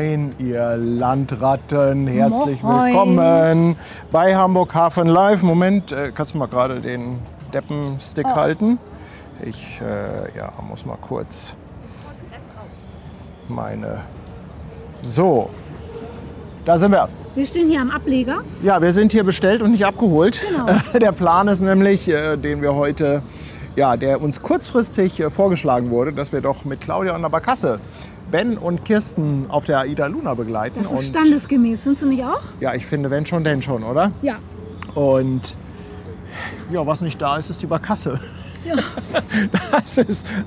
Moin, ihr Landratten. Herzlich Moin. willkommen bei Hamburg Hafen Live. Moment, kannst du mal gerade den Deppenstick halten? Ich muss mal kurz meine... So, da sind wir. Wir stehen hier am Ableger. Ja, wir sind hier bestellt und nicht abgeholt. Genau. Der Plan ist nämlich, den wir heute, der uns kurzfristig vorgeschlagen wurde, dass wir doch mit Claudia und der Barkasse Ben und Kirsten auf der Aida Luna begleiten. Das ist standesgemäß, findest du nicht auch? Ja, ich finde, wenn schon, denn schon, oder? Ja. Und ja, was nicht da ist, ist die Barkasse. Ja.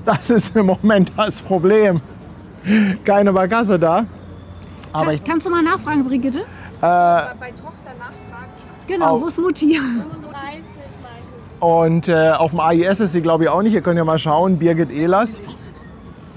Das ist im Moment das Problem. Keine Barkasse da. Aber Kannst du mal nachfragen, Brigitte? Bei Tochter nachfragen. Genau, wo ist Mutti? Und auf dem AIS ist sie, glaube ich, auch nicht. Ihr könnt ja mal schauen, Birgit Ehlers.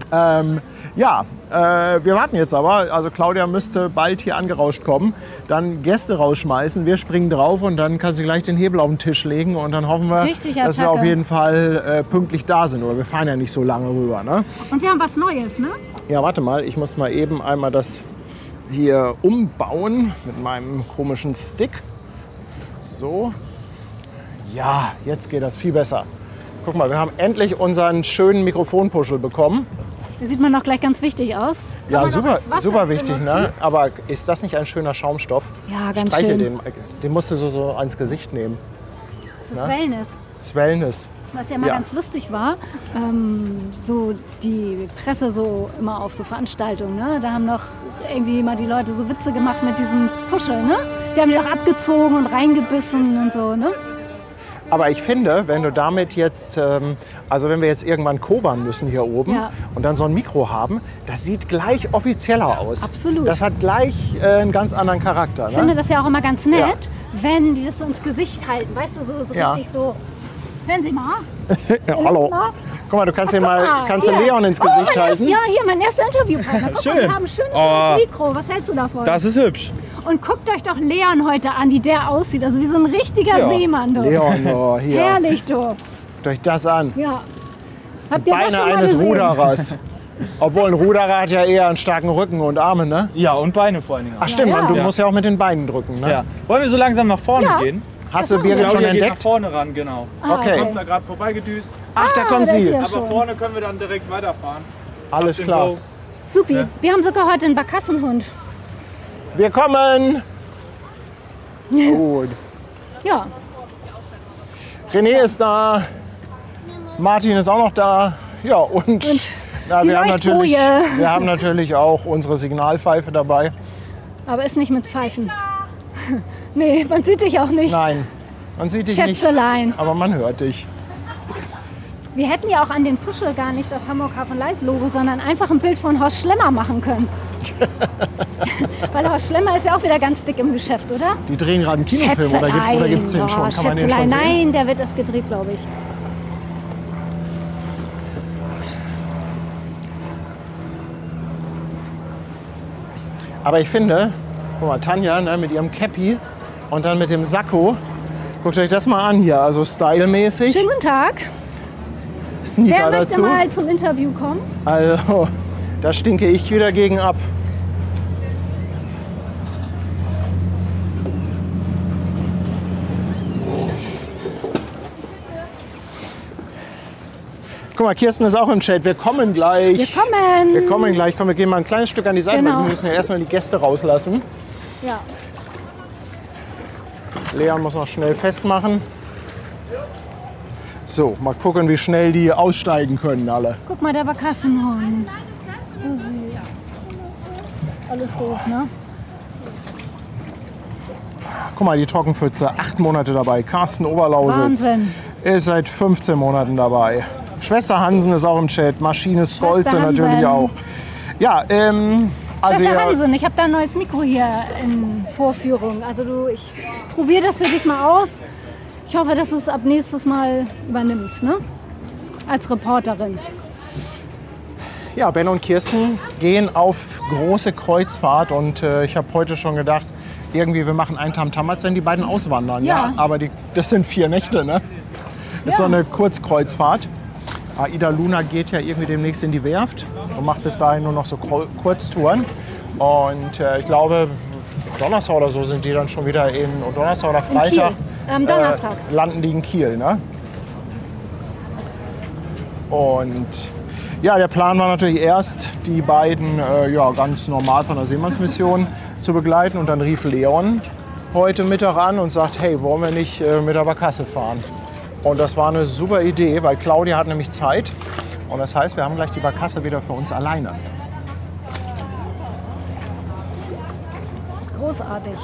Wir warten jetzt aber. Also Claudia müsste bald hier angerauscht kommen. Dann Gäste rausschmeißen, wir springen drauf und dann kann sie gleich den Hebel auf den Tisch legen. Und dann hoffen wir, dass wir auf jeden Fall pünktlich da sind. Oder wir fahren ja nicht so lange rüber. Ne? Und wir haben was Neues, ne? Ja, warte mal. Ich muss mal eben einmal das hier umbauen mit meinem komischen Stick. So. Ja, jetzt geht das viel besser. Guck mal, wir haben endlich unseren schönen Mikrofonpuschel bekommen. Da sieht man noch gleich ganz wichtig aus. Ja, super wichtig, ne? Aber ist das nicht ein schöner Schaumstoff? Ja, ganz Streichel schön. Den musst du so ans Gesicht nehmen. Das ist Wellness. Das Wellness. Was ja immer ganz lustig war, so die Presse so immer auf so Veranstaltungen, ne? Da haben doch irgendwie immer die Leute so Witze gemacht mit diesem Puschel, ne? Die haben die doch abgezogen und reingebissen und so, ne? Aber ich finde, wenn du damit jetzt, also wenn wir jetzt irgendwann kobern müssen hier oben und dann so ein Mikro haben, das sieht gleich offizieller aus. Absolut. Das hat gleich einen ganz anderen Charakter. Ich finde das ja auch immer ganz nett, wenn die das so ins Gesicht halten, weißt du, so richtig so. Hören Sie mal. Ja, hallo. Guck mal, du kannst Leon ins Gesicht halten. Ja, hier, mein erster Interviewpartner. Guck mal, wir haben ein schönes neues Mikro. Was hältst du davon? Das ist hübsch. Und guckt euch doch Leon heute an, wie der aussieht. Also wie so ein richtiger Seemann. Du. Leon, hier. Herrlich, du. Guckt euch das an. Ja. Habt ihr das Beine schon mal eines gesehen? Ruderers. Obwohl ein Ruderer hat ja eher einen starken Rücken und Arme, ne? Ja, und Beine vor allen Dingen. Ach stimmt, Ja. du musst ja auch mit den Beinen drücken, ne? Ja. Wollen wir so langsam nach vorne gehen? Hast du Birgit schon Claudia geht nach entdeckt? vorne ran, genau. Okay. Kommt da gerade vorbeigedüst. Ach, da kommt da ist sie. sie ja Aber schon. vorne können wir dann direkt weiterfahren. Alles Ab dem klar. Go. Supi. Ja. Wir haben sogar heute einen Barkassenhund. Wir kommen. Gut. Ja. René ist da. Martin ist auch noch da. Ja, und die wir Leuchtboje. haben natürlich auch unsere Signalpfeife dabei. Aber ist nicht mit Pfeifen. Nee, man sieht dich auch nicht. Nein, man sieht dich nicht, Schätzelein. aber man hört dich. Wir hätten ja auch an den Puschel gar nicht das Hamburg Hafen Live Logo, sondern einfach ein Bild von Horst Schlemmer machen können. Weil Horst Schlemmer ist ja auch wieder ganz dick im Geschäft, oder? Die drehen gerade einen Kinofilm oder gibt es den schon? Kann man den schon Schätzelein, sehen? nein, der wird erst gedreht, glaube ich. Aber ich finde, guck mal, Tanja, ne, mit ihrem Cappy und dann mit dem Sakko, guckt euch das mal an hier, also stylmäßig. Schönen guten Tag. Sneaker Wer möchte dazu. mal zum Interview kommen? Also, da stinke ich wieder gegen ab. Guck mal, Kirsten ist auch im Chat. Wir kommen gleich. Wir kommen. Wir kommen gleich. Komm, wir gehen mal ein kleines Stück an die Seite. Genau. Wir müssen ja erstmal die Gäste rauslassen. Ja. Leon muss noch schnell festmachen. So, mal gucken, wie schnell die aussteigen können alle. Guck mal, der Barkassenhund. So süß. Alles doof, ne? Guck mal, die Trockenpfütze, 8 Monate dabei. Carsten Oberlausitz Wahnsinn. ist seit 15 Monaten dabei. Schwester Hansen ist auch im Chat. Maschine Skolze Hansen. natürlich auch. Ja, also Schwester ja, Hansen, ich habe da ein neues Mikro hier in Vorführung. Also ich probiere das für dich mal aus. Ich hoffe, dass du es ab nächstes Mal übernimmst, ne? Als Reporterin. ja, Ben und Kirsten gehen auf große Kreuzfahrt und ich habe heute schon gedacht, irgendwie wir machen einen Tamtam, als wenn die beiden auswandern. Ja. Aber das sind 4 Nächte, ne? Das ist so eine Kurzkreuzfahrt. Aida Luna geht ja irgendwie demnächst in die Werft und macht bis dahin nur noch so Kurztouren. Und ich glaube, Donnerstag oder so sind die dann schon wieder Donnerstag oder In Kiel. Freitag. Donnerstag. Landen die in Kiel, ne? Und ja, der Plan war natürlich erst, die beiden ganz normal von der Seemannsmission zu begleiten. Und dann rief Leon heute Mittag an und sagt, hey, wollen wir nicht mit der Barkasse fahren? Und das war eine super Idee, weil Claudia hat nämlich Zeit. Und das heißt, wir haben gleich die Barkasse wieder für uns alleine. Großartig.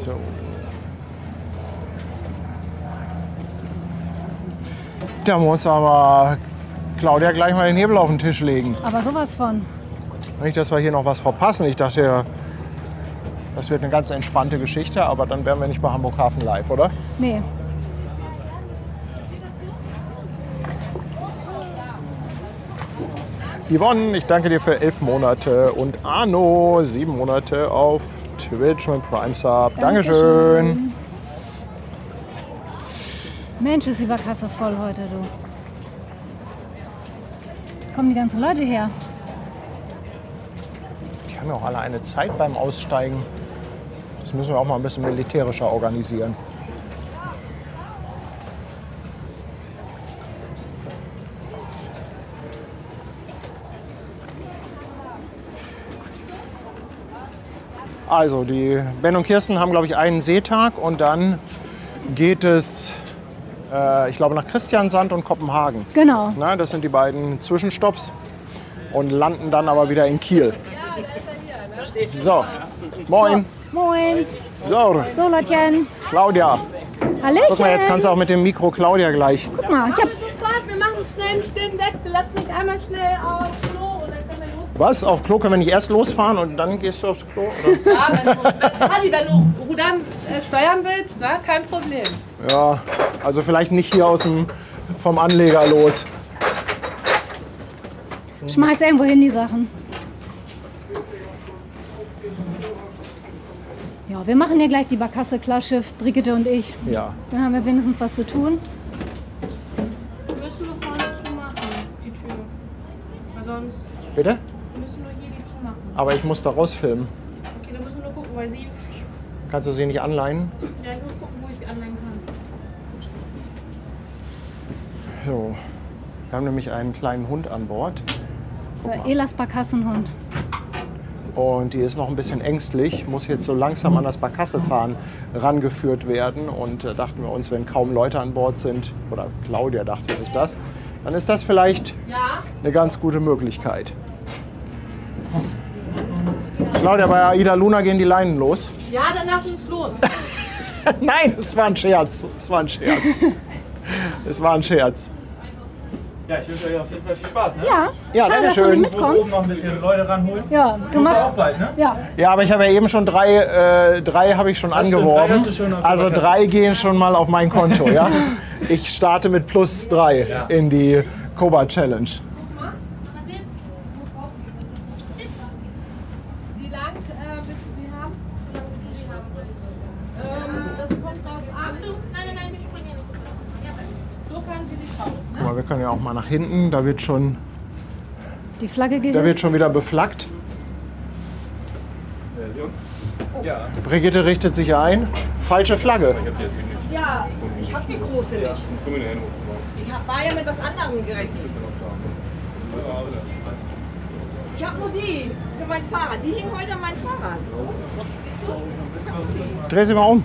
So. Da muss aber Claudia gleich mal den Hebel auf den Tisch legen. Aber sowas von. Nicht, dass wir hier noch was verpassen. Ich dachte ja, das wird eine ganz entspannte Geschichte, aber dann wären wir nicht bei Hamburg Hafen live, oder? Nee. Yvonne, ich danke dir für 11 Monate und Arno 7 Monate auf Twitch und Prime Sub. Dankeschön. Mensch, ist die Barkasse voll heute, du. Kommen die ganzen Leute her? Die haben ja auch alle eine Zeit beim Aussteigen. Das müssen wir auch mal ein bisschen militärischer organisieren. Also, die Ben und Kirsten haben, glaube ich, einen Seetag und dann geht es, ich glaube, nach Christiansand und Kopenhagen. Genau. Na, das sind die beiden Zwischenstopps und landen dann aber wieder in Kiel. So, moin. Moin. So, So, Leutchen. Claudia. Hallöchen. Guck mal, jetzt kannst du auch mit dem Mikro Claudia gleich. Guck mal, ich hab Sofort, wir machen schnell einen stillen Wechsel. Lass mich einmal schnell aufs Klo und dann können wir los. Was? Auf Klo können wir nicht erst losfahren und dann gehst du aufs Klo? Oder? Ja, wenn du Rudern steuern willst, na, kein Problem. Ja, also vielleicht nicht hier vom Anleger los. schmeiß irgendwo hin die Sachen. Ja, wir machen ja gleich die Barkasse Klarschiff, Brigitte und ich. Ja. Dann haben wir wenigstens was zu tun. Wir müssen nur vorne zumachen, die Tür. Weil sonst Bitte? wir müssen nur hier die zumachen. Aber ich muss da rausfilmen. Okay, dann müssen wir nur gucken, weil sie. Kannst du sie nicht anleihen? Ja, ich muss gucken, wo ich sie anleihen kann. So. Wir haben nämlich einen kleinen Hund an Bord. Das ist der Elas Barkassenhund. Und die ist noch ein bisschen ängstlich, muss jetzt so langsam an das Barkassefahren rangeführt werden. Und dachten wir uns, wenn kaum Leute an Bord sind, oder Claudia dachte sich das, dann ist das vielleicht eine ganz gute Möglichkeit. Claudia, bei Aida Luna gehen die Leinen los. Ja, dann lass uns los. Nein, es war ein Scherz. Es war ein Scherz. Es war ein Scherz. Ja, ich wünsche euch auf jeden Fall viel Spaß, ne? Ja, Ja, schade, danke dass du schön. nicht Ich muss oben mitkommst. noch ein bisschen Leute ranholen. Ja, du Muss machst. auch bald, ne? Ja, Ja, aber ich habe ja eben schon drei habe ich schon Das stimmt, angeworben. drei hast du schon auf der Also Barkasse. 3 gehen schon mal auf mein Konto, ja? Ich starte mit plus 3 Ja. in die Koba Challenge. Wie lang willst du sie haben? Wie lange willst du sie haben? Das kommt drauf an. Nein, wir springen nicht. So kann sie nicht raus. Guck mal, wir können ja auch mal nach hinten. Da wird schon die Flagge gehisst. wieder beflaggt. Ja. Brigitte richtet sich ein. Falsche Flagge. Ja, ich habe die große nicht. War ja mit was anderem gerechnet. Ich habe nur die für mein Fahrrad. Die hing heute an mein Fahrrad. Dreh sie mal um.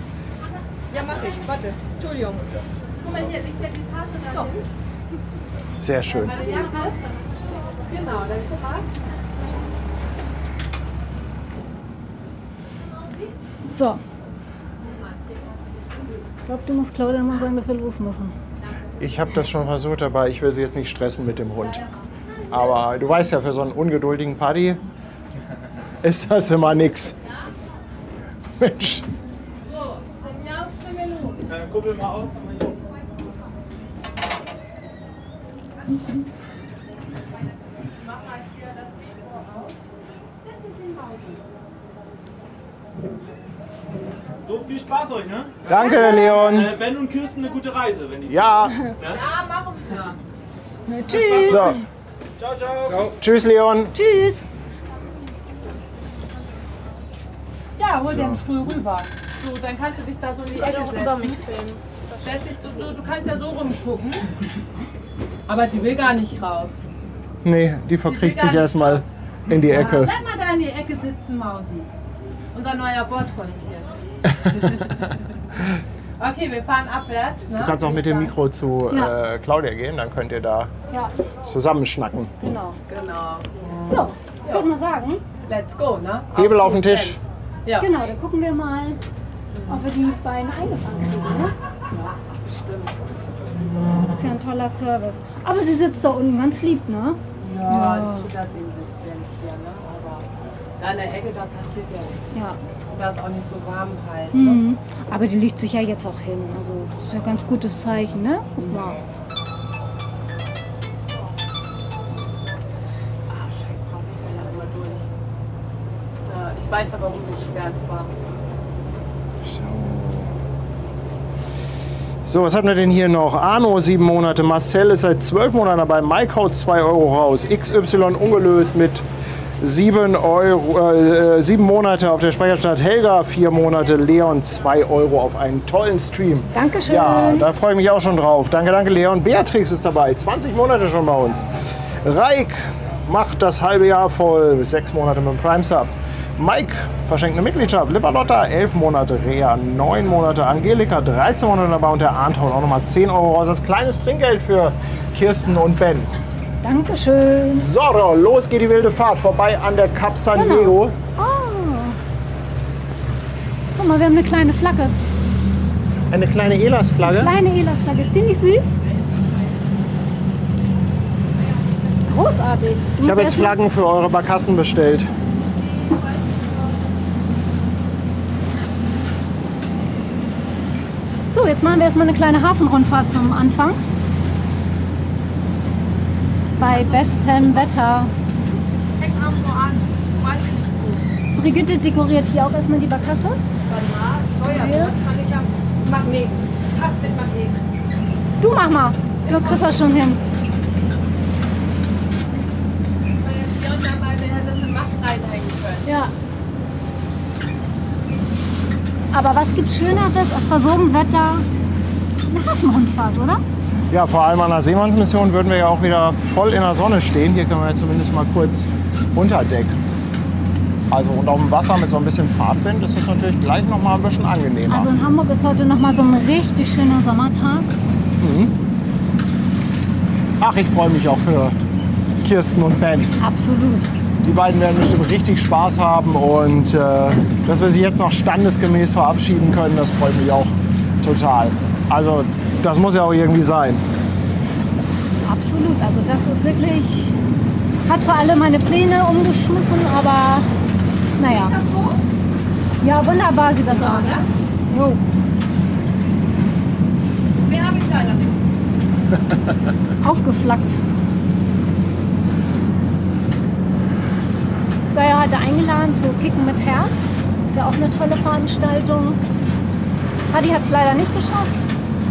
Ja, mache ich. Warte. Entschuldigung. Guck mal, hier liegt ja die Tasche da So. drin. Sehr schön. Meine Jacke. Genau, dann guck mal. So. Ich glaube, du musst Claudia mal sagen, dass wir los müssen. Ich habe das schon versucht, aber ich will sie jetzt nicht stressen mit dem Hund. Aber du weißt ja, für so einen ungeduldigen Paddy ist das immer nix. Mensch. Ja, springen wir los. Dann kuppel mal aus. So, viel Spaß euch, ne? Danke, Leon. Ben und Kirsten eine gute Reise, wenn die Ja, Ja, machen wir. Tschüss. so. Ciao, ciao. Tschüss, Leon. Tschüss. Ja, hol dir einen Stuhl rüber. So, dann kannst du dich da so in die Ecke Über mich setzen. filmen. Setz dich so, du kannst ja so rumgucken. Aber die will gar nicht raus. Nee, die verkriecht sich erstmal in die Ecke. Bleib mal da in die Ecke sitzen, Mausi. Unser neuer Bordfreund hier. Okay, wir fahren abwärts. Ne? Du kannst auch mit dem Mikro zu Ja. Claudia gehen, dann könnt ihr da Ja, zusammenschnacken. genau. Genau. So, ich würde mal sagen, Let's go, ne? Hebel auf den zum Tisch. Rennen. Ja, genau, dann gucken wir mal, ob wir die Beine eingefangen kriegen. Ne? stimmt. Das ist ja ein toller Service. Aber sie sitzt da unten ganz lieb, ne? Ja, Ja. die tut ein bisschen hier, ne? Aber da in der Ecke, da passiert ja nichts. Ja. Und da ist auch nicht so warm halt. Ne? Mhm. Aber die legt sich ja jetzt auch hin. Also, das ist ja ein ganz gutes Zeichen, ne? Guck mal. Ah, scheiß drauf, ich fäll da immer durch. Ich weiß aber, warum die gesperrt war. So, was haben wir denn hier noch? Arno 7 Monate, Marcel ist seit 12 Monaten dabei, Mike haut 2 Euro raus, XY ungelöst mit 7 Monate auf der Speicherstadt, Helga 4 Monate, Leon 2 Euro auf einen tollen Stream. Dankeschön. Ja, da freue ich mich auch schon drauf. Danke, danke Leon. Beatrix ist dabei, 20 Monate schon bei uns. Reik macht das halbe Jahr voll, 6 Monate mit dem Prime Sub. Mike verschenkt eine Mitgliedschaft. Lipperlotta 11 Monate, Rea 9 Monate, Angelika 13 Monate dabei und der Arndt haut auch nochmal 10 Euro raus. Das kleines Trinkgeld für Kirsten und Ben. Dankeschön. So, los geht die wilde Fahrt vorbei an der Cap San Genau. Diego. Oh. Guck mal, wir haben eine kleine Flagge. Eine kleine Elas-Flagge. Kleine Elas-Flagge. Ist die nicht süß? Großartig. Ich habe jetzt Flaggen für eure Barkassen bestellt. So, jetzt machen wir erstmal eine kleine Hafenrundfahrt zum Anfang. Bei bestem Wetter. Fängt irgendwo an. Brigitte dekoriert hier auch erstmal die Barkasse. Steuerbord kann ich ja Magneten. Kraft mit Magneten. Du mach mal. Du kriegst das schon hin. Weil jetzt hier und da mal wieder das in Mast reinhängen können. Ja. Aber was gibt's Schöneres als bei so einem Wetter eine Hafenrundfahrt, oder? Ja, vor allem an der Seemannsmission würden wir ja auch wieder voll in der Sonne stehen. Hier können wir jetzt zumindest mal kurz unter Deck. Also und auf dem Wasser mit so ein bisschen Fahrtwind ist das natürlich gleich noch mal ein bisschen angenehmer. Also in Hamburg ist heute noch mal so ein richtig schöner Sommertag. Ach, ich freue mich auch für Kirsten und Ben. Absolut. Die beiden werden bestimmt richtig Spaß haben und dass wir sie jetzt noch standesgemäß verabschieden können, das freut mich auch total. Also das muss ja auch irgendwie sein. Absolut. Also das ist wirklich... Hat zwar alle meine Pläne umgeschmissen, aber naja. Ja, wunderbar sieht das aus. Jo. Mehr habe ich leider nicht. Aufgeflackt. Ich war ja heute eingeladen zu Kicken mit Herz. Ist ja auch eine tolle Veranstaltung. Hadi hat es leider nicht geschafft,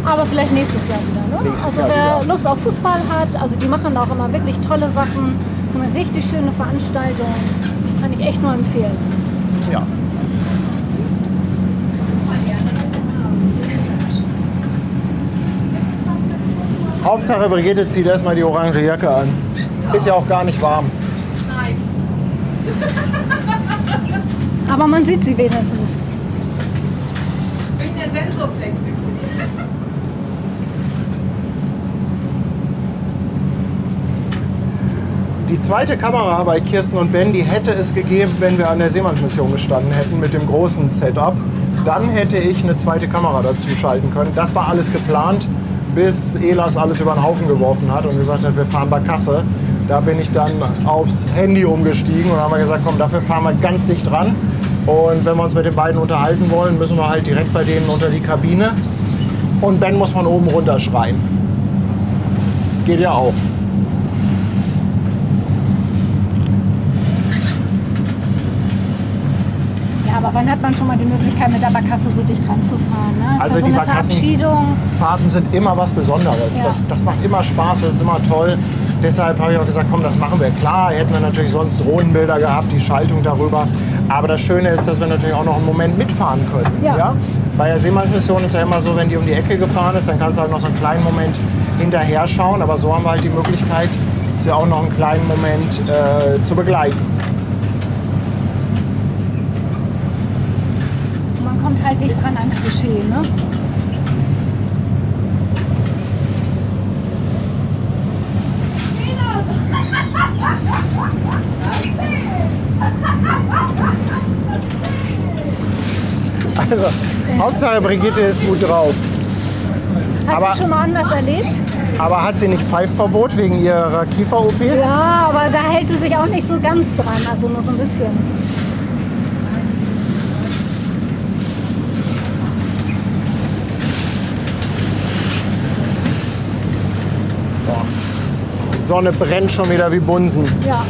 aber vielleicht nächstes Jahr wieder. Ne? Nächstes Also Jahr wer wieder. Lust auf Fußball hat, also die machen auch immer wirklich tolle Sachen. Das ist eine richtig schöne Veranstaltung. Kann ich echt nur empfehlen. Ja. Hauptsache Brigitte zieht erstmal die orange Jacke an. Ist ja auch gar nicht warm. Nein. Aber man sieht sie wenigstens. Ich bin der Sensorfleck. Die zweite Kamera bei Kirsten und Ben, die hätte es gegeben, wenn wir an der Seemannsmission gestanden hätten mit dem großen Setup. Dann hätte ich eine zweite Kamera dazu schalten können. Das war alles geplant, bis Elas alles über den Haufen geworfen hat und gesagt hat, wir fahren Barkasse. Da bin ich dann aufs Handy umgestiegen und haben wir gesagt, komm, dafür fahren wir ganz dicht dran. Und wenn wir uns mit den beiden unterhalten wollen, müssen wir halt direkt bei denen unter die Kabine. Und Ben muss von oben runter schreien. Geht ja auch. Ja, aber wann hat man schon mal die Möglichkeit, mit der Barkasse so dicht ranzufahren? Ne? Also Für so die eine Verabschiedung. Fahrten sind immer was Besonderes. Ja. Das macht immer Spaß, das ist immer toll. Deshalb habe ich auch gesagt, komm, das machen wir. Klar, hätten wir natürlich sonst Drohnenbilder gehabt, die Schaltung darüber. Aber das Schöne ist, dass wir natürlich auch noch einen Moment mitfahren können. Ja. Bei der Seemannsmission ist ja immer so, wenn die um die Ecke gefahren ist, dann kannst du halt noch so einen kleinen Moment hinterher schauen. Aber so haben wir halt die Möglichkeit, sie auch noch einen kleinen Moment zu begleiten. Man kommt halt dicht dran ans Geschehen, ne? Also, Hauptsache Brigitte ist gut drauf. Hast Aber- du schon mal anders erlebt? Aber hat sie nicht Pfeifverbot wegen ihrer Kiefer-OP? Ja, aber da hält sie sich auch nicht so ganz dran, also nur so ein bisschen. Die Sonne brennt schon wieder wie Bunsen. Ja.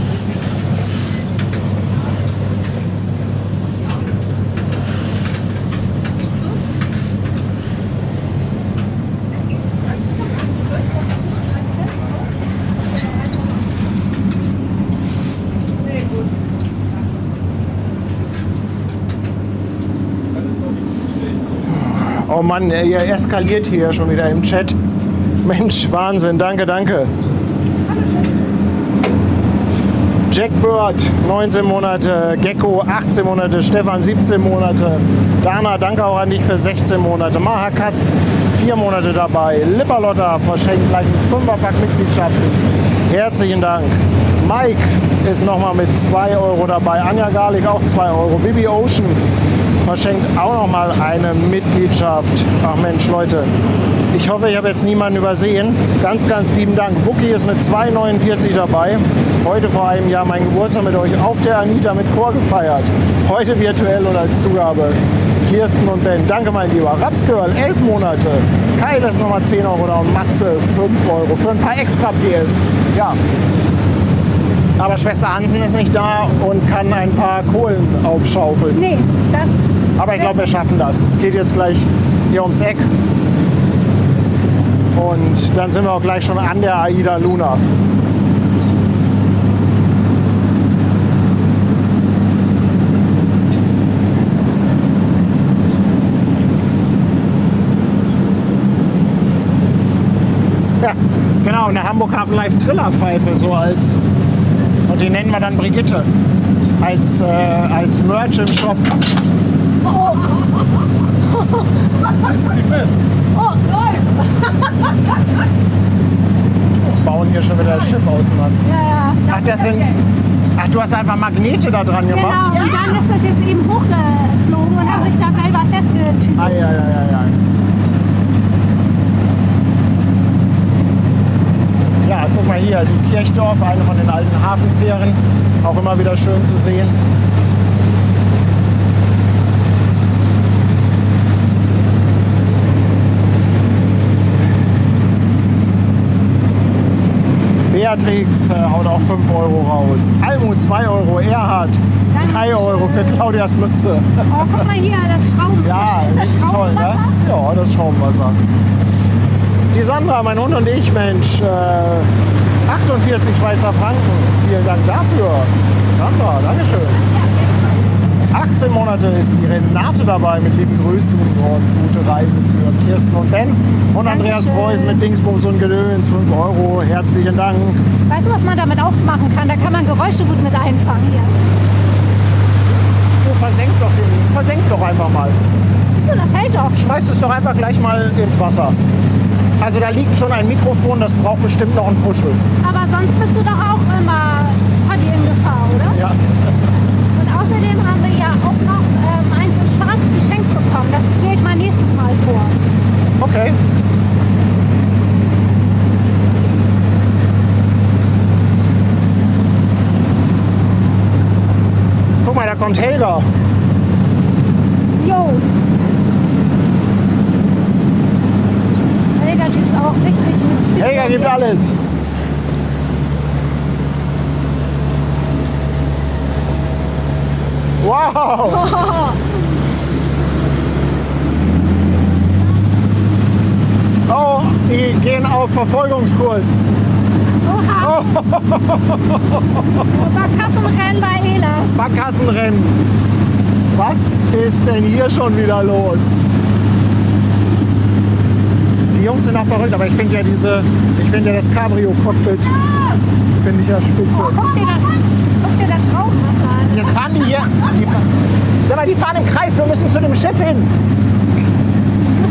Oh Mann, ihr eskaliert hier schon wieder im Chat. Mensch, Wahnsinn, danke, danke. Jack Bird, 19 Monate, Gecko, 18 Monate, Stefan, 17 Monate, Dana, danke auch an dich für 16 Monate, Maha Katz, 4 Monate dabei, Lipperlotta verschenkt gleich ein 5er-Pack Mitgliedschaften. Herzlichen Dank. Mike ist nochmal mit 2 Euro dabei, Anja Garlic auch 2 Euro, Bibi Ocean verschenkt auch noch mal eine Mitgliedschaft. Ach Mensch, Leute, ich hoffe, ich habe jetzt niemanden übersehen. Ganz, ganz lieben Dank. Wookie ist mit 2,49 dabei. Heute vor einem Jahr mein Geburtstag mit euch auf der Anita mit Chor gefeiert. Heute virtuell und als Zugabe Kirsten und Ben. Danke, mein Lieber. Rapsgirl, 11 Monate. Kai ist nochmal 10 Euro da und Matze 5 Euro für ein paar extra PS. Ja. Aber Schwester Hansen ist nicht da und kann ein paar Kohlen aufschaufeln. Nee, das. Aber ich glaube, wir schaffen das. Es geht jetzt gleich hier ums Eck. Und dann sind wir auch gleich schon an der Aida Luna. Ja, genau, eine Hamburg Hafen Live Trillerpfeife so als. Und die nennen wir dann Brigitte. Als Merch im Shop. Oh, Bauen hier schon wieder das Schiff auseinander. ja, ja. Ach, du hast einfach Magnete da dran Genau, gemacht? und dann ist das jetzt eben hochgeflogen und hat sich da selber festgetütet. Ja. Ja, guck mal hier, die Kirchdorf, eine von den alten Hafenfähren. Auch immer wieder schön zu sehen. Beatrix haut auch 5 Euro raus. Almut 2 Euro, Erhard 3 Euro für Claudias Mütze. Oh, guck mal hier, das Schrauben. Ja, ist das richtig toll, ne? Schraubenwasser? Ja, das Schraubenwasser. Die Sandra, mein Hund und ich, Mensch, 48 Schweizer Franken. Vielen Dank dafür. Sandra, Dankeschön. 18 Monate ist die Renate dabei mit lieben Grüßen und gute Reise für Kirsten und Ben. Und Andreas Dankeschön. Preuß mit Dingsbums und Gedöns, 5 Euro. Herzlichen Dank. Weißt du, was man damit auch machen kann? Da kann man Geräusche gut mit einfangen hier. Du versenk doch einfach mal. So, das hält doch. Schmeißt es doch einfach gleich mal ins Wasser. Also da liegt schon ein Mikrofon, das braucht bestimmt noch einen Puschel. Aber sonst bist du doch auch immer Paddy in Gefahr, oder? Ja. Und außerdem haben wir ja auch noch eins in Schwarz geschenkt bekommen. Das führe ich mal nächstes Mal vor. Okay. Guck mal, da kommt Helga. Jo. Helga, die ist auch richtig mit Spitze. Helga gibt alles. Wow. Oh, die gehen auf Verfolgungskurs. Oh, Oha! Barkassenrennen bei Elas. Barkassenrennen. Was ist denn hier schon wieder los? Die Jungs sind auch verrückt, aber ich finde ja das Cabrio-Cockpit finde ich ja spitze. Oh, guck dir das Schraubenwasser an. Jetzt fahren die hier. Sag mal, die fahren im Kreis, wir müssen zu dem Schiff hin.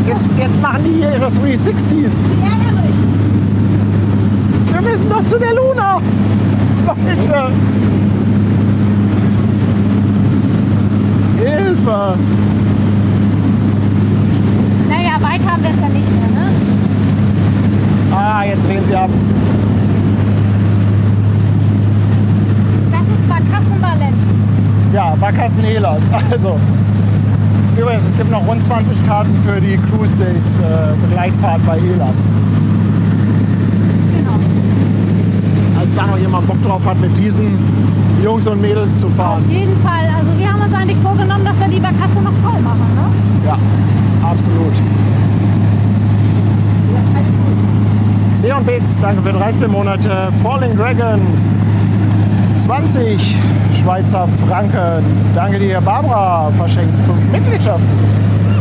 Jetzt machen die hier ihre 360s. Wir müssen doch zu der Luna. Leute. Hilfe. Naja, weit haben wir es ja nicht mehr, ne? Ah, jetzt drehen sie ab. Das ist Barkassenballett. Ja, Barkassen-Elas. Also, übrigens, es gibt noch rund 20 Karten für die Cruise Days Begleitfahrt bei Elas. Genau. Als da noch jemand Bock drauf hat, mit diesen Jungs und Mädels zu fahren. Auf jeden Fall. Also wir haben uns eigentlich vorgenommen, dass wir die Barkasse noch voll machen, ne? Ja, absolut. Xeon Bix, danke für 13 Monate. Falling Dragon, 20 Schweizer Franken. Danke dir, Barbara, verschenkt 5 Mitgliedschaften.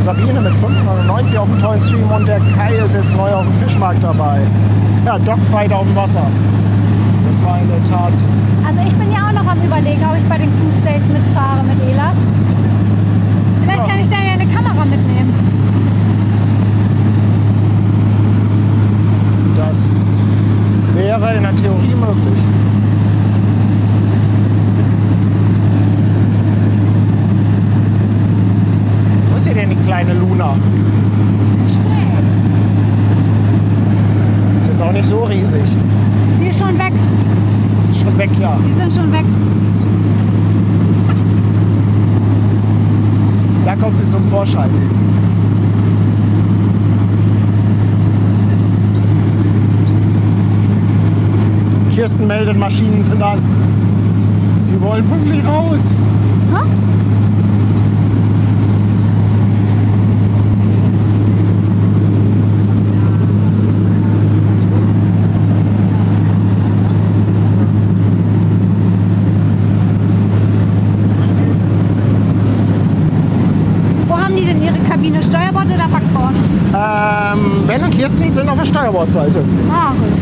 Sabine mit 5,99 auf dem tollen Stream und der Kai ist jetzt neu auf dem Fischmarkt dabei. Ja, Dogfight auf dem Wasser. Das war in der Tat. Also ich bin ja auch noch am Überlegen, ob ich bei den Cruise Days mitfahre mit Elas. Vielleicht kann ich da ja eine Kamera mitnehmen. Das wäre in der Theorie möglich. Wo ist hier denn die kleine Luna? Ist jetzt auch nicht so riesig. Die ist schon weg. Ist schon weg, ja. Die sind schon weg. Da kommt sie zum Vorschein. Kirsten meldet, Maschinen sind an. Die wollen pünktlich raus. Hm? Wo haben die denn ihre Kabine? Steuerbord oder Backbord? Ben und Kirsten sind auf der Steuerbordseite. Ah, gut.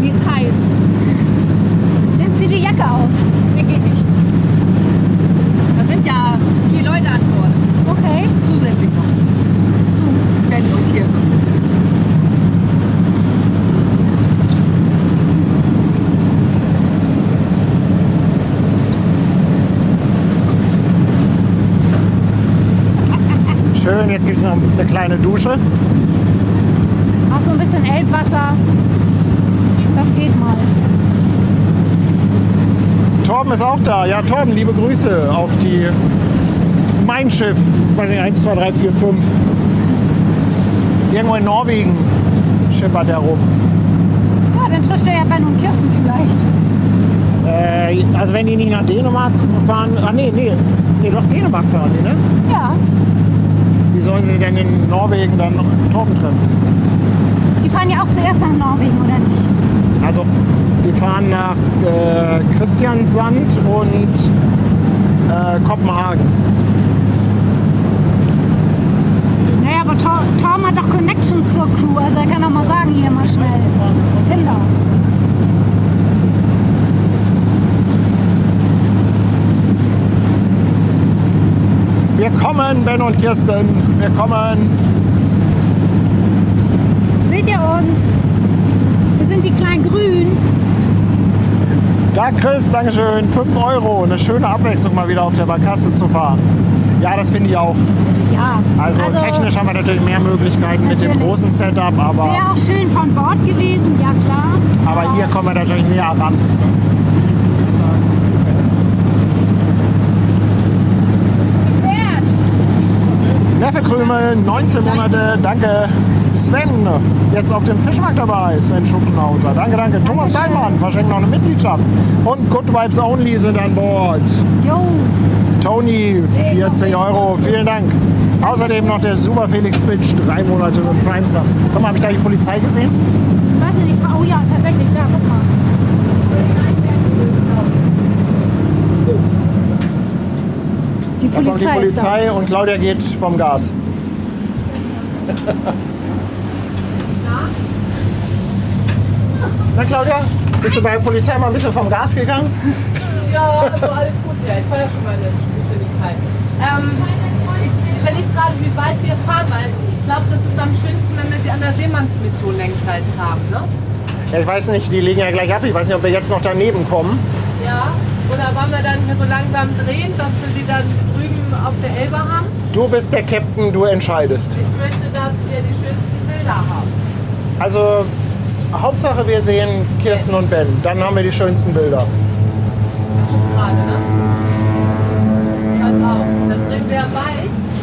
Wie ist heiß? Dann zieh die Jacke aus. Nee, geht nicht. Da sind ja 4 Leute an Bord. Okay. Zusätzlich noch. Zu Ben und Kirsten. Schön, jetzt gibt es noch eine kleine Dusche. Auch so ein bisschen Elbwasser. Das geht mal. Torben ist auch da. Ja, Torben, liebe Grüße auf die Mein Schiff. Weiß nicht, 1, 2, 3, 4, 5. Irgendwo in Norwegen schippert er rum. Ja, dann trifft er ja Ben und Kirsten vielleicht. Also wenn die nicht nach Dänemark fahren. Ah nee, doch Dänemark fahren die, ne? Ja. Wie sollen sie denn in Norwegen dann Torben treffen? Die fahren ja auch zuerst nach Norwegen, oder nicht? Also die fahren nach Kristiansand und Kopenhagen. Naja, aber Torben hat doch Connection zur Crew, also er kann doch mal sagen, hier mal schnell. Kinder. Wir kommen, Ben und Kirsten, wir kommen. Seht ihr uns? Wir sind die kleinen Grünen. Da Chris, Dankeschön, 5 Euro. Eine schöne Abwechslung mal wieder auf der Barkasse zu fahren. Ja, das finde ich auch. Ja. Also technisch haben wir natürlich mehr Möglichkeiten mit dem Natürlich. großen Setup, Wäre aber auch schön von Bord gewesen, ja klar. hier kommen wir natürlich näher ran. Ne, Trefferkrümel, 19 Monate, danke. Sven, jetzt auf dem Fischmarkt dabei, Sven Schuffenhauser. Danke, danke. Thomas Daimann verschenkt noch eine Mitgliedschaft. Und Good Vibes Only sind an Bord. Jo. Tony, 40 Euro, vielen Dank. Außerdem noch der Super Felix Bitch, 3 Monate mit Prime Sub. Sag mal, habe ich da die Polizei gesehen? Weiß ich nicht. Oh ja, tatsächlich, da, guck mal. Die Da kommt die Polizei ist da. Polizei und Claudia geht vom Gas. Na Claudia, bist du bei der Polizei mal ein bisschen vom Gas gegangen? Ja, also alles gut, ja. Ich fahre ja schon meine Geschwindigkeit. Ich überlege gerade, wie weit wir fahren, weil ich glaube, das ist am schönsten, wenn wir sie an der Seemannsmission längsseits haben, ne? Ja, ich weiß nicht, die legen ja gleich ab. Ich weiß nicht, ob wir jetzt noch daneben kommen. Ja. Oder wollen wir dann hier so langsam drehen, dass wir sie dann drüben auf der Elbe haben? Du bist der Captain, du entscheidest. Ich möchte, dass wir die schönsten Bilder haben. Also, Hauptsache wir sehen Kirsten und Ben. Dann haben wir die schönsten Bilder. Gerade, ne? Pass auf, dann drehen wir bei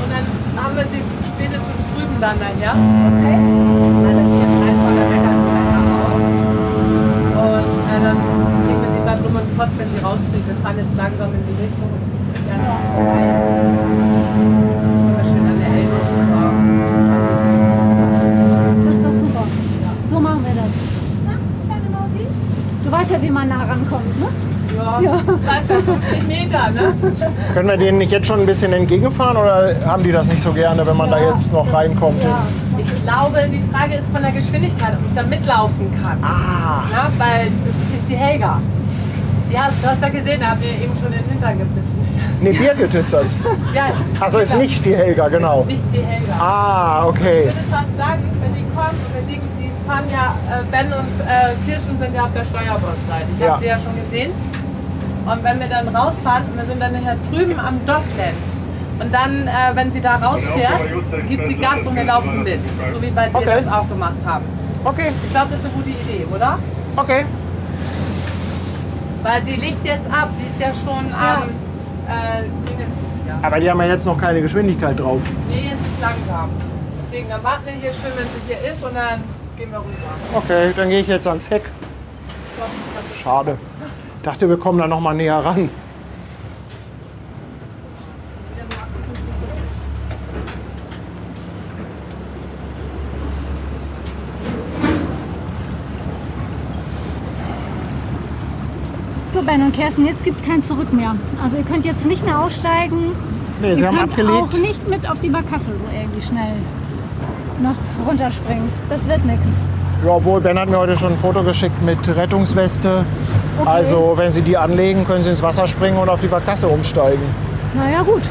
und dann haben wir sie spätestens drüben dann nachher. Okay? Dann geht einfach der Wecker auf. Und dann kriegen wir sie beim Lummen Pfost, wenn sie rausfliegt. Wir fahren jetzt langsam in die Richtung und ziehen dann vorbei. Schön an der Elbe. Das ist doch super. So machen wir das. Du weißt ja, wie man nah rankommt, ne? Ja, das ist ja 50 Meter, ne? Können wir denen nicht jetzt schon ein bisschen entgegenfahren oder haben die das nicht so gerne, wenn man da jetzt noch reinkommt? Ja. Ich glaube, die Frage ist von der Geschwindigkeit, ob ich da mitlaufen kann. Ah, Ja, weil das ist nicht die Helga. Du hast ja gesehen, da haben wir eben schon den Hintern gebissen. nee, Birgit ist das. Ja, Also ist nicht die Helga, genau. Nicht die Helga. Ah, Ich okay. würde fast sagen, wenn die kommen, die fahren ja, Ben und Kirsten sind ja auf der Steuerbordseite. Ich Ja. habe sie ja schon gesehen. Und wenn wir dann rausfahren, und wir sind dann nachher drüben am Dockland. Und dann, wenn sie da rausfährt, gibt sie Gas und wir laufen mit. So wie bei dir Okay. das auch gemacht haben. Okay, Ich glaube, das ist eine gute Idee, oder? okay. Weil sie liegt jetzt ab. Sie ist ja schon am Dingens, ja. Aber die haben ja jetzt noch keine Geschwindigkeit drauf. Nee, es ist langsam. Deswegen, dann warten wir hier schön, wenn sie hier ist und dann gehen wir rüber. Okay, dann gehe ich jetzt ans Heck. Schade. Dachte, wir kommen da noch mal näher ran. So, Ben und Kirsten, jetzt gibt es kein Zurück mehr. Also ihr könnt jetzt nicht mehr aussteigen. Nee, sie ihr haben könnt abgelegt. auch nicht mit auf die Barkasse so irgendwie schnell noch runterspringen. Das wird nichts. Ja, obwohl Ben hat mir heute schon ein Foto geschickt mit Rettungsweste. Okay. Also wenn Sie die anlegen, können Sie ins Wasser springen und auf die Barkasse umsteigen. Naja, gut.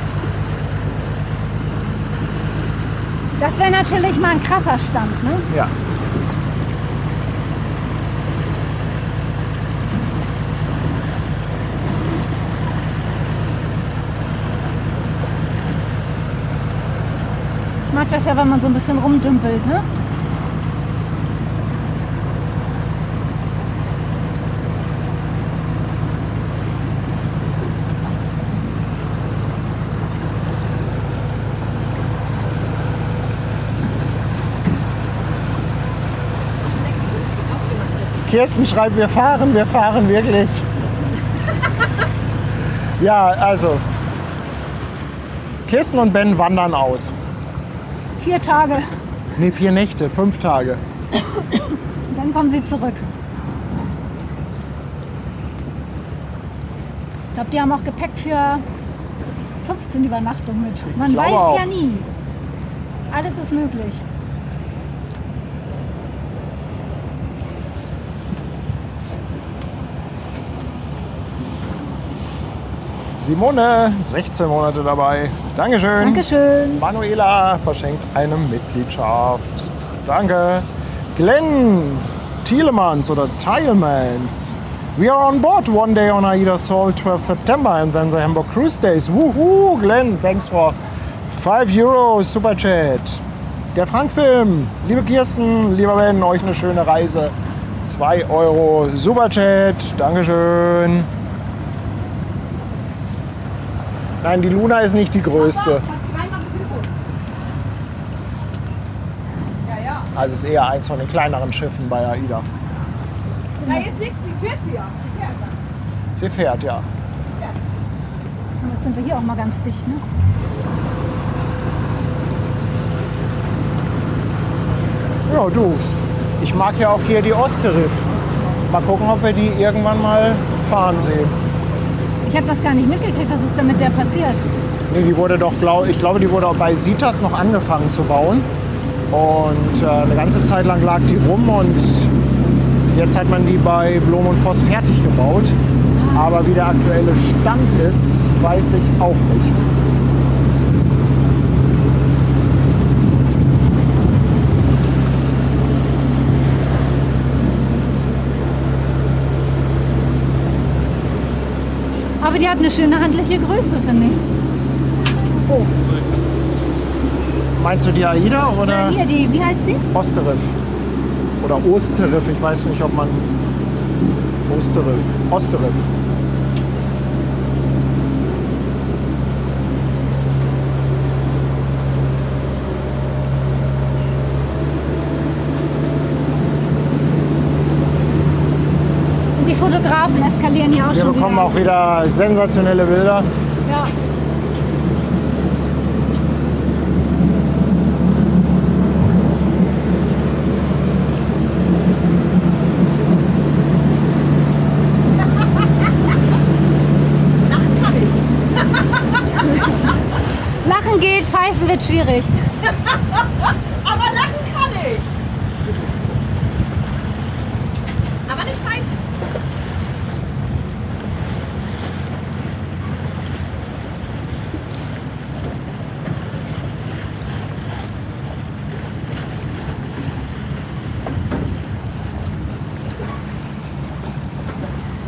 Das wäre natürlich mal ein krasser Stand, ne? Ja. Ich mag das ja, wenn man so ein bisschen rumdümpelt, ne? Kirsten schreibt, wir fahren wirklich. Ja, also. Kirsten und Ben wandern aus. 4 Tage. Nee, 4 Nächte, 5 Tage. Dann kommen sie zurück. Ich glaube, die haben auch Gepäck für 15 Übernachtungen mit. Man glaube weiß auch. ja nie. Alles ist möglich. Simone, 16 Monate dabei. Dankeschön. Dankeschön. Manuela verschenkt eine Mitgliedschaft. Danke. Glenn Thielemanns oder Tilemans. We are on board one day on Aida Sol, 12th September, and then the Hamburg Cruise Days. Woohoo, Glenn, thanks for 5 Euro Super Chat. Der Frank-Film. Liebe Kirsten, lieber Ben, euch eine schöne Reise. 2 Euro Super Chat. Dankeschön. Nein, die Luna ist nicht die größte. Also es ist eher eins von den kleineren Schiffen bei AIDA. Na, jetzt liegt sie, fährt sie ja. Sie fährt dann. Sie fährt, ja. Und jetzt sind wir hier auch mal ganz dicht, ne? Ja, du, ich mag ja auch hier die Osterriff. Mal gucken, ob wir die irgendwann mal fahren sehen. Ich habe das gar nicht mitgekriegt. Was ist denn mit der passiert? Nee, die wurde doch, ich glaube, die wurde auch bei Sitas noch angefangen zu bauen. Und eine ganze Zeit lang lag die rum und jetzt hat man die bei Blom und Voss fertig gebaut. Aber wie der aktuelle Stand ist, weiß ich auch nicht. Aber die hat eine schöne handliche Größe, finde ich. Oh. Meinst du die AIDA oder Hier, die, wie heißt die? Osterriff? Oder Osterriff, ich weiß nicht, ob man... Osterriff. Und die Fotografen eskalieren hier auch Wir schon bekommen wieder. auch wieder sensationelle Bilder. Ja. Lachen geht, pfeifen wird schwierig. Aber lachen kann ich. Aber nicht pfeifen.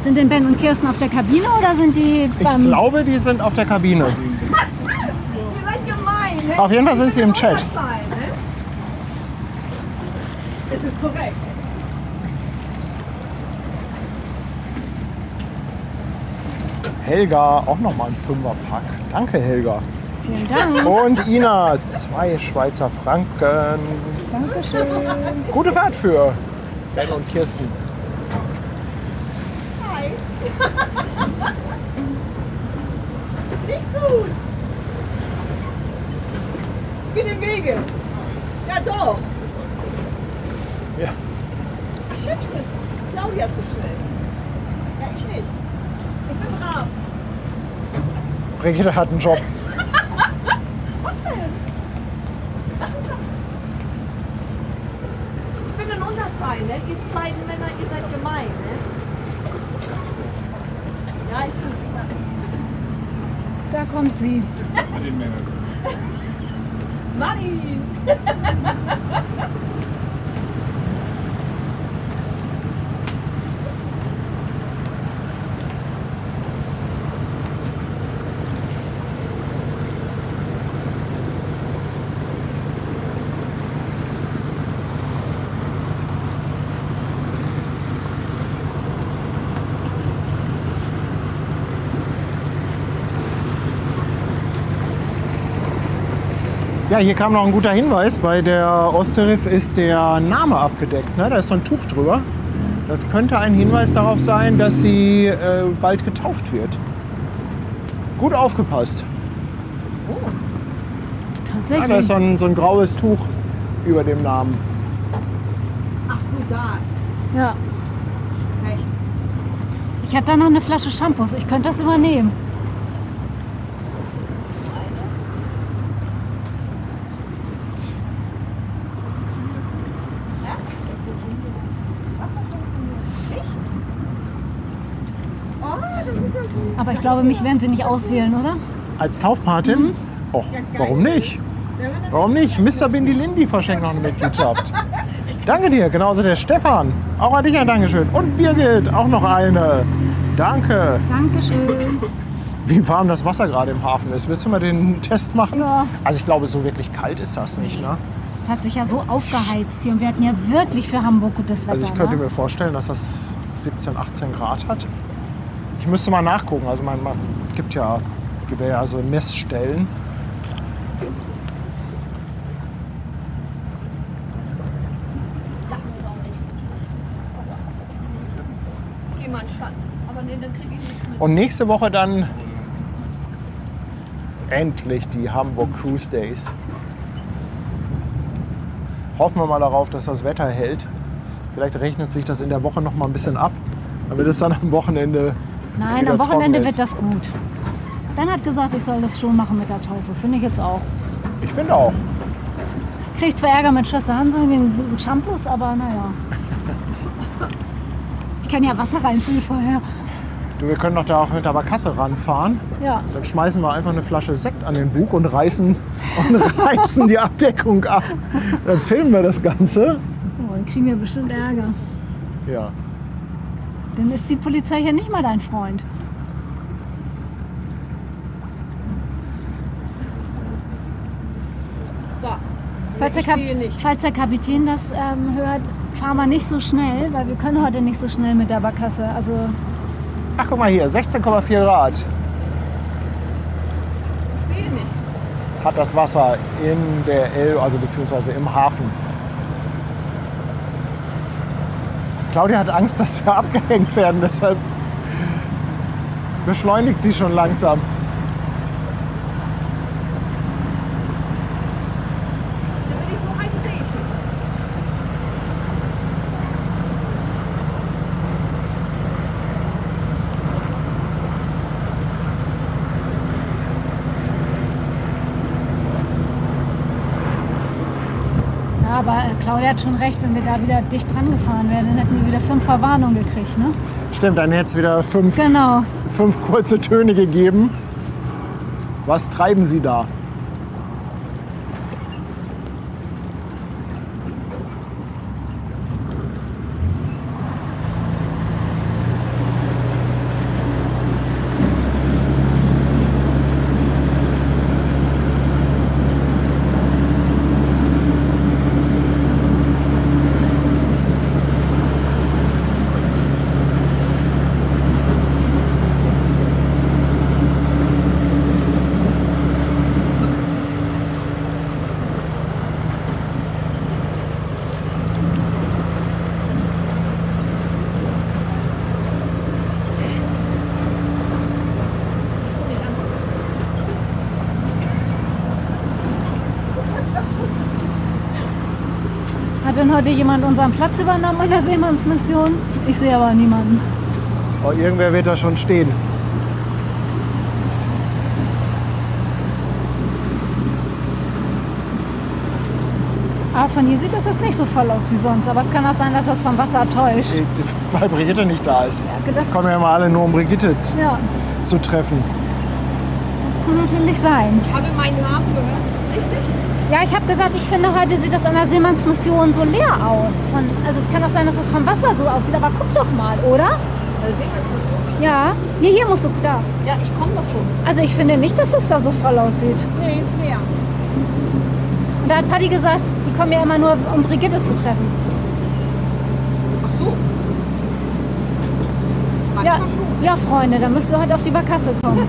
Sind denn Ben und Kirsten auf der Kabine oder sind die Ich beim... glaube, die sind auf der Kabine. Ihr seid gemein, ne? Auf jeden Fall sind sie im Chat. Unterzahlen, ne? Es ist korrekt. Helga, auch nochmal ein Fünferpack. Danke, Helga. Vielen Dank. Und Ina, 2 Schweizer Franken. Dankeschön. Gute Fahrt für Ben und Kirsten. Hi. Nicht gut. Ich bin im Wege. Ja, doch. Ja. Ach, Schiffchen. Claudia zu schnell. Ja, ich nicht. Ich bin brav. Brigitte hat einen Job. Was denn? Lachen kann. Ich bin ein Unterzahlen, ne? Die beiden Männer, ihr seid gemein, ne? Ja, ist gut. Ich sag nichts. Da kommt sie. Martin! Ja, hier kam noch ein guter Hinweis. Bei der Osterriff ist der Name abgedeckt. Ne? Da ist so ein Tuch drüber. Das könnte ein Hinweis darauf sein, dass sie bald getauft wird. Gut aufgepasst. Ja, Tatsächlich. da ist so ein graues Tuch über dem Namen. Ach so, da. Ja. Rechts. Ich hatte da noch eine Flasche Shampoos. Ich könnte das übernehmen. Oh, das ist ja süß. Aber ich glaube, mich werden sie nicht auswählen, oder? Als Taufpatin? Och, warum nicht? Warum nicht? Mr. Bindi Lindy verschenkt noch eine Mitgliedschaft. Danke dir, genauso der Stefan. Auch an dich ein Dankeschön. Und Birgit, auch noch eine. Danke. Dankeschön. Wie warm das Wasser gerade im Hafen ist. Willst du mal den Test machen? Ja. Also ich glaube, so wirklich kalt ist das nicht, ne? Es hat sich ja so aufgeheizt hier und wir hatten ja wirklich für Hamburg gutes Wetter. Also ich könnte ne? mir vorstellen, dass das 17, 18 Grad hat. Ich müsste mal nachgucken. Also man gibt ja diverse Messstellen. Nee, dann kriege ich nichts mit. Und nächste Woche dann endlich die Hamburg Cruise Days. Hoffen wir mal darauf, dass das Wetter hält. Vielleicht rechnet sich das in der Woche noch mal ein bisschen ab, damit es dann am Wochenende Nein, wieder am Wochenende trocken ist. wird das gut. Ben hat gesagt, ich soll das schon machen mit der Taufe. Finde ich jetzt auch. Ich finde auch. Kriege zwar Ärger mit Schwester Hanse wegen den Shampoos, aber naja. Ich kann ja Wasser reinfüllen vorher. Du, wir können doch da auch mit der Barkasse ranfahren. Ja. Dann schmeißen wir einfach eine Flasche Sekt an den Bug und reißen die Abdeckung ab. Dann filmen wir das Ganze. Oh, dann kriegen wir bestimmt Ärger. Ja. Dann ist die Polizei hier nicht mal dein Freund. So. Falls der, Ich stehe nicht. falls der Kapitän das hört, fahren wir nicht so schnell, weil wir können heute nicht so schnell mit der Barkasse. Also Ach, guck mal hier, 16,4 Grad Ich sehe nichts. hat das Wasser in der Elbe, also beziehungsweise im Hafen. Claudia hat Angst, dass wir abgehängt werden, deshalb beschleunigt sie schon langsam. Dann bin ich so weit, sehe ich nicht. ja, aber Claudia hat schon recht, wenn wir da wieder dicht dran gefahren wären, dann hätten wir wieder 5 Verwarnungen gekriegt, ne? Stimmt, dann hätte es wieder fünf Genau. kurze Töne gegeben. Was treiben Sie da? Hat denn heute jemand unseren Platz übernommen an der Seemannsmission? Ich sehe aber niemanden. Oh, irgendwer wird da schon stehen. Aber von hier sieht das jetzt nicht so voll aus wie sonst. Aber es kann auch sein, dass das vom Wasser täuscht. Weil Brigitte nicht da ist. Ja, das, Kommen ja mal alle nur, um Brigitte ja, zu treffen. das kann natürlich sein. Ich habe meinen Namen gehört, ist das richtig? Ja, ich habe gesagt, ich finde, heute sieht das an der Seemannsmission so leer aus. Also es kann auch sein, dass das vom Wasser so aussieht. Aber guck doch mal, oder? Ja, hier musst du, da. Ja, ich komme doch schon. Also ich finde nicht, dass das da so voll aussieht. Nee, leer. Und da hat Patti gesagt, die kommen ja immer nur, um Brigitte zu treffen. Ach so. Ja, Manchmal schon. ja, Freunde, dann müsst ihr heute auf die Barkasse kommen.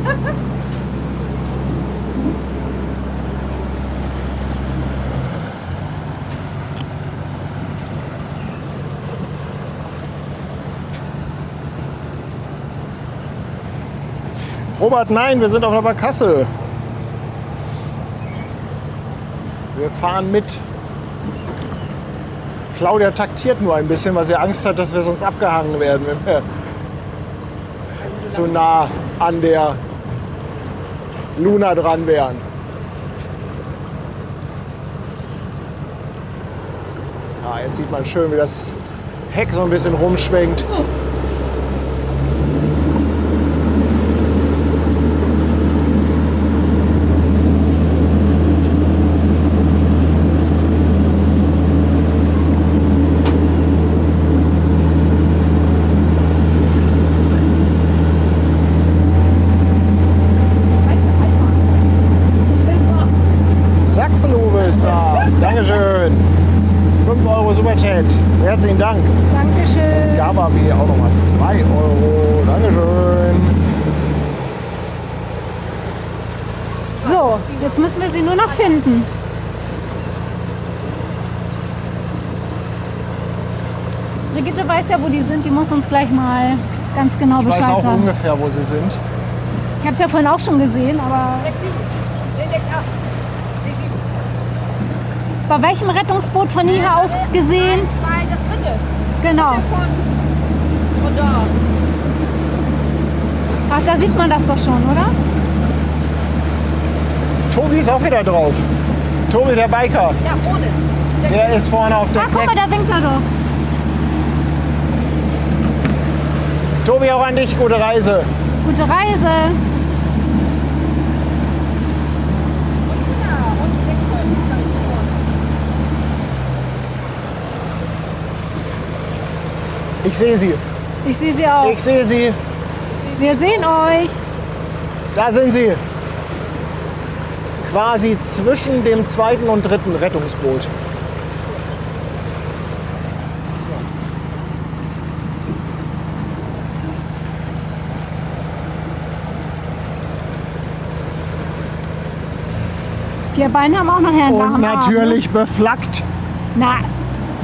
Robert, nein, wir sind auf der Barkasse. Wir fahren mit. Claudia taktiert nur ein bisschen, weil sie Angst hat, dass wir sonst abgehangen werden, wenn wir zu nah an der Luna dran wären. Ja, jetzt sieht man schön, wie das Heck so ein bisschen rumschwenkt. Sachsen-Uwe ist da. Dankeschön. 5 Euro Superchat. Herzlichen Dank. Dankeschön. Java B auch nochmal 2 Euro. Dankeschön. So, jetzt müssen wir sie nur noch finden. Brigitte weiß ja, wo die sind. Die muss uns gleich mal ganz genau Ich weiß Bescheid auch sagen. ungefähr, wo sie sind. Ich habe es ja vorhin auch schon gesehen, aber Deck 7. Nee, Deck 8. Deck 7. bei welchem Rettungsboot von hier aus gesehen? 2, das dritte. Genau. Von da. Ach, da sieht man das doch schon, oder? Tobi ist auch wieder drauf. Tobi, der Biker. Ja, ohne. Deck Der ist vorne auf Deck Ach, guck 6. mal, da winkt er doch. Tobi, auch an dich, gute Reise. Gute Reise. Ja, und Deck 5 ganz vorne. Ich sehe sie. Ich sehe sie auch. Ich sehe sie. Wir sehen euch. Da sind sie. Quasi zwischen dem zweiten und dritten Rettungsboot. Die beiden haben auch nachher einen Und warmen natürlich beflaggt Abend. Na,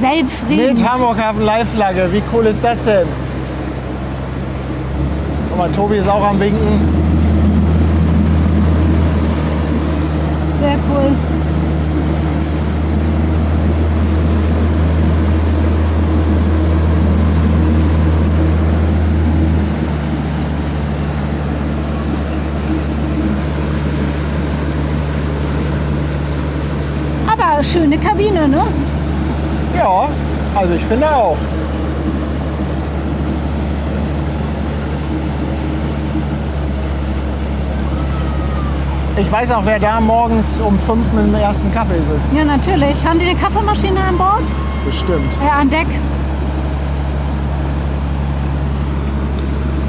selbstredend. mit Hamburg Hafen Live-Flagge. Wie cool ist das denn? Guck mal, Tobi ist auch am Winken. Sehr cool. Aber schöne Kabine, ne? Ja, also ich finde auch. Ich weiß auch, wer da morgens um 5 mit dem ersten Kaffee sitzt. Ja, natürlich. Haben die eine Kaffeemaschine an Bord? Bestimmt. An Deck.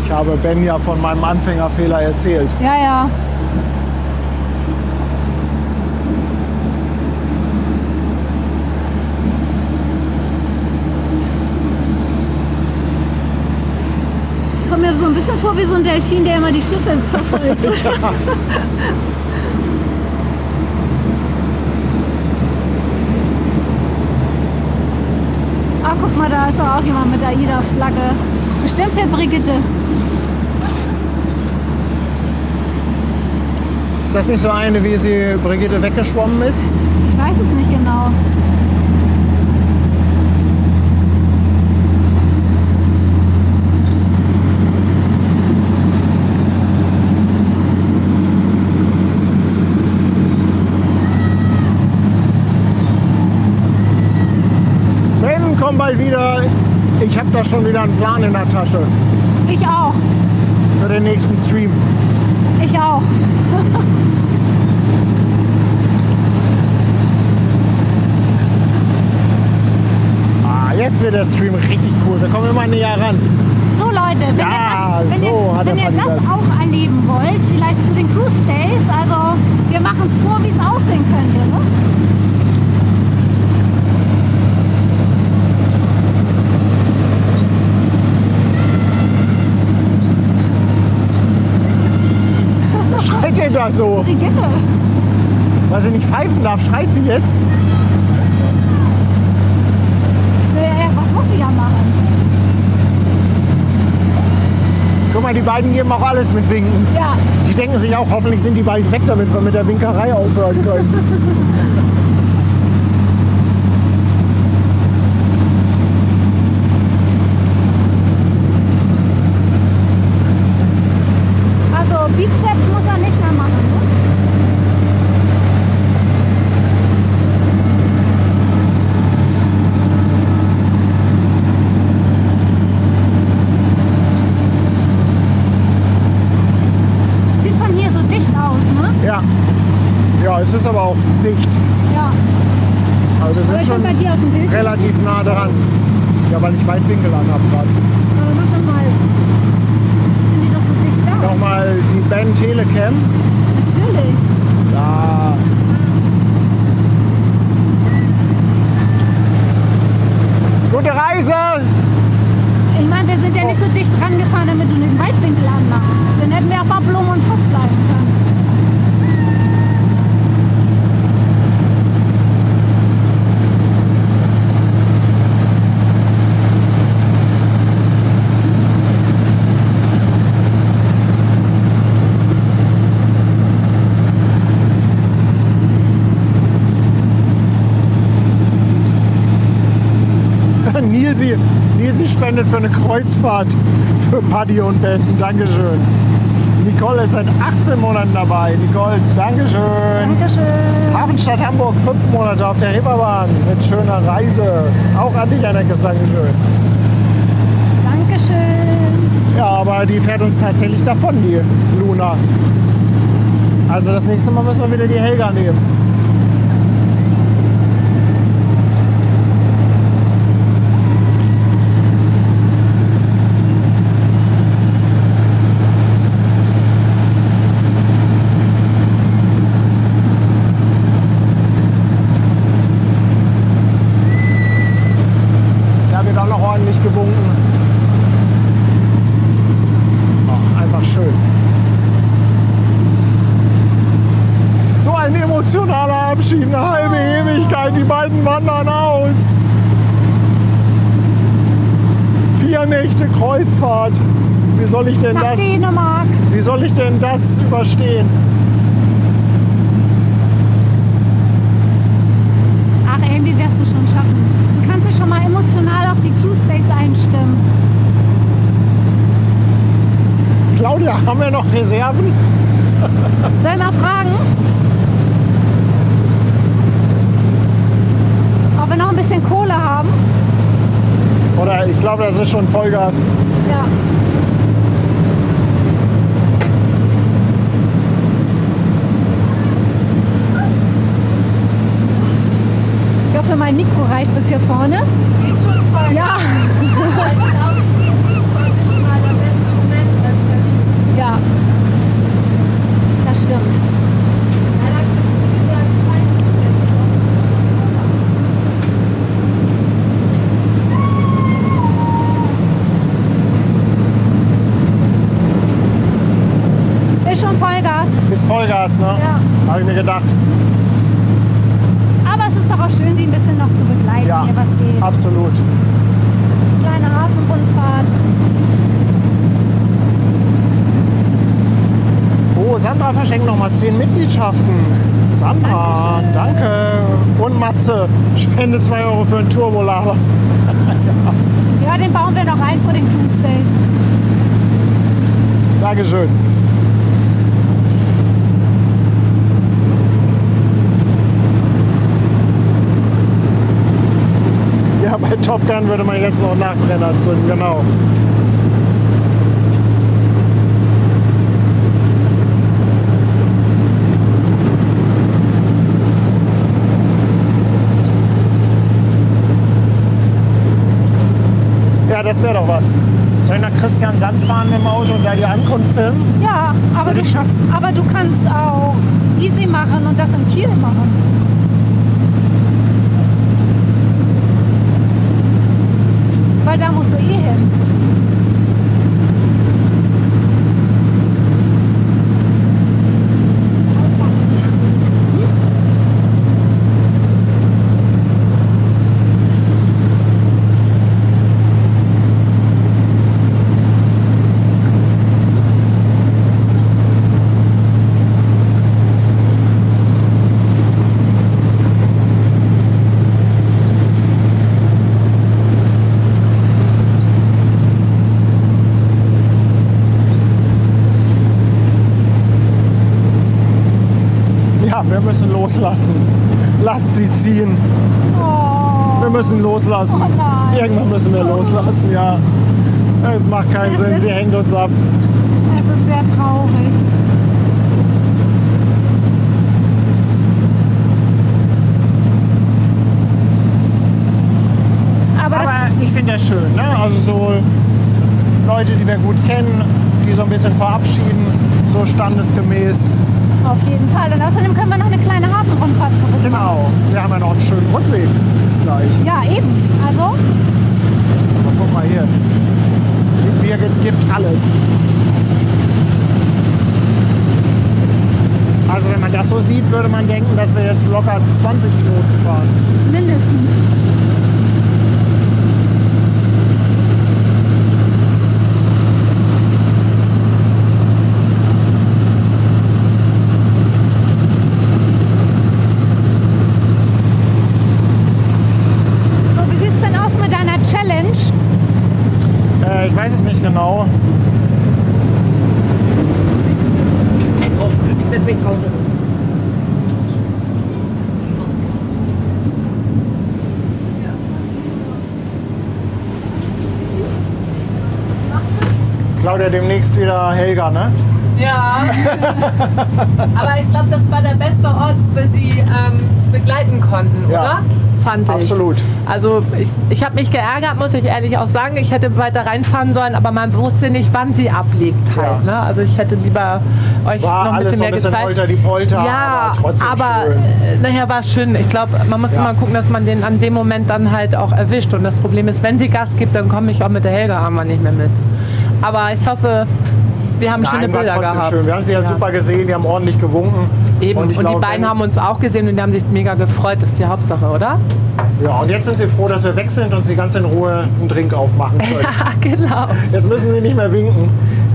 Ich habe Ben ja von meinem Anfängerfehler erzählt. Ja, ja. Ich komme mir so ein bisschen vor wie so ein Delfin, der immer die Schiffe verfolgt. Ah, guck mal, da ist auch jemand mit AIDA-Flagge. Bestimmt für Brigitte. Ist das nicht so eine, wie sie Brigitte weggeschwommen ist? Ich weiß es nicht genau. Ben, komm bald wieder. Ich habe da schon wieder einen Plan in der Tasche Ich auch. für den nächsten Stream. Ich auch. Jetzt wird der Stream richtig cool. Wir kommen immer näher ran. So Leute, wenn Ja, ihr das, so hat wenn der ihr Paddy das das. auch erleben wollt, vielleicht zu den Cruise Days, also wir machen es vor, wie es aussehen könnte. Ne? Was schreit denn da so? Brigitte. Weil sie nicht pfeifen darf, schreit sie jetzt? Was muss sie ja machen? Guck mal, die beiden geben auch alles mit Winken. Ja, Die denken sich auch, hoffentlich sind die bald weg, damit wir mit der Winkerei aufhören können. also Bizeps muss er nicht mehr machen. Ne? Sieht von hier so dicht aus, ne? Ja. Ja, es ist aber auch dicht. Ja. Also wir Aber sind ich bin schon bei dir auf dem Bild. relativ nah dran. Ja, weil ich Weitwinkel anhabe gerade. Aber mach doch mal. Sind die doch so dicht da? Nochmal die Ben Telecam. Natürlich. Da. Gute Reise! Ich meine, wir sind ja nicht so dicht rangefahren, damit du den Weitwinkel anmachst. Dann hätten wir auch bei Blum und Fuß bleiben können. Nilsi spendet für eine Kreuzfahrt für Paddy und Ben. Dankeschön. Nicole ist seit 18 Monaten dabei. Nicole, Dankeschön. Dankeschön. Hafenstadt Hamburg, 5 Monate auf der Reeperbahn mit schöner Reise. Auch an dich, Annekes, Dankeschön. Dankeschön. Ja, aber die fährt uns tatsächlich davon, die Luna. Also das nächste Mal müssen wir wieder die Helga nehmen. Da wird auch noch ordentlich gewunken. Oh, einfach schön. So ein emotionaler Abschied, eine halbe Ewigkeit, die beiden wandern aus. 4 Nächte Kreuzfahrt. Wie soll ich denn Nach das? Dänemark. Wie soll ich denn das überstehen? Ach, irgendwie wirst du schon schaffen. Du kannst dich schon mal emotional auf die Cruise Days einstimmen. Claudia, haben wir noch Reserven? Soll ich mal fragen? Ob wir noch ein bisschen Kohle haben? Oder ich glaube, das ist schon Vollgas. Ja. Ich hoffe, mein Mikro reicht bis hier vorne. Ja. Ja. Das stimmt. Ist schon Vollgas. Ist Vollgas, ne? Ja. Habe ich mir gedacht. Aber es ist doch auch schön, sie ein bisschen noch zu begleiten, Ja, hier was geht. absolut. Kleine Hafenrundfahrt. Oh, Sandra verschenkt noch mal 10 Mitgliedschaften. Sandra, danke. Und Matze spendet 2 Euro für einen Turbolader. Ja, den bauen wir noch ein vor den Cruise Days. Dankeschön. Ja, bei Top Gun würde man jetzt noch Nachbrenner zünden, genau. Ja, das wäre doch was. Soll ich nach Christian Sand fahren mit dem Auto und da die Ankunft filmen? Ja, aber würde ich schaffen. aber du kannst auch easy machen und das in Kiel machen. Weil da musst du eh hin. Ja, wir müssen loslassen. Lasst sie ziehen. Oh, Wir müssen loslassen. Oh nein. Irgendwann müssen wir loslassen, ja. Es macht keinen Es Sinn, ist- sie hängt uns ab. es ist sehr traurig. Aber ich finde das schön, ne? Also so Leute, die wir gut kennen, die so ein bisschen verabschieden, so standesgemäß. auf jeden Fall. Und außerdem können wir noch eine kleine Hafenrundfahrt zurück. Genau. Wir haben ja noch einen schönen Rückweg gleich. Ja, eben. Also, Aber guck mal hier. Die Birgit gibt alles. Also wenn man das so sieht, würde man denken, dass wir jetzt locker 20 Knoten fahren. mindestens. So, wie sieht's denn aus mit deiner Challenge? genau. Ich setze mich draußen. Claudia, demnächst wieder Helga, ne? Ja, aber ich glaube, das war der beste Ort, wo wir sie begleiten konnten, Ja. oder? Fand ich. Absolut. Also ich habe mich geärgert, muss ich ehrlich auch sagen. Ich hätte weiter reinfahren sollen, aber man wusste nicht, wann sie ablegt halt. Ja. Ne? Also ich hätte lieber euch War noch ein alles bisschen so mehr ein bisschen gezeigt. Polter die Polter, Ja, aber trotzdem aber schön. nachher war es schön. Ich glaube, man muss Ja. immer gucken, dass man den an dem Moment dann halt auch erwischt. Und das Problem ist, wenn sie Gas gibt, dann komme ich auch mit der Helga einmal nicht mehr mit. Aber ich hoffe, wir haben schöne Nein, war Bilder trotzdem gehabt. schön. Wir haben sie ja super gesehen, die haben ordentlich gewunken. Eben. Und, ich die glaube, beiden wenn- haben uns auch gesehen und die haben sich mega gefreut. Das ist die Hauptsache, oder? Ja, und jetzt sind sie froh, dass wir weg sind und sie ganz in Ruhe einen Drink aufmachen können. Ja, genau. Jetzt müssen sie nicht mehr winken.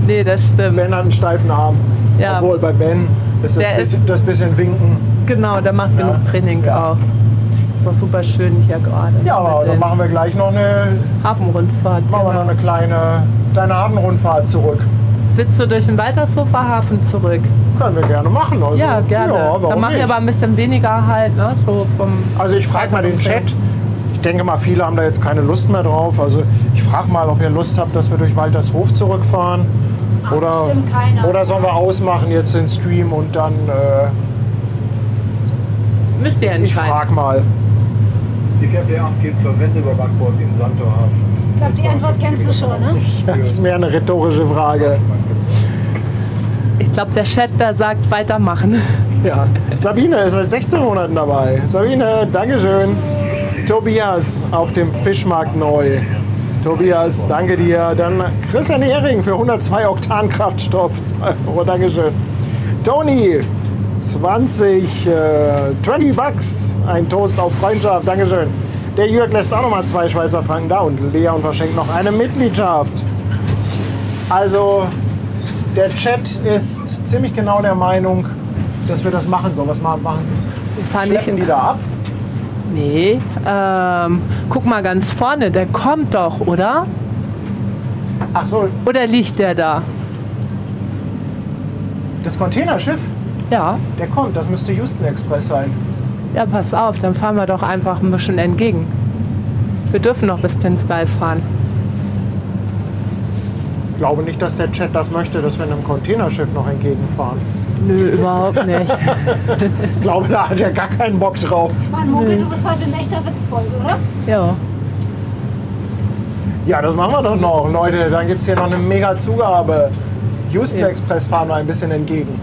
Nee, das stimmt. Ben hat einen steifen Arm. Ja. Obwohl bei Ben ist Der das bisschen Winken. Genau, der macht genug Training Ja. auch. Ist auch super schön hier gerade. Ja, aber Mit dann den machen wir gleich noch eine, Hafenrundfahrt. machen wir noch eine kleine Hafenrundfahrt zurück. Willst du durch den Waltershofer Hafen zurück? Können wir gerne machen. Also, Ja, gerne. Ja, warum Dann mache ich nicht? aber ein bisschen weniger halt, ne? So vom Also ich frage mal den Chat. Ich denke mal, viele haben da jetzt keine Lust mehr drauf. Also ich frage mal, ob ihr Lust habt, dass wir durch Waltershof zurückfahren. Oder, bestimmt keiner. oder sollen wir ausmachen jetzt den Stream und dann, Müsst ihr ich entscheiden. frage mal. Die Fährte 8 geht zur Wendeberg-Backbord in Santorhafen. Ich glaube, die Antwort kennst du schon, ne? Das ist mehr eine rhetorische Frage. Ich glaube, der Chat, der sagt weitermachen. Ja. Sabine ist seit 16 Monaten dabei. Sabine, Dankeschön. Tobias auf dem Fischmarkt neu. Tobias, danke dir. Dann Christian Ehring für 102 Oktan Kraftstoff. 2 Euro, Dankeschön. Toni, 20 Bucks. Ein Toast auf Freundschaft, Dankeschön. Der Jörg lässt auch nochmal 2 Schweizer Franken da und Lea und verschenkt noch eine Mitgliedschaft. Also, der Chat ist ziemlich genau der Meinung, dass wir das machen sollen. Was machen? Fand Schleppen ich, die da ab? nee, guck mal ganz vorne, der kommt doch, oder? Ach so, Oder liegt der da? das Containerschiff, Ja, der kommt. Das müsste Houston Express sein. ja, pass auf, dann fahren wir doch einfach ein bisschen entgegen. Wir dürfen noch bis Tinstyle fahren. Ich glaube nicht, dass der Chat das möchte, dass wir einem Containerschiff noch entgegenfahren. Nö, überhaupt nicht. Ich glaube, da hat er gar keinen Bock drauf. Mann, Mucke, du bist heute ein echter Witzbold, oder? Ja. Ja, das machen wir doch noch. Leute, dann gibt es hier noch eine mega Zugabe. Houston Ja. Express fahren wir ein bisschen entgegen.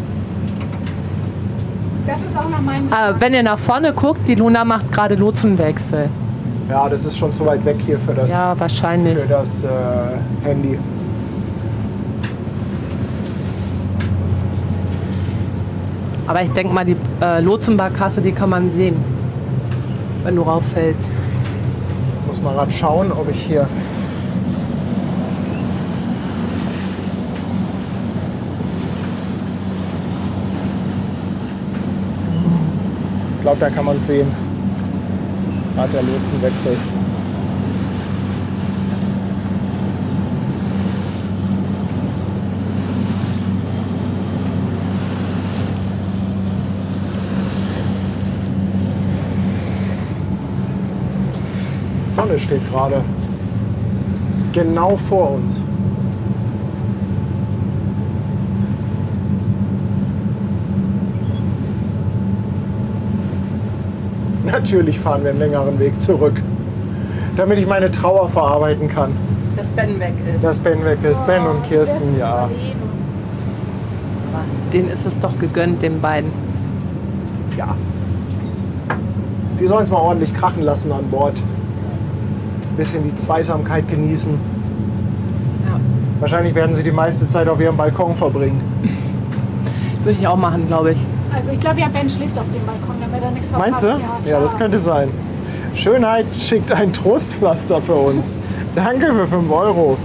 Das ist auch nach meinem Wenn ihr nach vorne guckt, die Luna macht gerade Lotsenwechsel. Ja, das ist schon zu weit weg hier für das, Ja, wahrscheinlich. für das Handy. Aber ich denke mal, die Lotsenbarkasse, die kann man sehen, wenn du rauffällst. Ich muss mal gerade schauen, ob ich hier. Ich glaube, da kann man es sehen. Gerade der Lotsenwechsel. Sonne steht gerade genau vor uns. Natürlich fahren wir einen längeren Weg zurück, damit ich meine Trauer verarbeiten kann, Dass Ben weg ist. dass Ben weg ist. Ben und Kirsten, ja. Denen ist es doch gegönnt, den beiden. Ja. Die sollen es mal ordentlich krachen lassen an Bord. Ein bisschen die Zweisamkeit genießen. Ja. Wahrscheinlich werden sie die meiste Zeit auf ihrem Balkon verbringen. Würde ich auch machen, glaube ich. Also ich glaube ja, Ben schläft auf dem Balkon, damit er nichts verpasst. Meinst du? Ja, das könnte sein. Schönheit schickt ein Trostpflaster für uns. Danke für 5 Euro.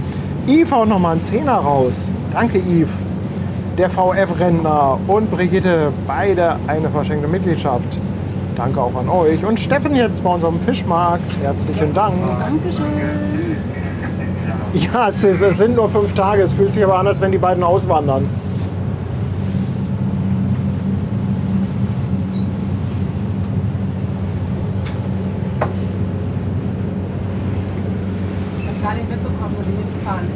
Yves haut nochmal einen 10er raus. Danke, Yves. Der VF-Rentner und Brigitte, beide eine verschenkte Mitgliedschaft. Danke auch an euch. Und Steffen jetzt bei unserem Fischmarkt. Herzlichen Dank. Dankeschön. Ja, es sind nur 5 Tage. Es fühlt sich aber an, als wenn die beiden auswandern. Ich habe gar nicht mitbekommen, wo die hinfahren.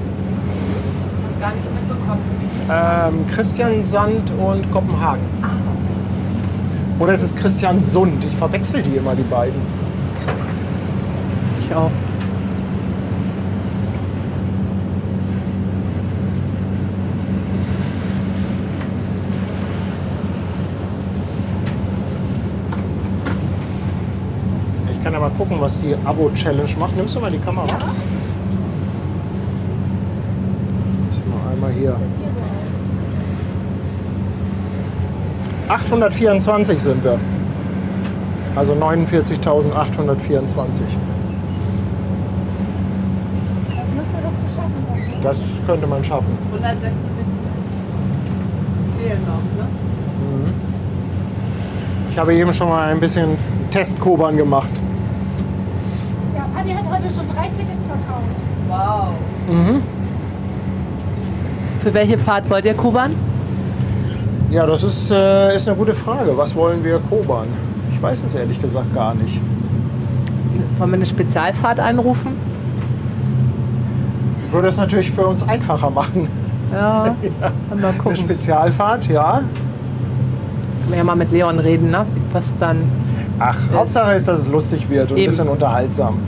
Ich habe gar nicht mitbekommen. Christiansand und Kopenhagen. Oder es ist Christiansund. Ich verwechsel die immer, die beiden. Ich auch. Ich kann ja mal gucken, was die Abo-Challenge macht. Nimmst du mal die Kamera? Ja. Mal einmal hier. 824 sind wir. Also 49.824. Das müsste doch zu schaffen sein. Das könnte man schaffen. 176 fehlen noch, ne? Ich habe eben schon mal ein bisschen Testkobern gemacht. Ja, Adi hat heute schon 3 Tickets verkauft. Wow. Mhm. Für welche Fahrt wollt ihr kobern? Ja, das ist eine gute Frage. Was wollen wir kobern? Ich weiß es ehrlich gesagt gar nicht. Wollen wir eine Spezialfahrt einrufen? Würde es natürlich für uns einfacher machen. Ja, mal Eine gucken. Spezialfahrt, ja. Können wir ja mal mit Leon reden, ne? Was dann. Ach, Hauptsache ist, dass es lustig wird und ein Eben. bisschen unterhaltsam.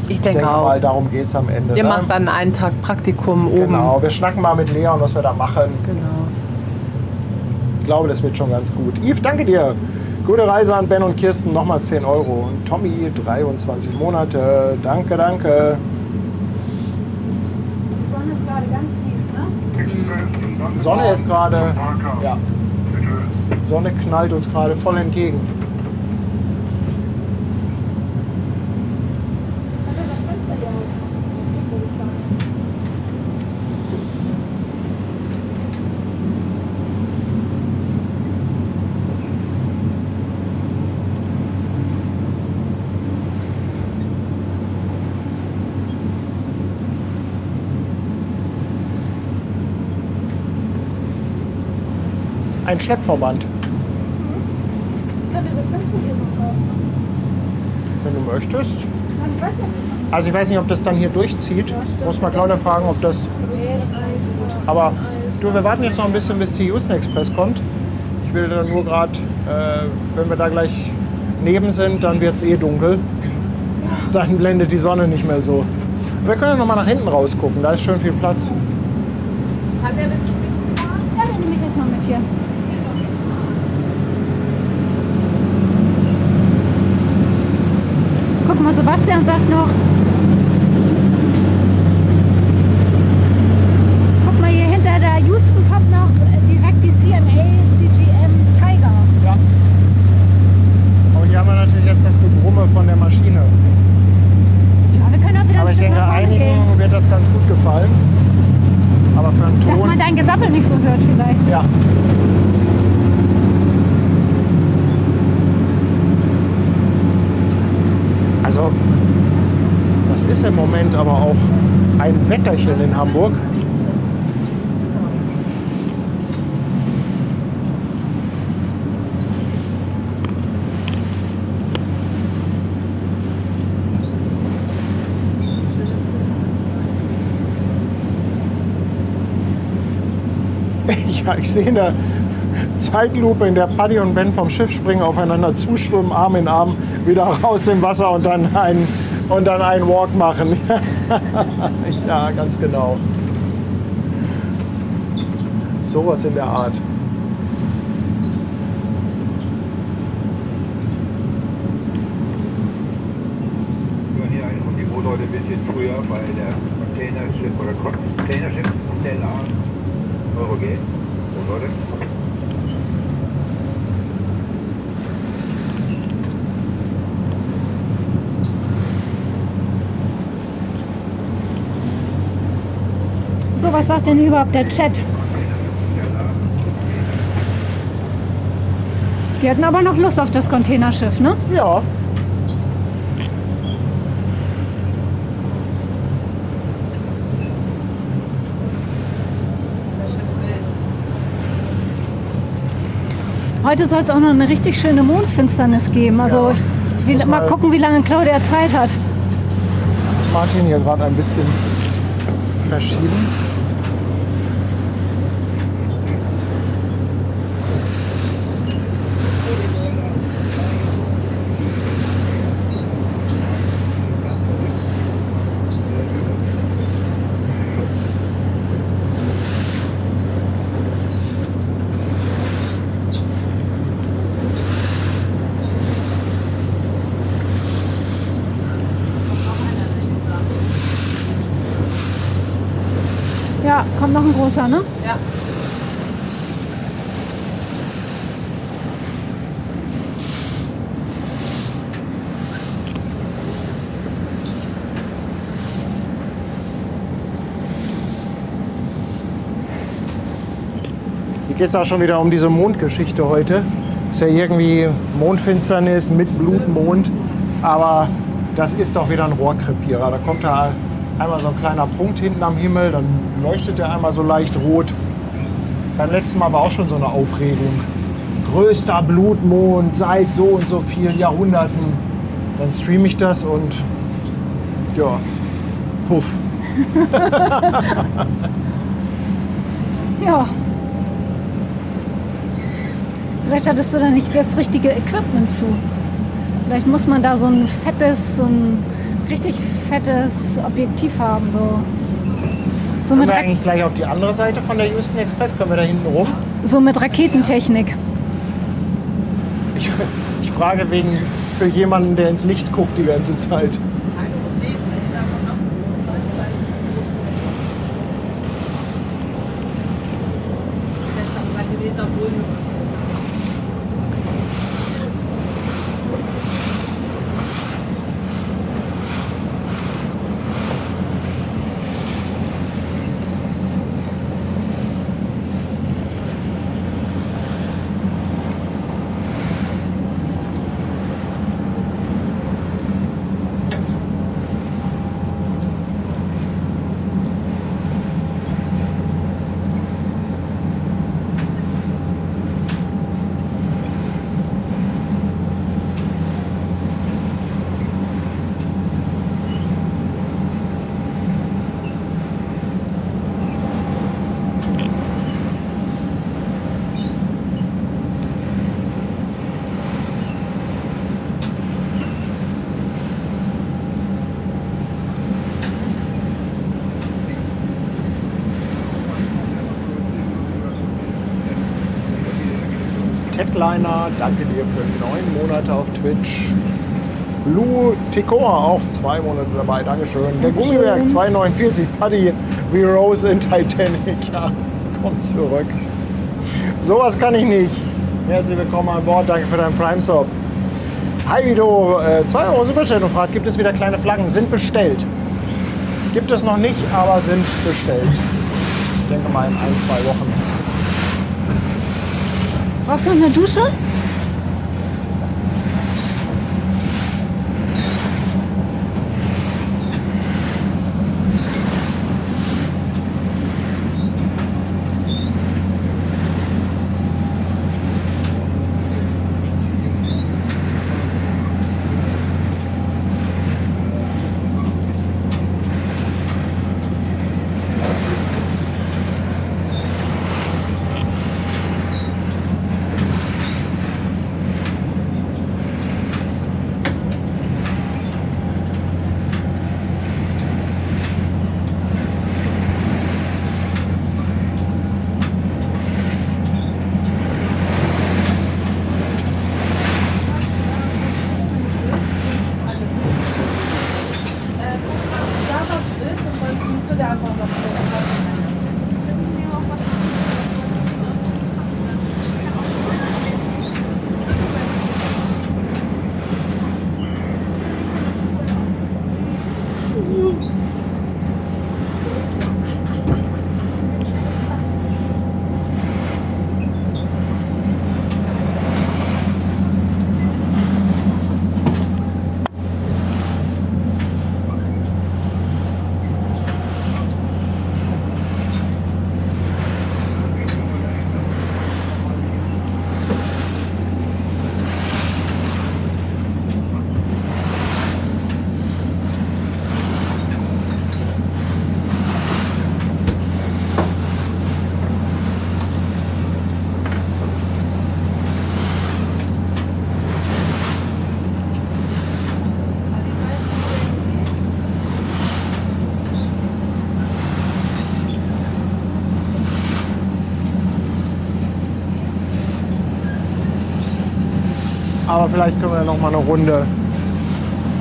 Ich Ich denke denke auch. mal, darum geht es am Ende. Ihr ne? macht dann einen Tag Praktikum oben. Genau, wir schnacken mal mit Leon, was wir da machen. Genau. Ich glaube, das wird schon ganz gut. Yves, danke dir. Gute Reise an Ben und Kirsten, nochmal 10 Euro. Und Tommy, 23 Monate. Danke, danke. Die Sonne ist gerade ganz fies, ne? Die Sonne ist gerade, ja, die Sonne knallt uns gerade voll entgegen. Hat er das Fenster hier auf? Ein Schleppverband, Könnte das Fenster hier so kaufen? wenn du möchtest. Nein, ich weiß ja nicht. Also ich weiß nicht, ob das dann hier durchzieht. Muss mal Claudia fragen, ob das... Nee, das ist nicht so gut. Aber du, wir warten jetzt noch ein bisschen, bis die Houston Express kommt. Ich will dann nur gerade, wenn wir da gleich neben sind, dann wird es eh dunkel. Dann blendet die Sonne nicht mehr so. Wir können ja noch mal nach hinten rausgucken, da ist schön viel Platz. Hat er das Ja, dann nehme ich das mal mit hier. Guck mal, Sebastian sagt noch. Guck mal, hier hinter der Houston kommt noch direkt die CMA CGM Tiger. Ja. Und hier haben wir natürlich jetzt das Gebrumme von der Maschine. Ja, wir können auch wieder Aber ein ich Stück denke, nach vorne einigen gehen. wird das ganz gut gefallen. Aber für einen Dass man Ton... dein Gesappel nicht so hört vielleicht. Ja. Also, das ist im Moment aber auch ein Wetterchen in Hamburg. Ja, ich sehe eine Zeitlupe, in der Paddy und Ben vom Schiff springen, aufeinander zuschwimmen, Arm in Arm, wieder raus im Wasser und dann einen Walk machen. Ja, ganz genau. Sowas in der Art. Wir hören hier einen von die Bootleute ein bisschen früher bei der Containerschiff oder Containerschiff Stella Eurogate. Bootleute. So, was sagt denn überhaupt der Chat? Die hatten aber noch Lust auf das Containerschiff, ne? Ja. heute soll es auch noch eine richtig schöne Mondfinsternis geben. Also muss mal mal- gucken, wie lange Claudia Zeit hat. Martin hier gerade ein bisschen verschieben. Ja, kommt noch ein großer, ne? Ja. Hier geht es auch schon wieder um diese Mondgeschichte heute. Ist ja irgendwie Mondfinsternis mit Blutmond, aber das ist doch wieder ein Rohrkrepierer. Da kommt da einmal so ein kleiner Punkt hinten am Himmel, dann leuchtet der einmal so leicht rot. Beim letzten Mal war auch schon so eine Aufregung. Größter Blutmond seit so und so vielen Jahrhunderten. Dann streame ich das und ja, puff. Ja. Vielleicht hattest du da nicht das richtige Equipment zu. Vielleicht muss man da so ein richtig fettes Objektiv haben. So Können mit, wir eigentlich gleich auf die andere Seite von der Houston Express? Können wir da hinten rum? so mit Raketentechnik. Ich frage für jemanden, der ins Licht guckt die ganze Zeit. Techliner, danke dir für 9 Monate auf Twitch. Blue Ticor, auch 2 Monate dabei, Dankeschön. Der Gummiberg 249, Paddy, We Rose in Titanic, ja, kommt zurück. Sowas kann ich nicht. Herzlich willkommen an Bord, danke für deinen Prime-Sub. Hi Vido, 2 Euro Superchat und fragt, gibt es wieder kleine Flaggen? Sind bestellt. Gibt es noch nicht, aber sind bestellt. Ich denke mal in 1-2 Wochen. Brauchst du eine Dusche? Aber vielleicht können wir noch mal eine Runde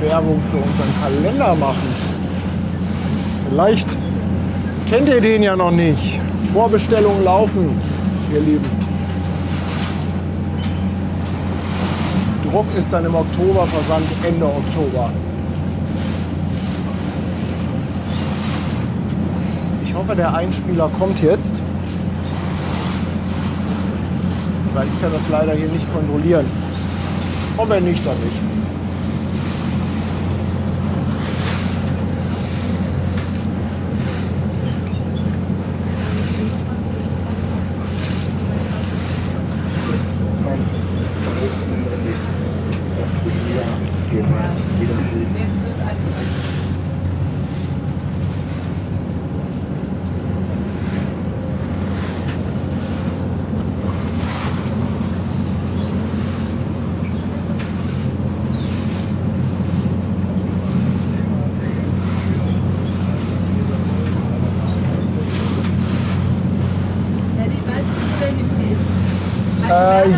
Werbung für unseren Kalender machen. Vielleicht kennt ihr den ja noch nicht. Vorbestellungen laufen, ihr Lieben. Druck ist dann im Oktober, Versand Ende Oktober. Ich hoffe, der Einspieler kommt jetzt. Weil ich kann das leider hier nicht kontrollieren. Und wenn nicht, dann nicht.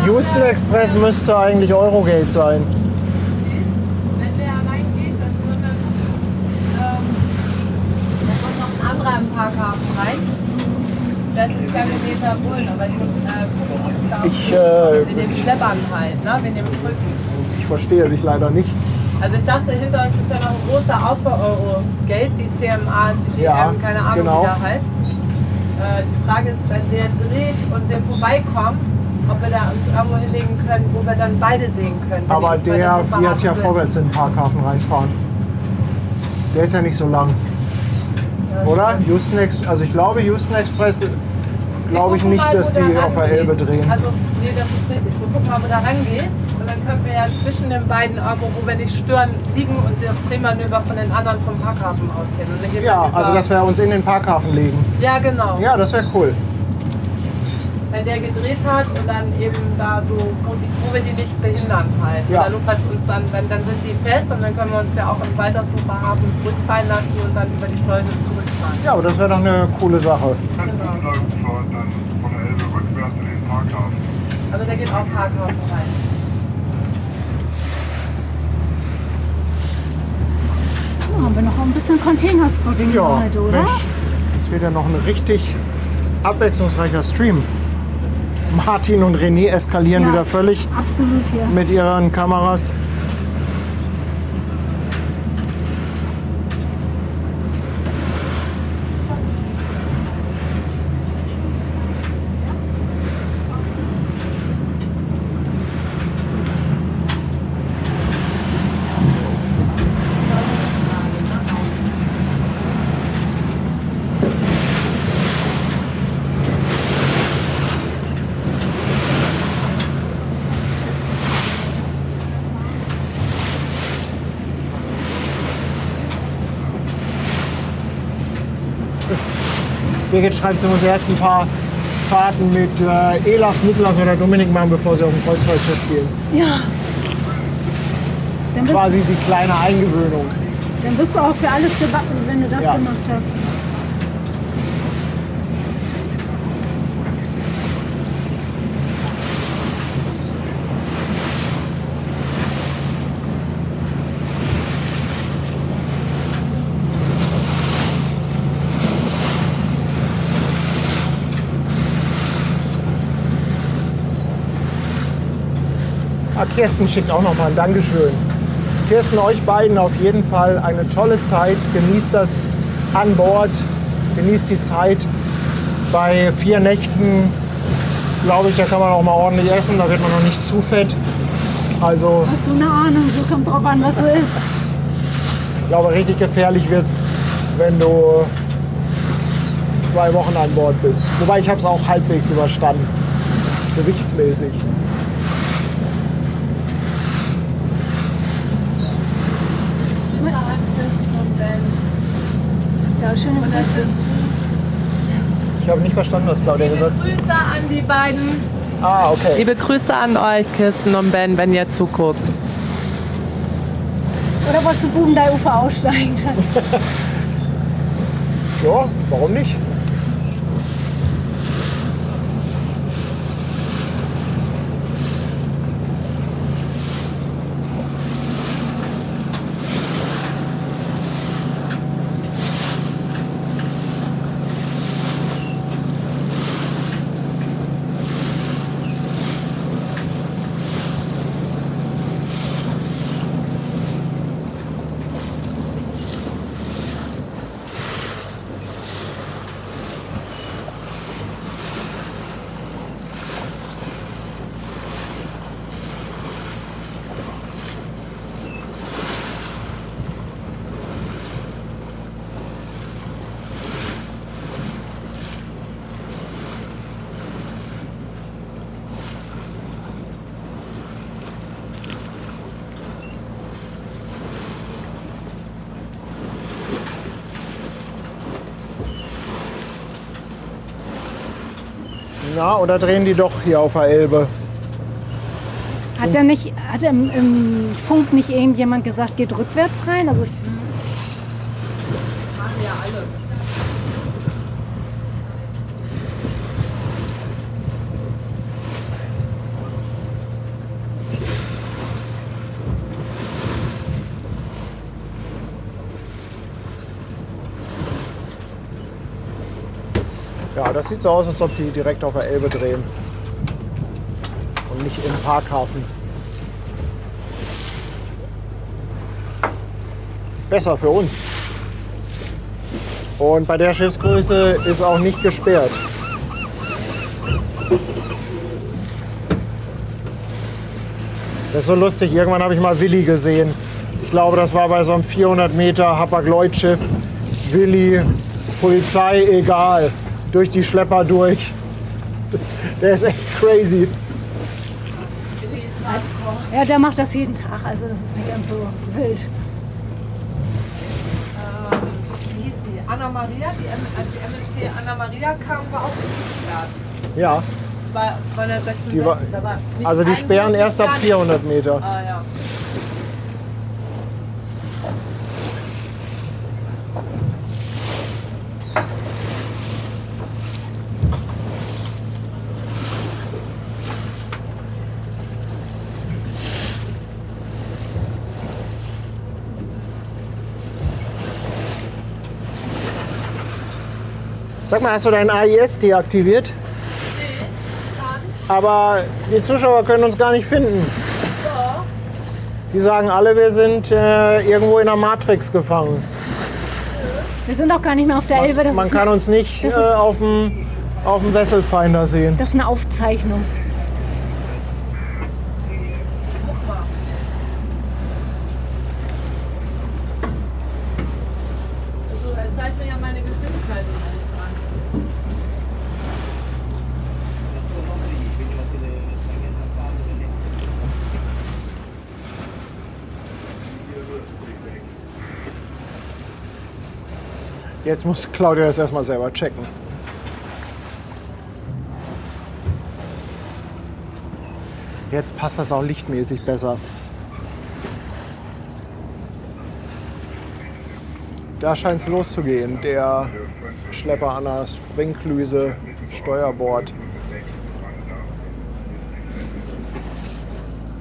Houston Express müsste eigentlich Eurogate sein. Wenn der reingeht, dann kommt noch ein anderer im Parkhafen rein. Das ist Garganeta Bullen, aber ich muss gucken, ob ich da mit den Schleppern halt, ne? Mit dem Drücken. Ich verstehe dich leider nicht. Also ich sagte, hinter uns ist ja noch ein großer Aufbau-Euro-Gate, die CMA, CGM, Ja, keine Ahnung, genau. wie der heißt. Die Frage ist, wenn der dreht und wir vorbeikommen, ob wir da uns irgendwo hinlegen können, wo wir dann beide sehen können. Aber wenn der das so wird ja verhaftet sind. vorwärts in den Parkhafen reinfahren. Der ist ja nicht so lang. Oder? Houston Express, also ich glaube Houston Express, glaube ich Wir gucken nicht, mal, dass wo die der auf der rangeht. Elbe drehen. Also, nee, das ist richtig. Wir gucken mal, wo der rangeht. Und dann können wir ja zwischen den beiden irgendwo, wo wir nicht stören, liegen und das Drehmanöver von den anderen vom Parkhafen aussehen. Und dann geht Ja, man über- also dass wir uns in den Parkhafen legen. Ja, genau. Ja, das wäre cool. Wenn der gedreht hat und dann eben da so, wo wir die nicht behindern halt. Ja. Oder notfalls uns dann sind die fest und dann können wir uns ja auch im Waltershofer Hafen zurückfallen lassen und dann über die Schleuse zurückfahren. Ja, aber das wäre doch eine coole Sache. Das läuft schon dann von der Elbe rückwärts in den Parkhafen. Also der geht auch Parkhafen rein. Haben wir noch ein bisschen Containerspotting Ja, heute, oder? Mensch, das wird ja noch ein richtig abwechslungsreicher Stream. Martin und René eskalieren Ja. wieder völlig Absolut hier. mit ihren Kameras. Birgit schreibt, sie muss erst ein paar Fahrten mit Elas, Niklas oder Dominik machen, bevor sie auf dem Kreuzfahrtschiff gehen. Ja. Dann bist, Quasi die kleine Eingewöhnung. dann bist du auch für alles gebacken, wenn du das Ja. gemacht hast. Ah, Kirsten schickt auch nochmal ein Dankeschön. Kirsten, euch beiden auf jeden Fall eine tolle Zeit. Genießt das an Bord. Genießt die Zeit. Bei 4 Nächten, glaube ich, da kann man auch mal ordentlich essen. Da wird man noch nicht zu fett. Also, Hast du eine Ahnung? So kommt drauf an, was so ist. ich glaube, richtig gefährlich wird es, wenn du 2 Wochen an Bord bist. Wobei, ich habe es auch halbwegs überstanden. Gewichtsmäßig. Ja, schöne Grüße. Ich habe nicht verstanden, was Claudia gesagt hat. Grüße an die beiden. Ah, okay. Liebe Grüße an euch, Kirsten und Ben, wenn ihr zuguckt. Oder wolltest du Bubendeil-Ufer aussteigen, Schatz? Ja, warum nicht? Na, oder drehen die doch hier auf der Elbe? Hat im Funk nicht irgendjemand gesagt, geht rückwärts rein? Also ich, Machen ja alle. Ja, das sieht so aus, als ob die direkt auf der Elbe drehen. Und nicht im Parkhafen. Besser für uns. Und bei der Schiffsgröße ist auch nicht gesperrt. Das ist so lustig. Irgendwann habe ich mal Willi gesehen. Ich glaube, das war bei so einem 400 Meter Hapag-Lloyd-Schiff. Willi, Polizei, egal. Durch die Schlepper durch. Der ist echt crazy. ja, der macht das jeden Tag, also das ist nicht ganz so wild. Wie hieß sie? Anna Maria, als die MSC Anna Maria kam, war auch gesperrt. Ja, 266. Die war- da war nicht also die ein sperren Boot, erst ab gar nicht. 400 Meter. Ah ja. Sag mal, hast du dein AIS deaktiviert? Aber die Zuschauer können uns gar nicht finden. Die sagen alle, wir sind irgendwo in der Matrix gefangen. Wir sind doch gar nicht mehr auf der Elbe, Man kann uns nicht das ist- auf dem Wesselfinder sehen. das ist eine Aufzeichnung. Also, es zeigt mir ja meine Geschwindigkeit nicht an. Jetzt muss Claudia das erstmal selber checken. Jetzt passt das auch lichtmäßig besser. Da scheint es loszugehen. Der Schlepper an der Springklüse, Steuerbord.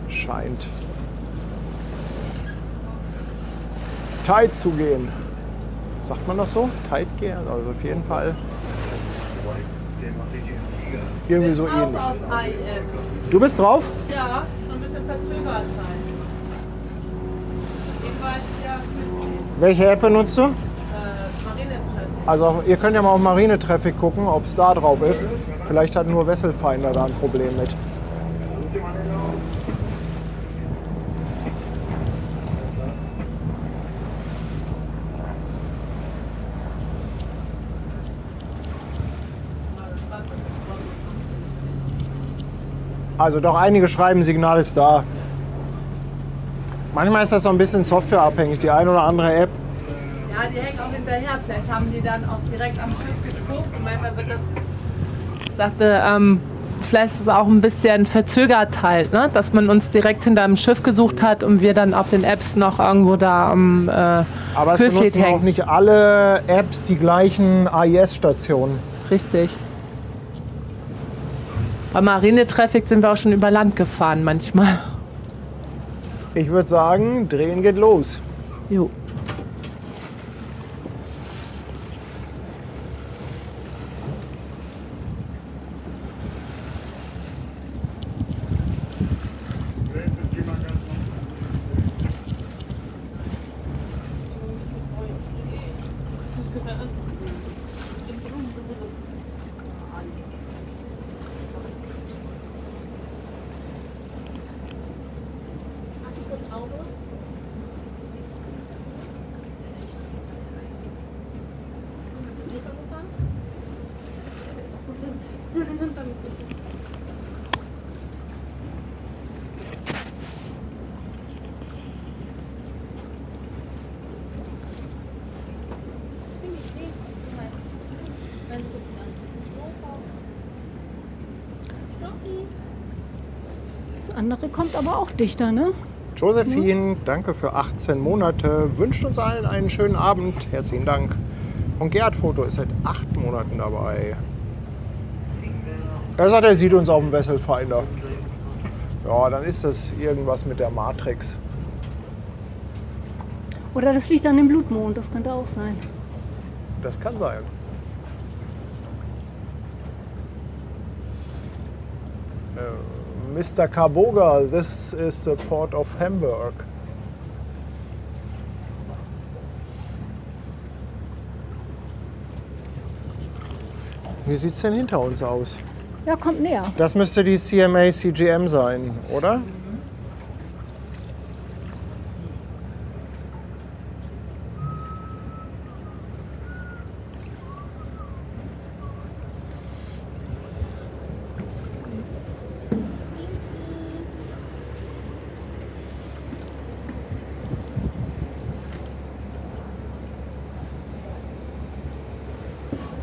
Scheint tight zu gehen. Sagt man das so? Tight gehen? Also auf jeden Fall irgendwie so Auch ähnlich. auf IS. Du bist drauf? Ja, schon ein bisschen verzögert sein. Eben war ich ja Welche App benutzt du? Marinetreff. Also ihr könnt ja mal auf Marine Traffic gucken, ob es da drauf ist. Vielleicht hat nur Wesselfinder da ein Problem mit. Also doch einige schreiben, Signal ist da. Manchmal ist das so ein bisschen softwareabhängig. Die eine oder andere App. Ja, die hängen auch hinterher. Vielleicht haben die dann auch direkt am Schiff geguckt und manchmal wird das, ich sagte, vielleicht ist es auch ein bisschen verzögert halt, ne? Dass man uns direkt hinter dem Schiff gesucht hat und wir dann auf den Apps noch irgendwo da am Aber es Kühlfleet benutzen auch hängen. nicht alle Apps die gleichen AIS-Stationen. Richtig. Bei Marinetraffic sind wir auch schon über Land gefahren manchmal. Ich würde sagen, drehen geht los. Jo. andere kommt aber auch dichter, ne? Josephine, danke für 18 Monate. Wünscht uns allen einen schönen Abend. Herzlichen Dank. Und Gerd Foto ist seit 8 Monaten dabei. Er sagt, er sieht uns auf dem Wesselfinder. Ja, dann ist das irgendwas mit der Matrix. Oder das liegt an dem Blutmond, das könnte auch sein. Das kann sein. Mr. Karboga, this is the port of Hamburg. Wie sieht es denn hinter uns aus? Ja, kommt näher. Das müsste die CMA CGM sein, oder?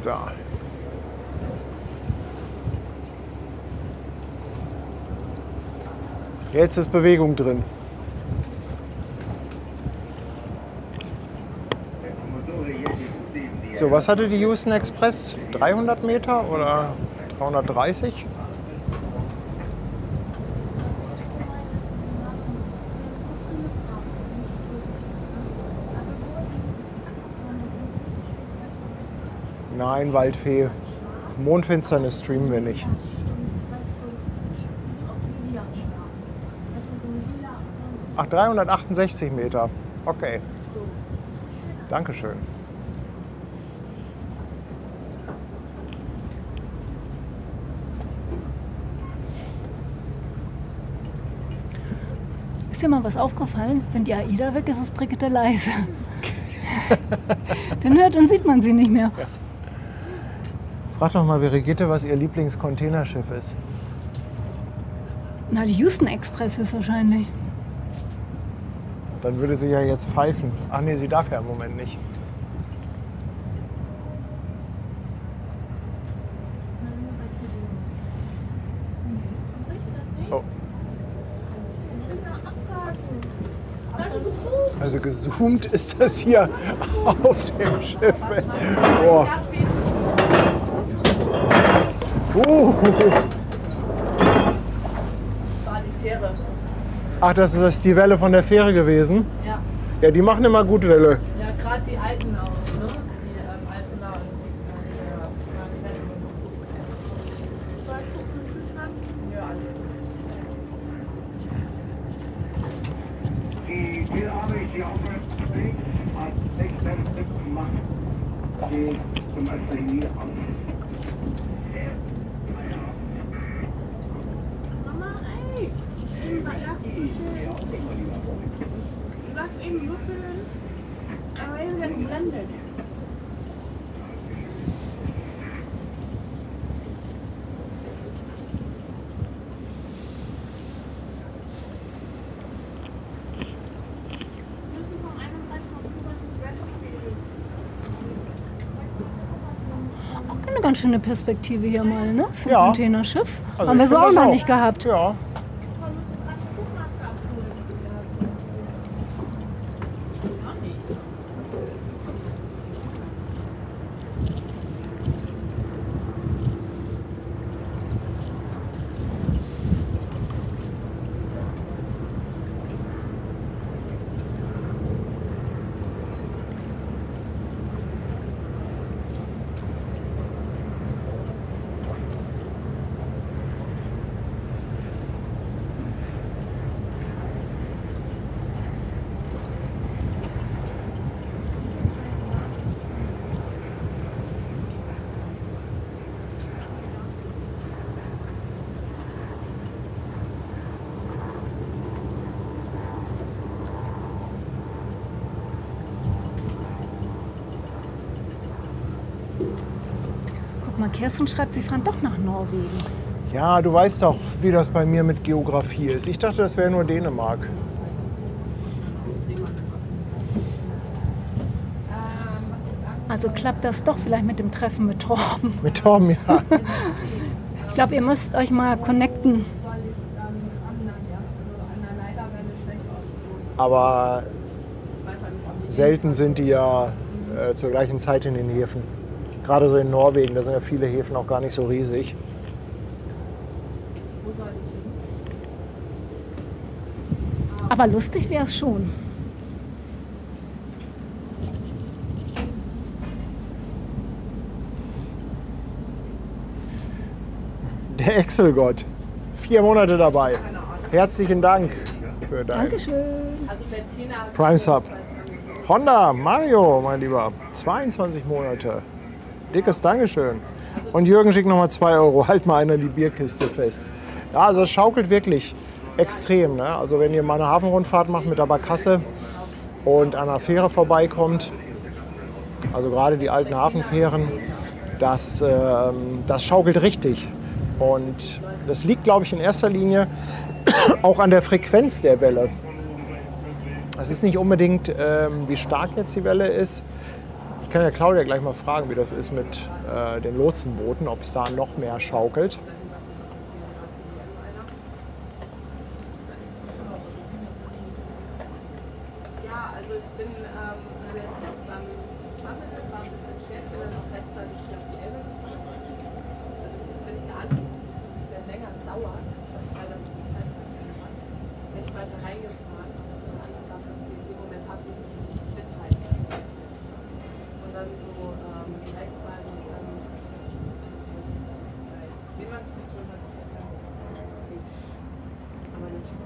Da. Jetzt ist Bewegung drin. So, was hatte die Houston Express? 300 Meter oder 330? Nein, Waldfee. Mondfinsternis streamen wir nicht. Ach, 368 Meter. Okay. Dankeschön. Ist dir mal was aufgefallen? Wenn die AIDA weg ist, ist Brigitte leise. Dann hört und sieht man sie nicht mehr. Ja. Frag doch mal Brigitte, was ihr Lieblingscontainerschiff ist. Na, die Houston Express ist wahrscheinlich. Dann würde sie ja jetzt pfeifen. Ach nee, sie darf ja im Moment nicht. Oh. Also gezoomt ist das hier auf dem Schiff. Oh. War die Fähre. Ach, das ist die Welle von der Fähre gewesen? Ja. Ja, die machen immer gut Welle. Ja, gerade die alten auch, ne? Die alten Namen. Ja, alles gut. Die Zielarbeit, die Aufwärtsweg, hat 6 Stück gemacht. Die zum Beispiel hier an. Mama, ey! Du sagst eben so schön, aber wir werden geblendet. Wir müssen vom 31. Oktober ins Westspiel. Auch eine ganz schöne Perspektive hier mal, ne? Für Ja. ein Containerschiff. Also Haben wir ich so find auch das noch nicht gehabt. Ja. Guck mal, Kerstin schreibt, sie fahren doch nach Norwegen. Ja, du weißt doch, wie das bei mir mit Geografie ist. Ich dachte, das wäre nur Dänemark. Also klappt das doch vielleicht mit dem Treffen mit Torben. Mit Tom, ja. Ich glaube, ihr müsst euch mal connecten. Aber selten sind die ja zur gleichen Zeit in den Häfen. Gerade so in Norwegen, da sind ja viele Häfen auch gar nicht so riesig. Aber lustig wäre es schon. Der Excel-Gott. 4 Monate dabei. Herzlichen Dank für dein Dankeschön. Prime Sub. Honda, Mario, mein Lieber. 22 Monate. Dickes Dankeschön. Und Jürgen schickt nochmal 2 Euro. Halt mal einer die Bierkiste fest. Ja, also es schaukelt wirklich extrem. Ne? Also wenn ihr mal eine Hafenrundfahrt macht mit der Barkasse und an einer Fähre vorbeikommt, also gerade die alten Hafenfähren, das schaukelt richtig. Und das liegt, glaube ich, in erster Linie auch an der Frequenz der Welle. Es ist nicht unbedingt, wie stark jetzt die Welle ist. Ich kann ja Claudia gleich mal fragen, wie das ist mit den Lotsenbooten, ob es da noch mehr schaukelt. Ja, also ich bin jetzt beim Travel war ein bisschen schwer, bin dann auch rechtzeitig auf die Elbe gefahren. Also wenn ich da ankomme, dass es ein bisschen länger dauert, weil dann die Zeit bin ich weiter reingefahren und ich habe Angst gehabt, dass die in dem Moment abbiegen und mithalten. Und dann so direkt beim Seemannspistol hat es ja dann aber natürlich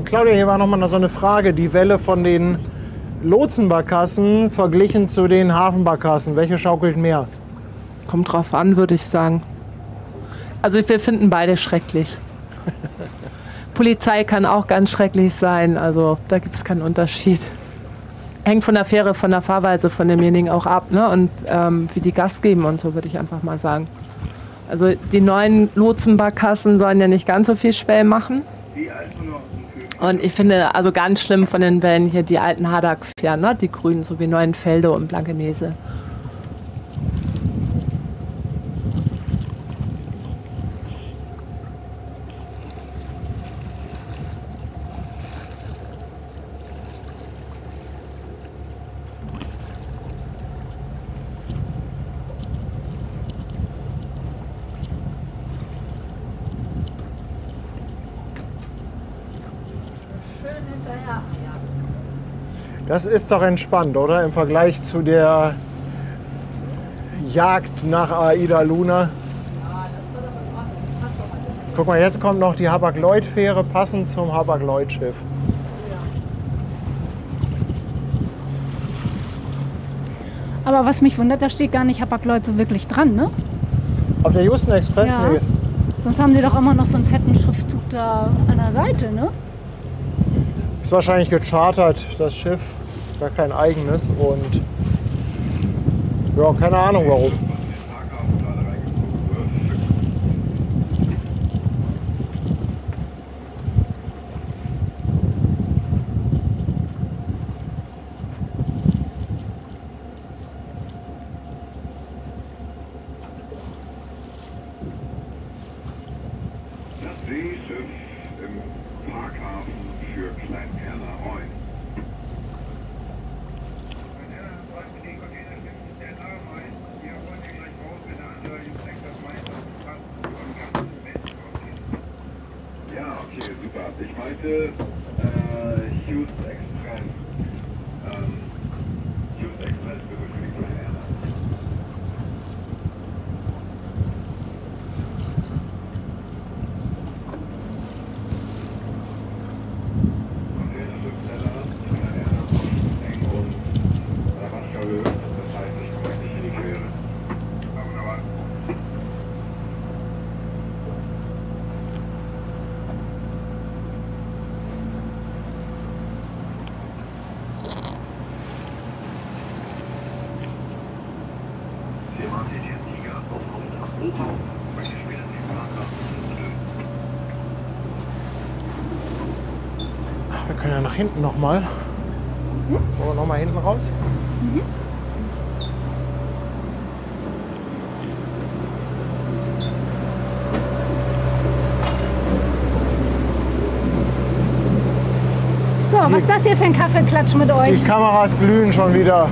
Claudia, hier war nochmal so eine Frage. Die Welle von den Lotsenbarkassen verglichen zu den Hafenbarkassen. Welche schaukelt mehr? Kommt drauf an, würde ich sagen. Also wir finden beide schrecklich. Polizei kann auch ganz schrecklich sein, also da gibt es keinen Unterschied. Hängt von der Fähre, von der Fahrweise von demjenigen auch ab, ne? Und wie die Gas geben und so, würde ich einfach mal sagen. Also die neuen Lotsenbarkassen sollen ja nicht ganz so viel Schwell machen. Und ich finde, also ganz schlimm von den Wellen hier die alten Haddock-Fähren, ne? Die grünen, so wie Neuenfelde und Blankenese. Das ist doch entspannt, oder? Im Vergleich zu der Jagd nach Aida Luna. Guck mal, jetzt kommt noch die Hapag-Lloyd-Fähre passend zum Hapag-Lloyd-Schiff. Aber was mich wundert, da steht gar nicht Hapag-Lloyd so wirklich dran, ne? Auf der Houston Express? Ja. Nee. Sonst haben die doch immer noch so einen fetten Schriftzug da an der Seite, ne? Ist wahrscheinlich gechartert, das Schiff. Gar kein eigenes und ja, keine Ahnung warum. Das Seeschiff im Parkhafen für Klein-Erna-Rhein. gehabt. Ich meinte Hughes Express. Hughes Express bitte für die kleine Erna. Containerschiffsteller, die kleine Erna von Eng und Rabattschauhöhe. Das heißt, ich komme nicht in die Quere. Aber wunderbar. Wir können ja nach hinten nochmal. Wollen wir nochmal hinten raus? So, was ist das hier für ein Kaffeeklatsch mit euch? Die Kameras glühen schon wieder.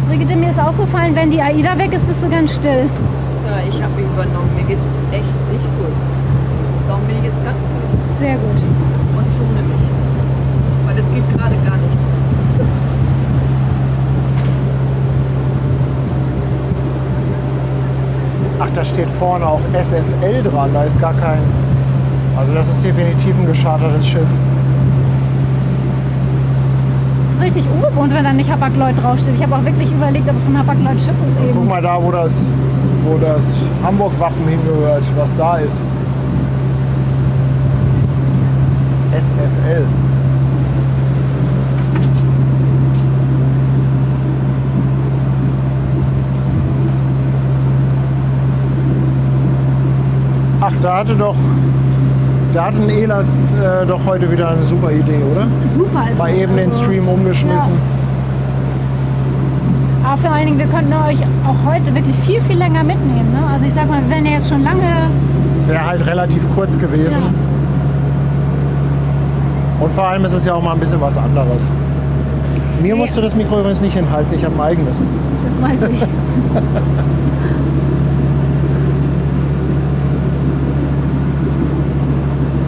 Brigitte, mir ist aufgefallen, wenn die AIDA weg ist, bist du ganz still. Ja, ich habe übernommen. Mir geht's echt nicht gut. Darum bin ich jetzt ganz ruhig Sehr gut. und schone mich. Weil es geht gerade gar nichts. Ach, da steht vorne auch SFL dran. Da ist gar kein... Also das ist definitiv ein geschartertes Schiff. Ist richtig ungewohnt, wenn da nicht Hapag-Lloyd draufsteht. Ich habe auch wirklich überlegt, ob es ein Hapag-Lloyd-Schiff ist Guck eben. mal da, wo das Hamburg-Wappen hingehört, was da ist. SFL. Ach, da hatte ein Elas doch heute wieder eine super Idee, oder? Super ist Mal es. eben den Also, Stream umgeschmissen. ja. Aber vor allen Dingen, wir könnten euch auch heute wirklich viel, viel länger mitnehmen. Ne? Also ich sag mal, wenn ihr jetzt schon lange... Es wäre halt relativ kurz gewesen. Ja. Und vor allem ist es ja auch mal ein bisschen was anderes. Mir musst du das Mikro übrigens nicht hinhalten, ich habe ein eigenes. Das weiß ich.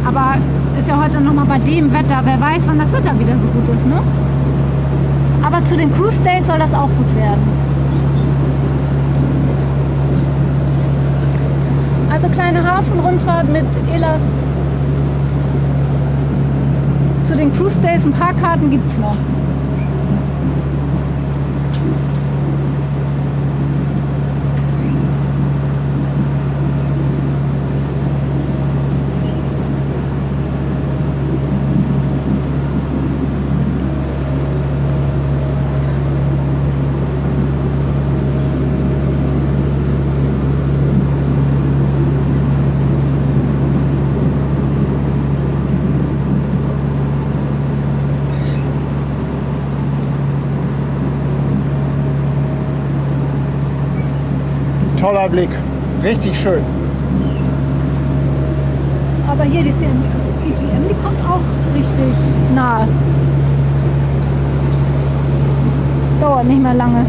Aber ist ja heute noch mal bei dem Wetter. Wer weiß, wann das Wetter wieder so gut ist, ne? Aber zu den Cruise Days soll das auch gut werden. Also kleine Hafenrundfahrt mit Elas. Zu den Cruise Days ein paar Karten gibt es noch. Toller Blick, richtig schön. Aber hier die CGM, die kommt auch richtig nahe. Dauert nicht mehr lange.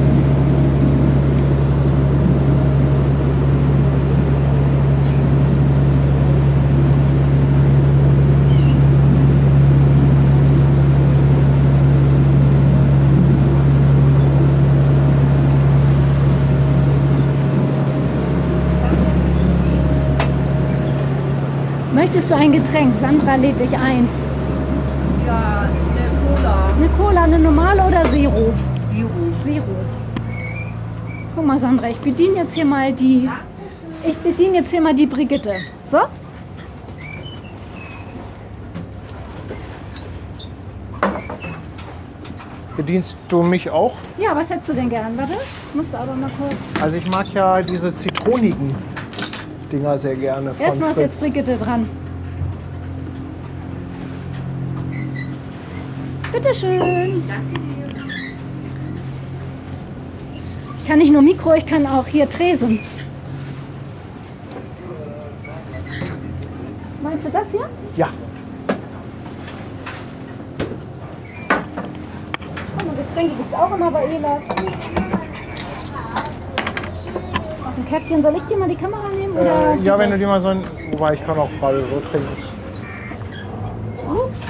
Möchtest du ein Getränk? Sandra lädt dich ein. Ja, eine Cola. Eine Cola, eine normale oder Zero? Zero. Zero. Guck mal, Sandra, ich bediene jetzt hier mal die Brigitte. So? Bedienst du mich auch? Ja, was hättest du denn gern? Warte, musst du aber mal kurz. Also ich mag ja diese zitronigen Dinger sehr gerne von Erstmal ist jetzt Fritz. Brigitte dran. Bitteschön. Ich kann nicht nur Mikro, ich kann auch hier Tresen. Meinst du das hier? Ja. Komm, und Getränke gibt es auch immer bei Elas. Auf ein Käffchen. Soll ich dir mal die Kamera nehmen? Oder Ja, wenn du die mal so ein... Wobei, ich kann auch gerade so trinken. Ups.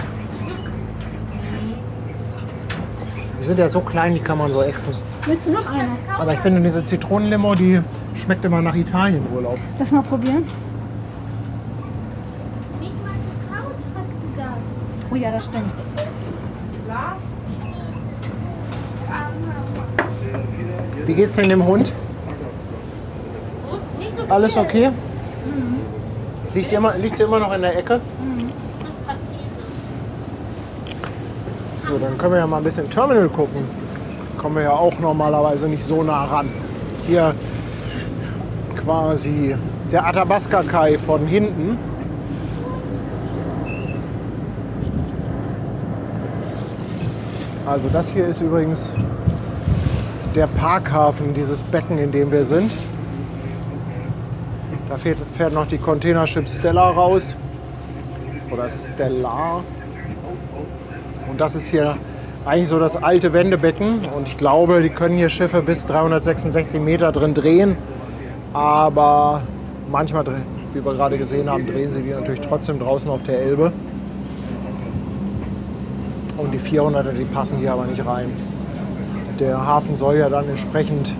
Die sind ja so klein, die kann man so exen. Willst du noch eine? Aber ich finde, diese Zitronenlimo, die schmeckt immer nach Italienurlaub. Lass mal probieren. Oh ja, das stimmt. Wie geht's denn dem Hund? Alles okay? Liegt sie immer noch in der Ecke? So, dann können wir ja mal ein bisschen Terminal gucken. Kommen wir ja auch normalerweise nicht so nah ran. Hier quasi der Athabasca Kai von hinten. Also das hier ist übrigens der Parkhafen, dieses Becken, in dem wir sind. Da fährt noch die Containership Stella raus. Oder Stellar. Und das ist hier eigentlich so das alte Wendebecken. Und ich glaube, die können hier Schiffe bis 366 Meter drin drehen. Aber manchmal, wie wir gerade gesehen haben, drehen sie die natürlich trotzdem draußen auf der Elbe. Und die 400er, die passen hier aber nicht rein. Der Hafen soll ja dann entsprechend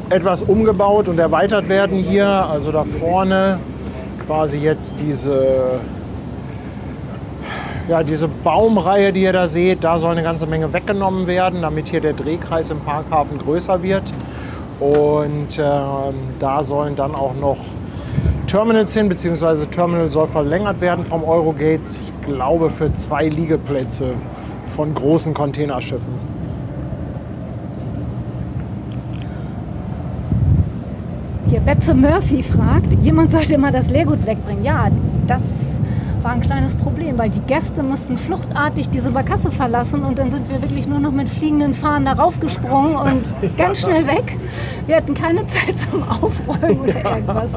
etwas umgebaut und erweitert werden hier. Also da vorne quasi jetzt diese Baumreihe, die ihr da seht, da soll eine ganze Menge weggenommen werden, damit hier der Drehkreis im Parkhafen größer wird. Und da sollen dann auch noch Terminals hin, beziehungsweise Terminal soll verlängert werden vom Eurogates, ich glaube für 2 Liegeplätze von großen Containerschiffen. Hier Betze Murphy fragt, jemand sollte mal das Leergut wegbringen. Ja, das war ein kleines Problem, weil die Gäste mussten fluchtartig diese Barkasse verlassen und dann sind wir wirklich nur noch mit fliegenden Fahnen darauf gesprungen und ganz schnell weg. Wir hatten keine Zeit zum Aufräumen oder irgendwas.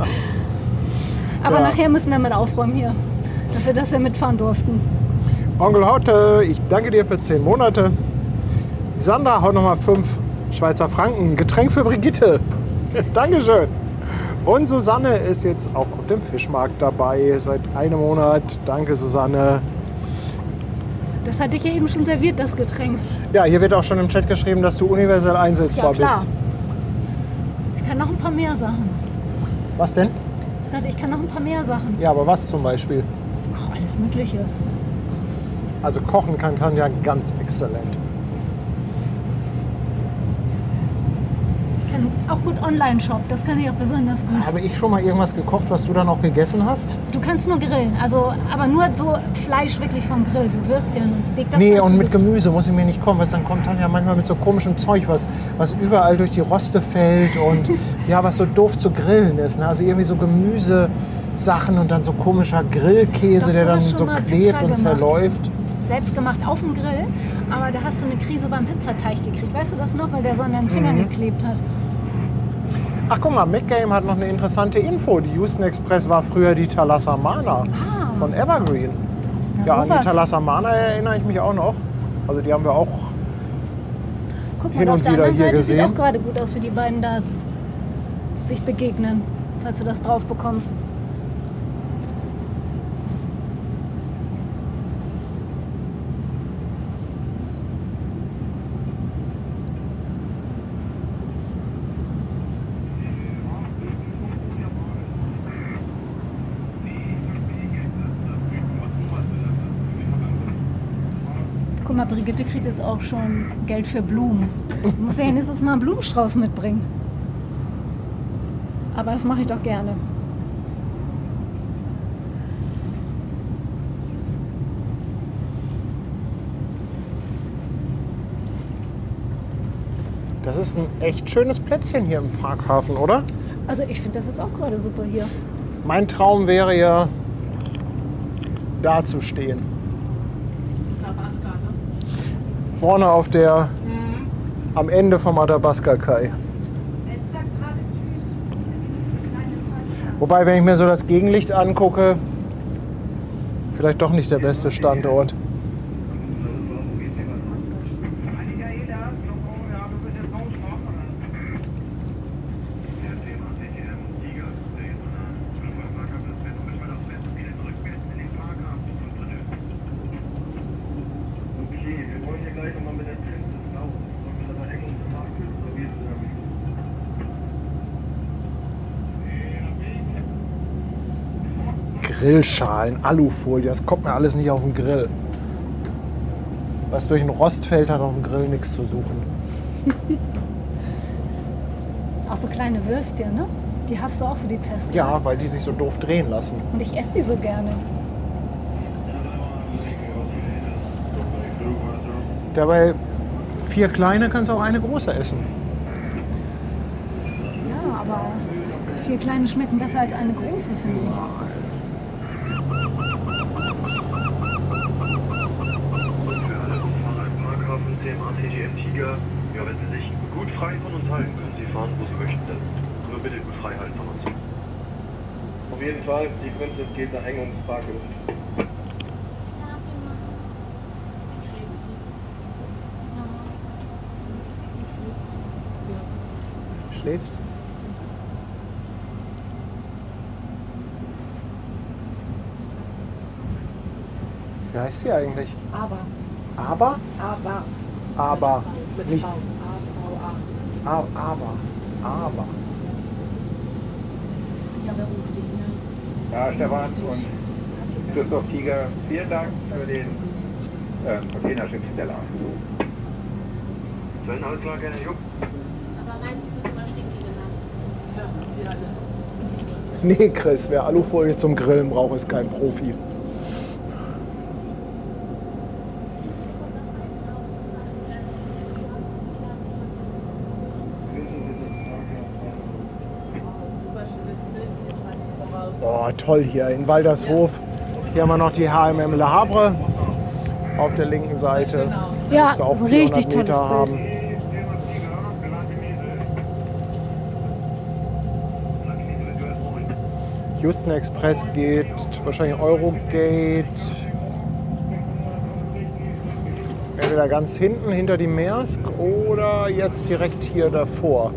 Aber nachher müssen wir mit aufräumen hier, dafür, dass wir mitfahren durften. Onkel Hotte, ich danke dir für 10 Monate. Sandra haut nochmal 5 Schweizer Franken. Getränk für Brigitte. Dankeschön. Und Susanne ist jetzt auch auf dem Fischmarkt dabei, seit einem Monat. Danke, Susanne. Das hatte ich ja eben schon serviert, das Getränk. Ja, hier wird auch schon im Chat geschrieben, dass du universell einsetzbar bist. Ich kann noch ein paar mehr Sachen. Was denn? Ich sagte, ich kann noch ein paar mehr Sachen. Ja, aber was zum Beispiel? Ach, alles Mögliche. Also kochen kann ja ganz exzellent. Ich kann auch gut Online-Shop, das kann ich auch besonders gut. Habe ich schon mal irgendwas gekocht, was du dann auch gegessen hast? Du kannst nur grillen, also, aber nur so Fleisch wirklich vom Grill, so Würstchen und Steak. Das Nee, kannst und du mit Gemüse muss ich mir nicht kommen, weil dann kommt dann ja manchmal mit so komischem Zeug, was überall durch die Roste fällt und ja, was so doof zu grillen ist. Ne? Also irgendwie so Gemüsesachen und dann so komischer Grillkäse, Doch, der du dann hast schon so mal klebt Pizza und zerläuft. selbst gemacht auf dem Grill, aber da hast du eine Krise beim Pizzateig gekriegt. Weißt du das noch, weil der so an deinen Fingern geklebt hat? Ach guck mal, MacGame hat noch eine interessante Info. Die Houston Express war früher die Thalassamana von Evergreen. Na, Ja, an die sowas. Thalassamana erinnere ich mich auch noch. Also die haben wir auch Guck hin mal, auf und der wieder anderen hier Seite gesehen. sieht auch gerade gut aus, wie die beiden da sich begegnen, falls du das drauf bekommst. Guck mal, Brigitte kriegt jetzt auch schon Geld für Blumen. Ich muss ja nächstes Mal einen Blumenstrauß mitbringen. Aber das mache ich doch gerne. Das ist ein echt schönes Plätzchen hier im Parkhafen, oder? Also ich finde das jetzt auch gerade super hier. Mein Traum wäre ja, da zu stehen. Tabasca, ne? Vorne auf der, am Ende vom Athabasca Kai. Wobei, wenn ich mir so das Gegenlicht angucke, Vielleicht doch nicht der beste Standort. Grillschalen, Alufolie, das kommt mir alles nicht auf den Grill. Was durch ein Rost fällt, hat auf dem Grill nichts zu suchen. Auch so kleine Würstchen, ne? Die hast du auch für die Pesto. Ja, weil die sich so doof drehen lassen. Und ich esse die so gerne. Dabei 4 kleine kannst du auch eine große essen. Ja, aber 4 kleine schmecken besser als eine große, finde ich. TGM Tiger, ja, wenn Sie sich gut frei von uns halten, können Sie fahren, wo Sie möchten. Nur bitte gut frei halten von uns. Auf jeden Fall, die Princess geht nach Engungspark. Schläft? Wie heißt sie eigentlich? Aber. Aber? Aber. Aber. Mit Nicht. V. A-V-A. Aber. Ja, wer ruft dich, ne? Ja, Stefan und Christoph Tiger, vielen Dank für den Containerschiff Stella. Wenn alles klar, gerne, jupp. Aber meistens wird immer stinkig genannt. Nee, Chris, wer Alufolie zum Grillen braucht, ist kein Profi. Oh, toll hier in Waldershof. Hier haben wir noch die HMM Le Havre auf der linken Seite. Ja, Müsste auch 400 richtig tolles Meter haben. Bild. Houston Express geht, wahrscheinlich Eurogate. Entweder ganz hinten, hinter die Maersk oder jetzt direkt hier davor.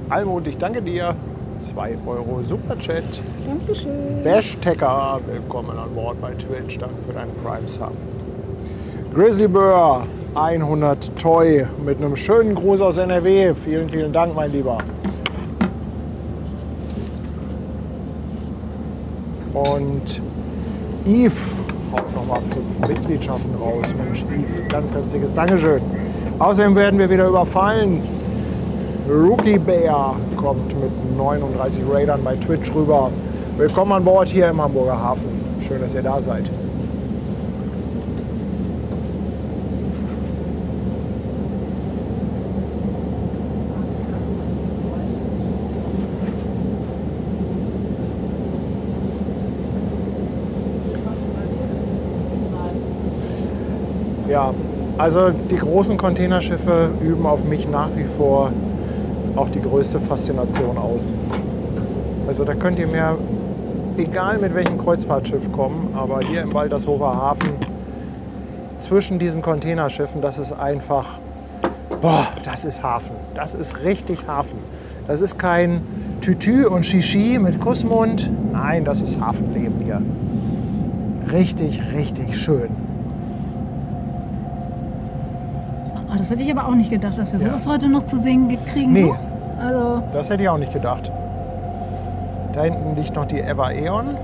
Almut, ich danke dir. 2 € Superchat. Dankeschön. Bashtacker, willkommen an Bord bei Twitch. Danke für deinen Prime Sub. Grizzlybur, 100 Toy mit einem schönen Gruß aus NRW. Vielen, vielen Dank, mein Lieber. Und Yves haut nochmal 5 Mitgliedschaften raus. Mensch, Yves, ganz, ganz dickes Dankeschön. Außerdem werden wir wieder überfallen. Rookie Bear kommt mit 39 Raidern bei Twitch rüber. Willkommen an Bord hier im Hamburger Hafen. Schön, dass ihr da seid. Ja, also die großen Containerschiffe üben auf mich nach wie vor auch die größte Faszination aus. Also da könnt ihr mir, egal mit welchem Kreuzfahrtschiff kommen, aber hier im Waldershofer Hafen, zwischen diesen Containerschiffen, das ist einfach, boah, das ist Hafen. Das ist richtig Hafen. Das ist kein Tütü und Shishi mit Kussmund. Nein, das ist Hafenleben hier. Richtig, richtig schön. Oh, das hätte ich aber auch nicht gedacht, dass wir sowas heute noch zu sehen kriegen. Nee, ne? Also, das hätte ich auch nicht gedacht. Da hinten liegt noch die Eva Aeon.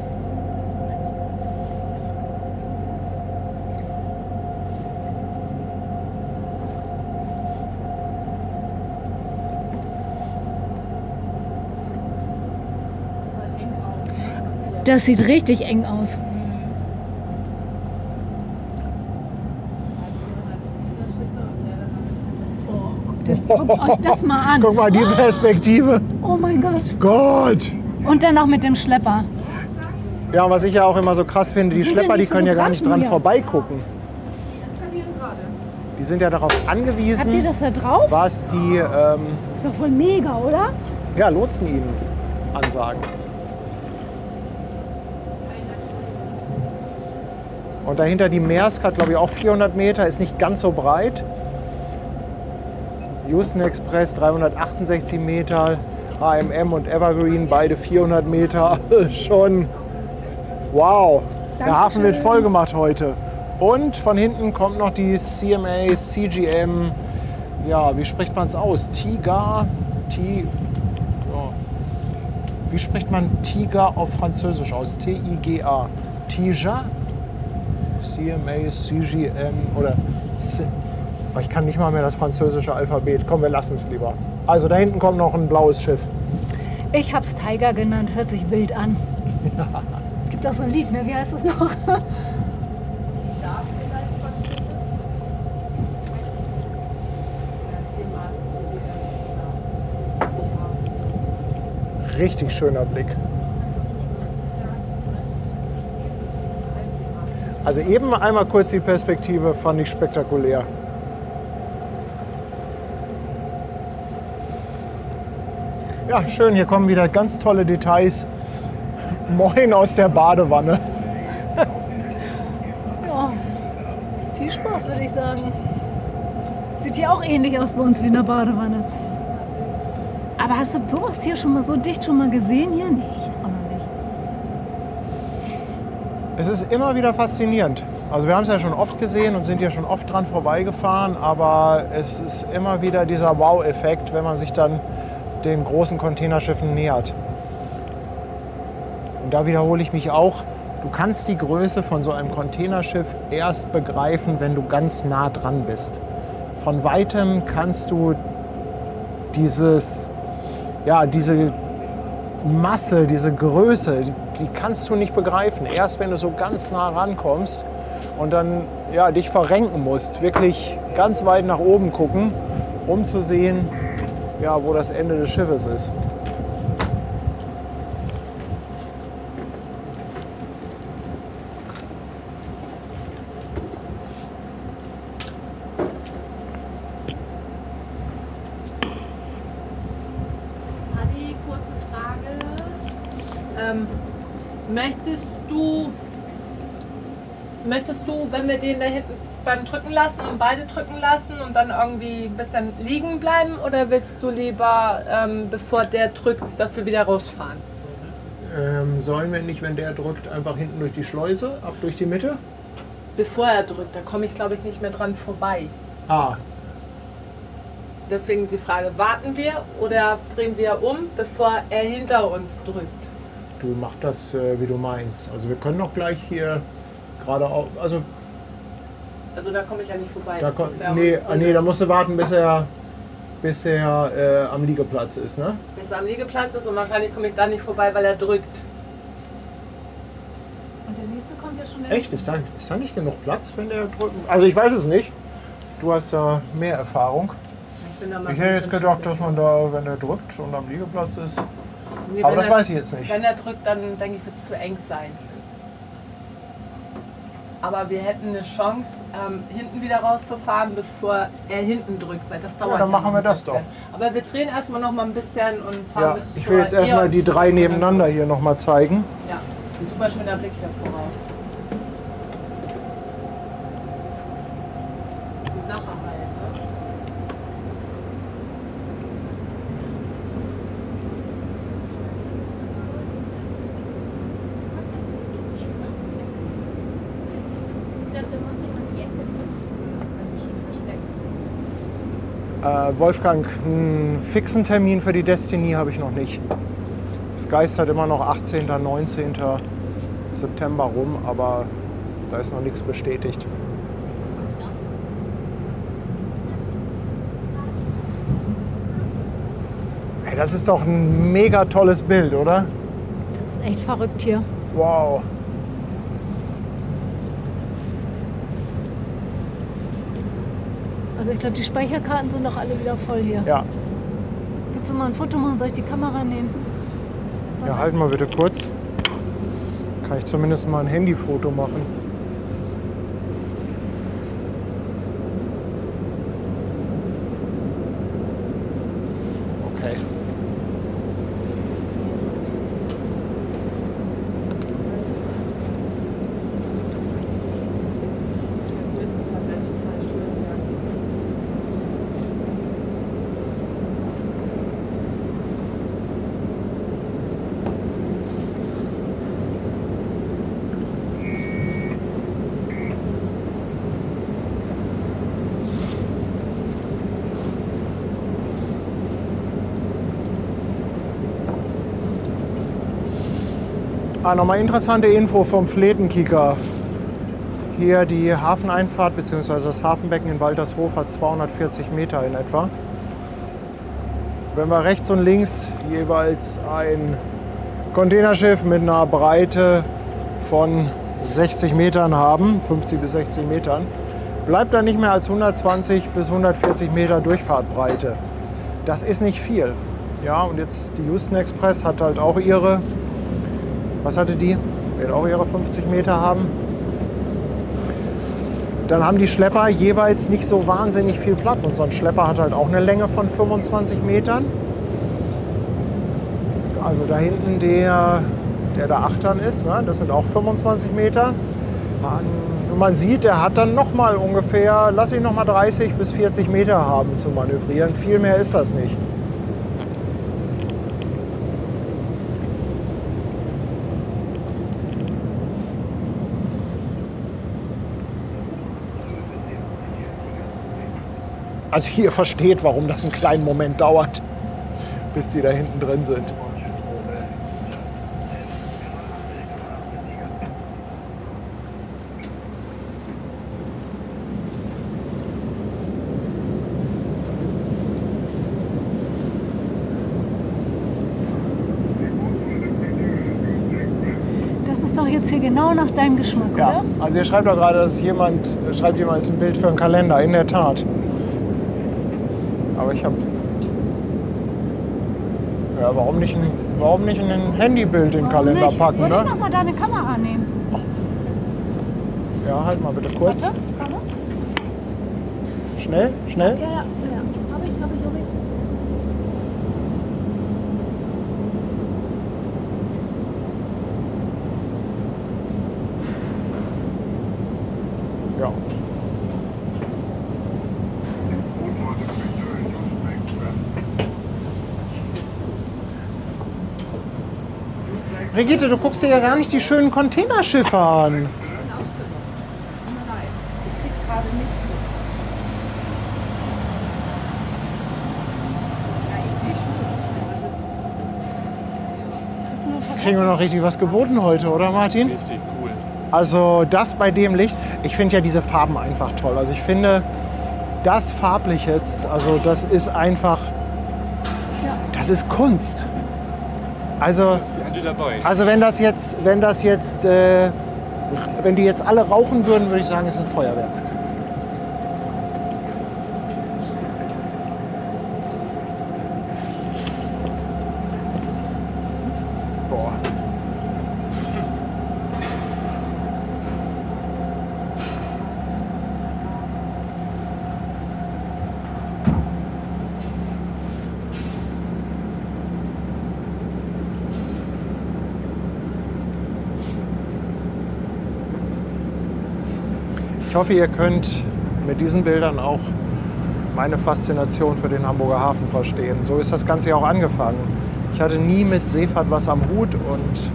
das sieht richtig eng aus. Guckt euch das mal an. Guck mal, die Perspektive. Oh mein Gott. Gott! Und dann noch mit dem Schlepper. Ja, und was ich ja auch immer so krass finde, die Sind denn Schlepper, die die können ja gar nicht dran Fotografen hier? vorbeigucken. Eskalieren gerade. Die sind ja darauf angewiesen, Habt ihr das da drauf? was die Ist doch wohl mega, oder? ja, Lotsen ihnen ansagen. Und dahinter die Maersk hat, glaube ich, auch 400 Meter, ist nicht ganz so breit. Houston Express 368 Meter, HMM und Evergreen beide 400 Meter. Schon wow, der Hafen wird voll gemacht heute. Und von hinten kommt noch die CMA, CGM, ja, wie spricht man es aus? Tiga, wie spricht man Tiger auf Französisch aus? T-I-G-A. Tiga? CMA, CGM oder... Ich kann nicht mal mehr das französische Alphabet. Komm, wir lassen es lieber. Also da hinten kommt noch ein blaues Schiff. Ich hab's Tiger genannt, hört sich wild an. Ja. Es gibt auch so ein Lied, ne? Wie heißt das noch? Richtig schöner Blick. Also eben einmal kurz die Perspektive fand ich spektakulär. Ja, schön, hier kommen wieder ganz tolle Details. Moin aus der Badewanne. Ja, viel Spaß, würde ich sagen. Sieht hier auch ähnlich aus bei uns wie in der Badewanne. Aber hast du sowas hier schon mal so dicht schon mal gesehen hier? Nee, ich auch noch nicht. Es ist immer wieder faszinierend. Also wir haben es ja schon oft gesehen und sind ja schon oft dran vorbeigefahren, aber es ist immer wieder dieser Wow-Effekt, wenn man sich dann den großen Containerschiffen nähert. Und da wiederhole ich mich auch, du kannst die Größe von so einem Containerschiff erst begreifen, wenn du ganz nah dran bist. Von weitem kannst du diese Masse, diese Größe, die kannst du nicht begreifen. Erst wenn du so ganz nah rankommst und dann ja, dich verrenken musst, wirklich ganz weit nach oben gucken, um zu sehen, ja, wo das Ende des Schiffes ist. Adi, kurze Frage. Möchtest du, wenn wir den da hinten beim Drücken lassen und beide drücken lassen und dann irgendwie ein bisschen liegen bleiben, oder willst du lieber, bevor der drückt, dass wir wieder rausfahren? Sollen wir nicht, wenn der drückt, einfach hinten durch die Schleuse, ab durch die Mitte? Bevor er drückt, da komme ich glaube ich nicht mehr dran vorbei. Ah, Deswegen ist die Frage, warten wir oder drehen wir um, bevor er hinter uns drückt? du mach das, wie du meinst. Also wir können noch gleich hier geradeaus, also Also da komme ich ja nicht vorbei. da, Das ist ja nee, da musst du warten, bis er am Liegeplatz ist, ne? bis er am Liegeplatz ist, und wahrscheinlich komme ich da nicht vorbei, weil er drückt. Und der nächste kommt ja schon. Echt? Ist da nicht genug Platz, wenn der drückt? Also ich weiß es nicht. Du hast da mehr Erfahrung. Ich hätte jetzt gedacht, dass man da, wenn er drückt und am Liegeplatz ist. Nee, Aber das weiß ich jetzt nicht. Wenn er drückt, dann denke ich, wird es zu eng sein. Aber wir hätten eine Chance, hinten wieder rauszufahren, bevor er hinten drückt, weil das dauert Ja, dann machen noch wir ein das bisschen. Aber wir drehen erstmal noch mal ein bisschen und fahren Ja, bis ich will jetzt erstmal die drei nebeneinander hier nochmal zeigen. Ja, ein super schöner Blick hier voraus. Das ist die Sache halt, ne? Wolfgang, einen fixen Termin für die Destiny habe ich noch nicht. Es geistert immer noch 18., 19. September rum, aber da ist noch nichts bestätigt. Hey, das ist doch ein mega tolles Bild, oder? Das ist echt verrückt hier. Wow. Also ich glaube, die Speicherkarten sind doch alle wieder voll hier. Ja. Willst du mal ein Foto machen? Soll ich die Kamera nehmen? Ja, halt mal bitte kurz. Kann ich zumindest mal ein Handyfoto machen. Nochmal interessante Info vom Fletenkicker. Hier die Hafeneinfahrt bzw. das Hafenbecken in Waltershof hat 240 Meter in etwa. Wenn wir rechts und links jeweils ein Containerschiff mit einer Breite von 60 Metern haben, 50 bis 60 Metern, bleibt da nicht mehr als 120 bis 140 Meter Durchfahrtbreite. Das ist nicht viel. Ja, und jetzt die Houston Express hat halt auch ihre, was hatte die? Wird auch ihre 50 Meter haben. Dann haben die Schlepper jeweils nicht so wahnsinnig viel Platz. Und so ein Schlepper hat halt auch eine Länge von 25 Metern. Also da hinten der da achtern ist, ne? Das sind auch 25 Meter. Und man sieht, der hat dann noch mal ungefähr, lass ich noch mal 30 bis 40 Meter haben zu manövrieren. Viel mehr ist das nicht. Also ihr versteht, warum das einen kleinen Moment dauert, bis die da hinten drin sind. Das ist doch jetzt hier genau nach deinem Geschmack, Ja, oder? also ihr schreibt doch gerade, dass jemand schreibt, jemand ist ein Bild für einen Kalender, in der Tat. Aber ich habe, ja, warum nicht ein Handybild in den Kalender packen, Soll ich ne? noch mal deine Kamera nehmen? Ja, halt mal bitte kurz. Warte, warte. Schnell, schnell. Ja. Hab ich. Ja. Brigitte, du guckst dir ja gar nicht die schönen Containerschiffe an. Kriegen wir noch richtig was geboten heute, oder Martin? Richtig cool. Also das bei dem Licht, ich finde ja diese Farben einfach toll. Also ich finde das farblich jetzt, also das ist einfach, das ist Kunst. Also, Ist die Ante dabei? also wenn die jetzt alle rauchen würden, würde ich sagen, ist ein Feuerwerk. Boah. Ich hoffe, ihr könnt mit diesen Bildern auch meine Faszination für den Hamburger Hafen verstehen. So ist das Ganze ja auch angefangen. Ich hatte nie mit Seefahrt was am Hut und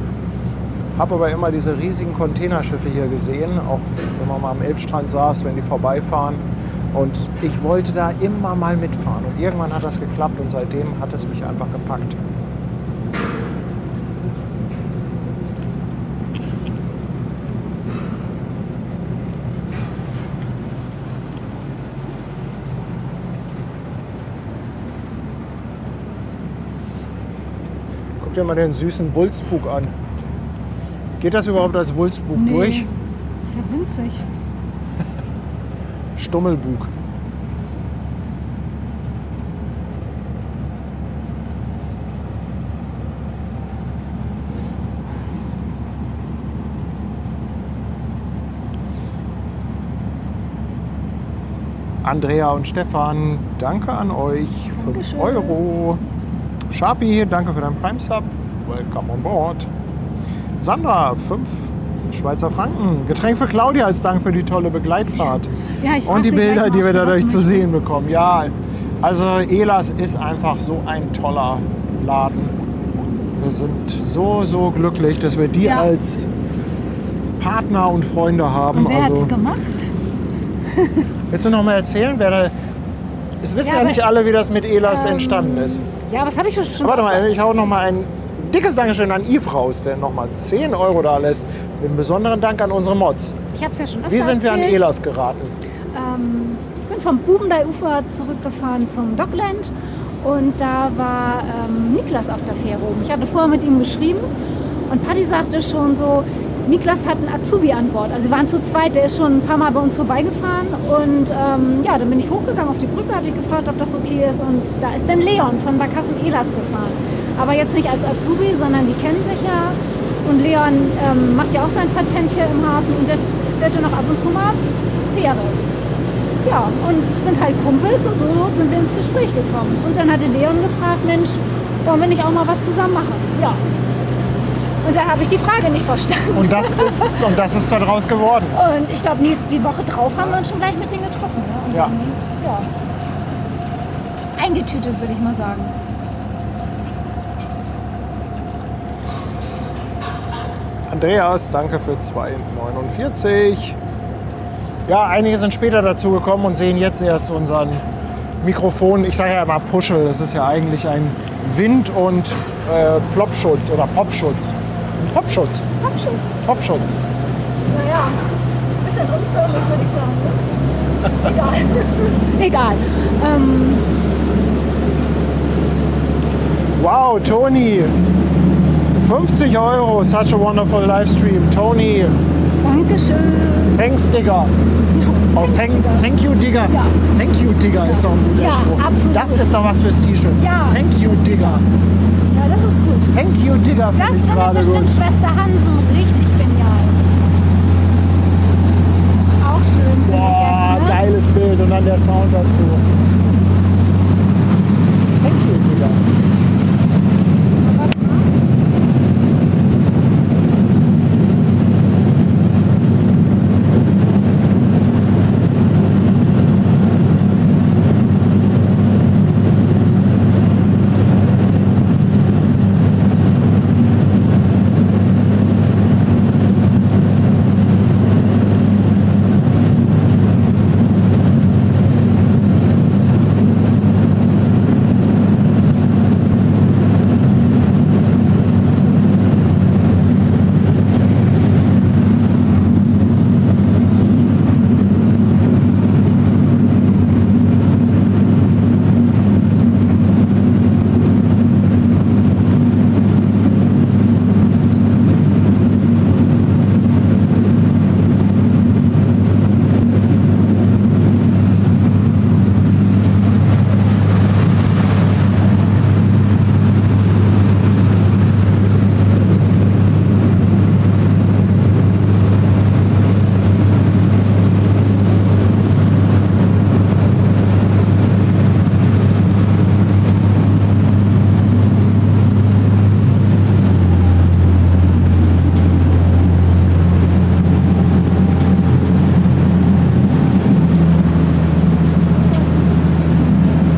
habe aber immer diese riesigen Containerschiffe hier gesehen, auch wenn man mal am Elbstrand saß, wenn die vorbeifahren. Und ich wollte da immer mal mitfahren. Und irgendwann hat das geklappt und seitdem hat es mich einfach gepackt. Guck dir mal den süßen Wulstbug an. Geht das überhaupt als Wulstbug durch? Ist ja winzig. Stummelbug. Andrea und Stefan, danke an euch. 5 Dankeschön. Euro. Sharpie, danke für deinen Prime-Sub. Welcome on board. Sandra, 5 Schweizer Franken. Getränk für Claudia als Dank für die tolle Begleitfahrt. Ja, ich Und die frag sie Bilder, gleich mal, die ob wir sie dadurch was zu möchte. sehen bekommen. Ja, also Elas ist einfach so ein toller Laden. Wir sind so glücklich, dass wir die Ja. als Partner und Freunde haben. Und wer Also, hat's gemacht? willst du noch mal erzählen, wer da... Es wissen Ja, ja aber- nicht alle, wie das mit Elas entstanden ist. Ja, was habe ich schon Warte mal, gesagt? ich hau noch mal ein dickes Dankeschön an Yves raus, der nochmal 10 € da lässt. Mit einem besonderen Dank an unsere Mods. Ich habe es ja schon öfter Wie sind wir an erzählt. Ehlers geraten? Ich bin vom Bubenday-Ufer zurückgefahren zum Dockland und da war Niklas auf der Fähre oben. Ich hatte vorher mit ihm geschrieben und Patti sagte schon so, Niklas hat einen Azubi an Bord. Also wir waren zu zweit, der ist schon ein paar Mal bei uns vorbeigefahren und ja, dann bin ich hochgegangen auf die Brücke, hatte ich gefragt, ob das okay ist und da ist dann Leon von Barkassen Ehlers gefahren. Aber jetzt nicht als Azubi, sondern die kennen sich ja und Leon macht ja auch sein Patent hier im Hafen und der fährt ja noch ab und zu mal Fähre. Ja, und sind halt Kumpels und so sind wir ins Gespräch gekommen. Und dann hatte Leon gefragt, Mensch, wollen wir nicht auch mal was zusammen machen? Ja. Und da habe ich die Frage nicht verstanden. Und das ist daraus geworden. Und ich glaube, die Woche drauf haben wir uns schon gleich mit denen getroffen. Ne? Und Ja. Dann, ja. Eingetütet, würde ich mal sagen. Andreas, danke für 2,49. Ja, einige sind später dazu gekommen und sehen jetzt erst unseren Mikrofon. Ich sage ja immer Puschel, das ist ja eigentlich ein Wind- und Plopschutz oder Popschutz. Popschutz. Abschutz. Popschutz. Naja, ein bisschen unförmig, würde ich sagen. Ne? Egal. Egal. Wow, Toni. 50 €, such a wonderful Livestream. Tony, Dankeschön. thanks, Digger. Oh, thank you, Digger. Ja. Thank you, Digger ist doch ein guter Ja, Spruch. absolut. Das ist doch was fürs T-Shirt. Ja. Thank you, Digger. Ja, das ist gut. Thank you, Digger. Das finde ich findet gerade bestimmt gut. Schwester Hansen richtig genial. Auch schön, finde Boah, ich jetzt. Ne? geiles Bild und dann der Sound dazu. Thank you, Digger.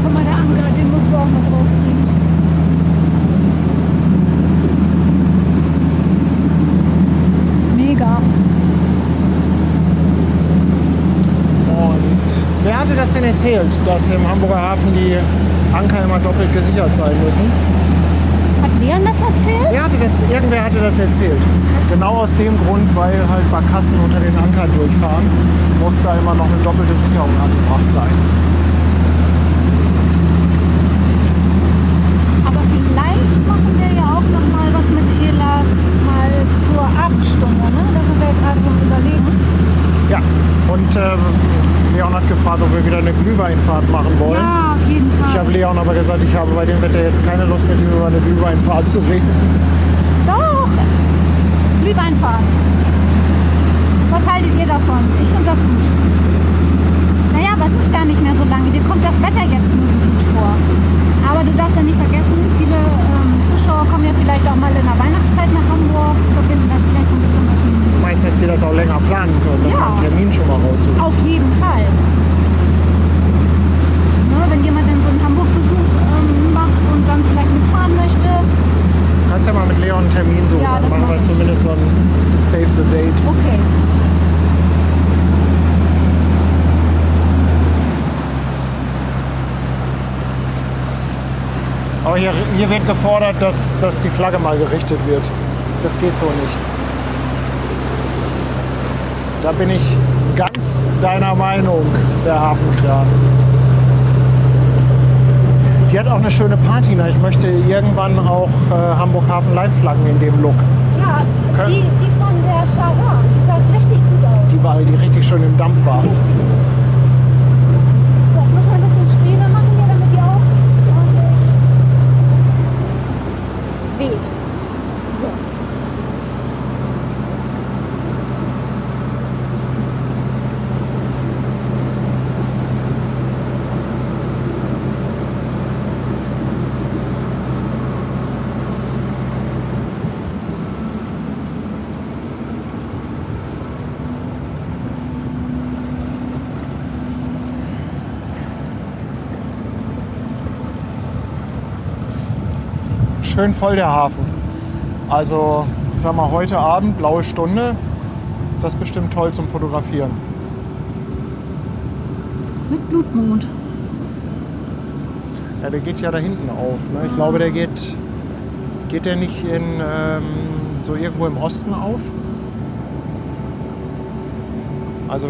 Guck mal, der Anker, den musst du auch mal drauf kriegen. Mega. Und wer hatte das denn erzählt, dass im Hamburger Hafen die Anker immer doppelt gesichert sein müssen? Hat Leon das erzählt? Irgendwer hatte das erzählt. Genau aus dem Grund, weil halt Barkassen unter den Ankern durchfahren, muss da immer noch eine doppelte Sicherung angebracht sein. Aber vielleicht machen wir ja auch noch mal was mit Elas mal zur Abendstunde, ne? Da sind wir ja gerade am Überlegen. Ja, und Leon hat gefragt, ob wir wieder eine Glühweinfahrt machen wollen. Ja, auf jeden Fall. Ich habe Leon aber gesagt, ich habe bei dem Wetter jetzt keine Lust mit ihm über eine Glühweinfahrt zu reden. Doch! Glühweinfahren. Was haltet ihr davon? Ich finde das gut. Naja, aber es ist gar nicht mehr so lange. Dir kommt das Wetter jetzt nur so gut vor. Aber du darfst ja nicht vergessen, viele Zuschauer kommen ja vielleicht auch mal in der Weihnachtszeit nach Hamburg, verbinden das vielleicht so ein bisschen mit dem... Du meinst, dass die das auch länger planen können, dass Ja. man einen Termin schon mal raussucht? Auf jeden Fall. Ne, wenn jemand dann so einen Hamburg-Besuch macht und dann vielleicht mitfahren möchte, Du kannst ja mal mit Leon einen Termin suchen, Ja, dann das machen wir mache ich. zumindest so ein Save the Date. okay. Aber Aber hier wird gefordert, dass die Flagge mal gerichtet wird. Das geht so nicht. Da bin ich ganz deiner Meinung, der Hafenkran. Die hat auch eine schöne Patina. Ich möchte irgendwann auch Hamburg Hafen Live-Flaggen in dem Look. Ja, die von der Charon, die sah richtig gut aus. Die richtig schön im Dampf war. Richtig. Das muss man ein bisschen später machen hier, damit die auch ordentlich weht. So. Schön voll der Hafen. Also ich sag mal, heute Abend, blaue Stunde, ist das bestimmt toll zum Fotografieren. Mit Blutmond. Ja, der geht ja da hinten auf. Ne? Ich glaube, der geht der nicht in so irgendwo im Osten auf? Also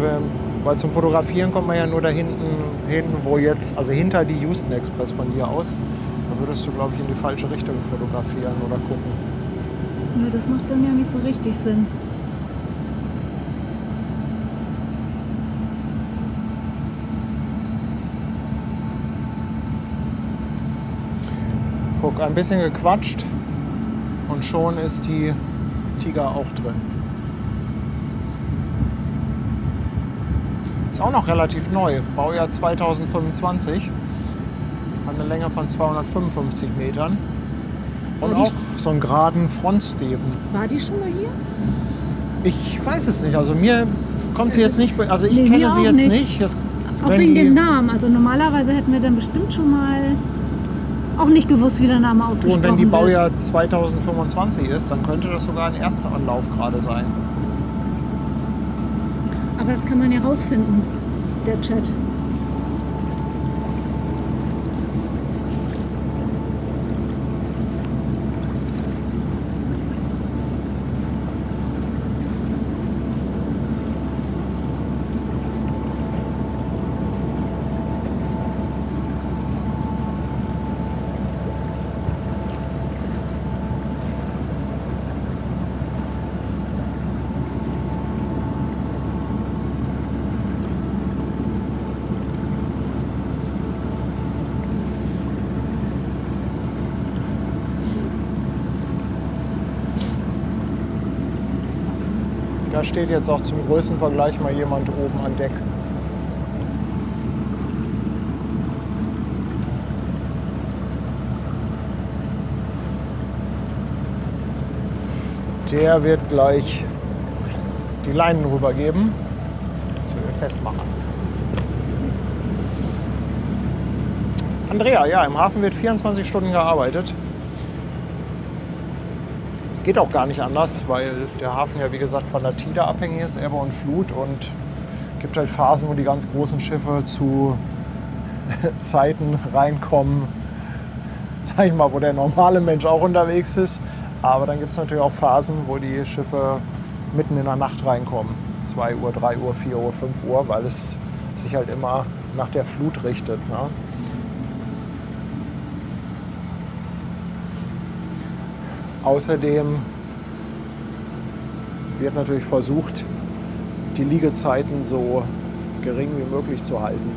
weil zum Fotografieren kommt man ja nur da hinten hin, wo jetzt, also hinter die Houston Express von hier aus. Da würdest du, glaube ich, in die falsche Richtung fotografieren oder gucken. Ja, das macht dann ja nicht so richtig Sinn. Guck, ein bisschen gequatscht und schon ist die Tiger auch drin. Ist auch noch relativ neu, Baujahr 2025. Hat eine Länge von 255 Metern. Und auch so einen geraden Frontsteven. War die schon mal hier? Ich weiß es nicht. Also mir kommt sie jetzt nicht. Also ich Nee, kenne mir sie auch jetzt nicht. nicht. Auch wegen dem Namen. Also normalerweise hätten wir dann bestimmt schon mal auch nicht gewusst, wie der Name ausgesprochen Und wenn die wird. Baujahr 2025 ist, dann könnte das sogar ein erster Anlauf gerade sein. Aber das kann man ja rausfinden, der Chat. Da steht jetzt auch zum Größenvergleich mal jemand oben an Deck. Der wird gleich die Leinen rübergeben, dass wir festmachen. Andrea, ja, im Hafen wird 24 Stunden gearbeitet. Es geht auch gar nicht anders, weil der Hafen ja wie gesagt von der Tide abhängig ist, Ebbe und Flut, und es gibt halt Phasen, wo die ganz großen Schiffe zu Zeiten reinkommen, sag ich mal, wo der normale Mensch auch unterwegs ist. Aber dann gibt es natürlich auch Phasen, wo die Schiffe mitten in der Nacht reinkommen. 2 Uhr, 3 Uhr, 4 Uhr, 5 Uhr, weil es sich halt immer nach der Flut richtet. Ne? Außerdem wird natürlich versucht, die Liegezeiten so gering wie möglich zu halten.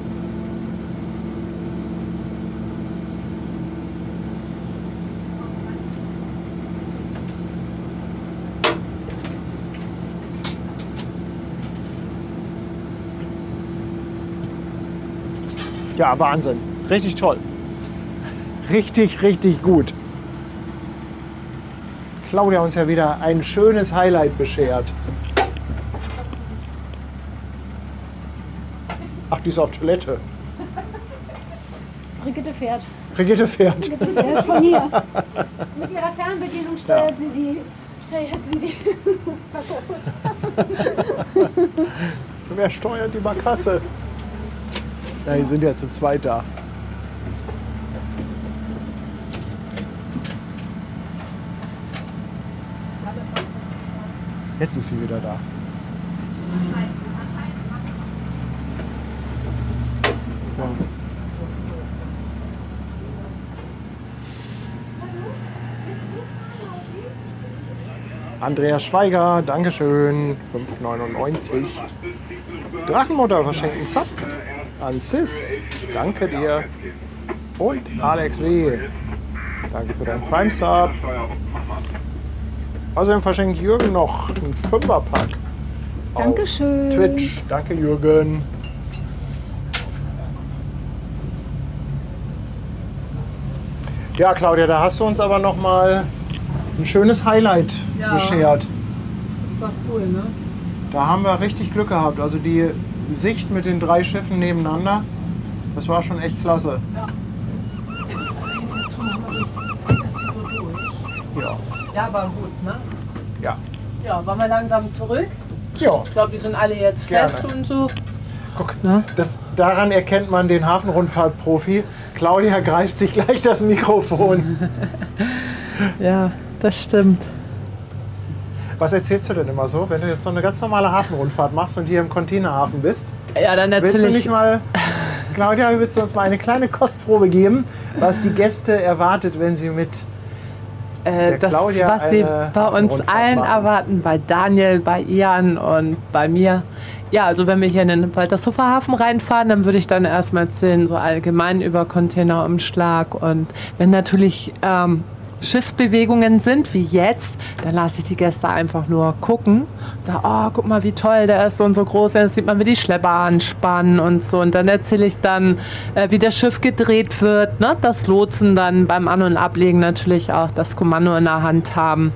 Ja, Wahnsinn. Richtig toll. Richtig, richtig gut. Claudia uns ja wieder ein schönes Highlight beschert. Ach, die ist auf Toilette. Brigitte fährt. Brigitte fährt. Brigitte fährt von hier. Mit ihrer Fernbedienung steuert sie die Barkasse. Wer steuert die Barkasse? Na, die sind ja zu zweit da. Jetzt ist sie wieder da. Andrea Schweiger, Dankeschön, 5,99. Drachenmutter verschenkt einen Sub an Sis, danke dir. Und Alex W., danke für deinen Prime Sub. Außerdem verschenkt Jürgen noch einen 5er-Pack. Dankeschön. Twitch, danke Jürgen. Ja, Claudia, da hast du uns aber noch mal ein schönes Highlight beschert. Das war cool, ne? Da haben wir richtig Glück gehabt. Also die Sicht mit den 3 Schiffen nebeneinander, das war schon echt klasse. Ja. Das war eigentlich dazu, aber sonst zieht das hier so durch. Ja. Ja, war gut, ne? Ja. Ja, wollen wir langsam zurück? Ja. Ich glaube, die sind alle jetzt Gerne. fest und so. Guck, Ja. daran erkennt man den Hafenrundfahrt-Profi. Claudia greift sich gleich das Mikrofon. Ja, das stimmt. Was erzählst du denn immer so, wenn du jetzt so eine ganz normale Hafenrundfahrt machst und hier im Containerhafen bist? Ja, dann Willst erzähl du ich. nicht mal, Claudia, willst du uns mal eine kleine Kostprobe geben, was die Gäste erwartet, wenn sie mit Das, Claudia was sie eine bei uns Hafenrundfahrt allen machen? erwarten, bei Daniel, bei Ian und bei mir. Ja, also wenn wir hier in den Waltershofer Hafen reinfahren, dann würde ich dann erstmal erzählen, so allgemein über Containerumschlag. Und wenn natürlich Schiffsbewegungen sind, wie jetzt, dann lasse ich die Gäste einfach nur gucken und sage, oh, guck mal, wie toll der ist und so groß. Dann sieht man, wie die Schlepper anspannen und so. Und dann erzähle ich dann, wie das Schiff gedreht wird, ne? Das Lotsen dann beim An- und Ablegen natürlich auch das Kommando in der Hand haben.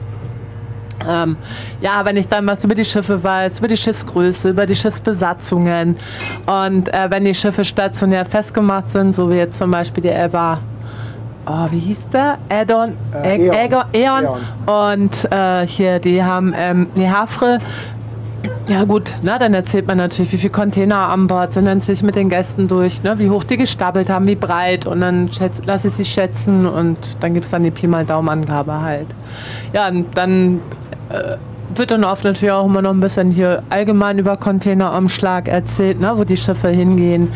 Ja, wenn ich dann was über die Schiffe weiß, über die Schiffsgröße, über die Schiffsbesatzungen und wenn die Schiffe stationär festgemacht sind, so wie jetzt zum Beispiel die Elva, wie hieß der? Eon. Und hier, die haben Le Havre. Ja gut, na, dann erzählt man natürlich, wie viele Container an Bord sind, dann ziehe ich mit den Gästen durch, ne, wie hoch die gestapelt haben, wie breit und dann lasse ich sie schätzen und dann gibt es dann die Pi mal Daumenangabe halt. Ja, und dann wird dann oft natürlich auch immer noch ein bisschen hier allgemein über Containerumschlag erzählt, ne, wo die Schiffe hingehen,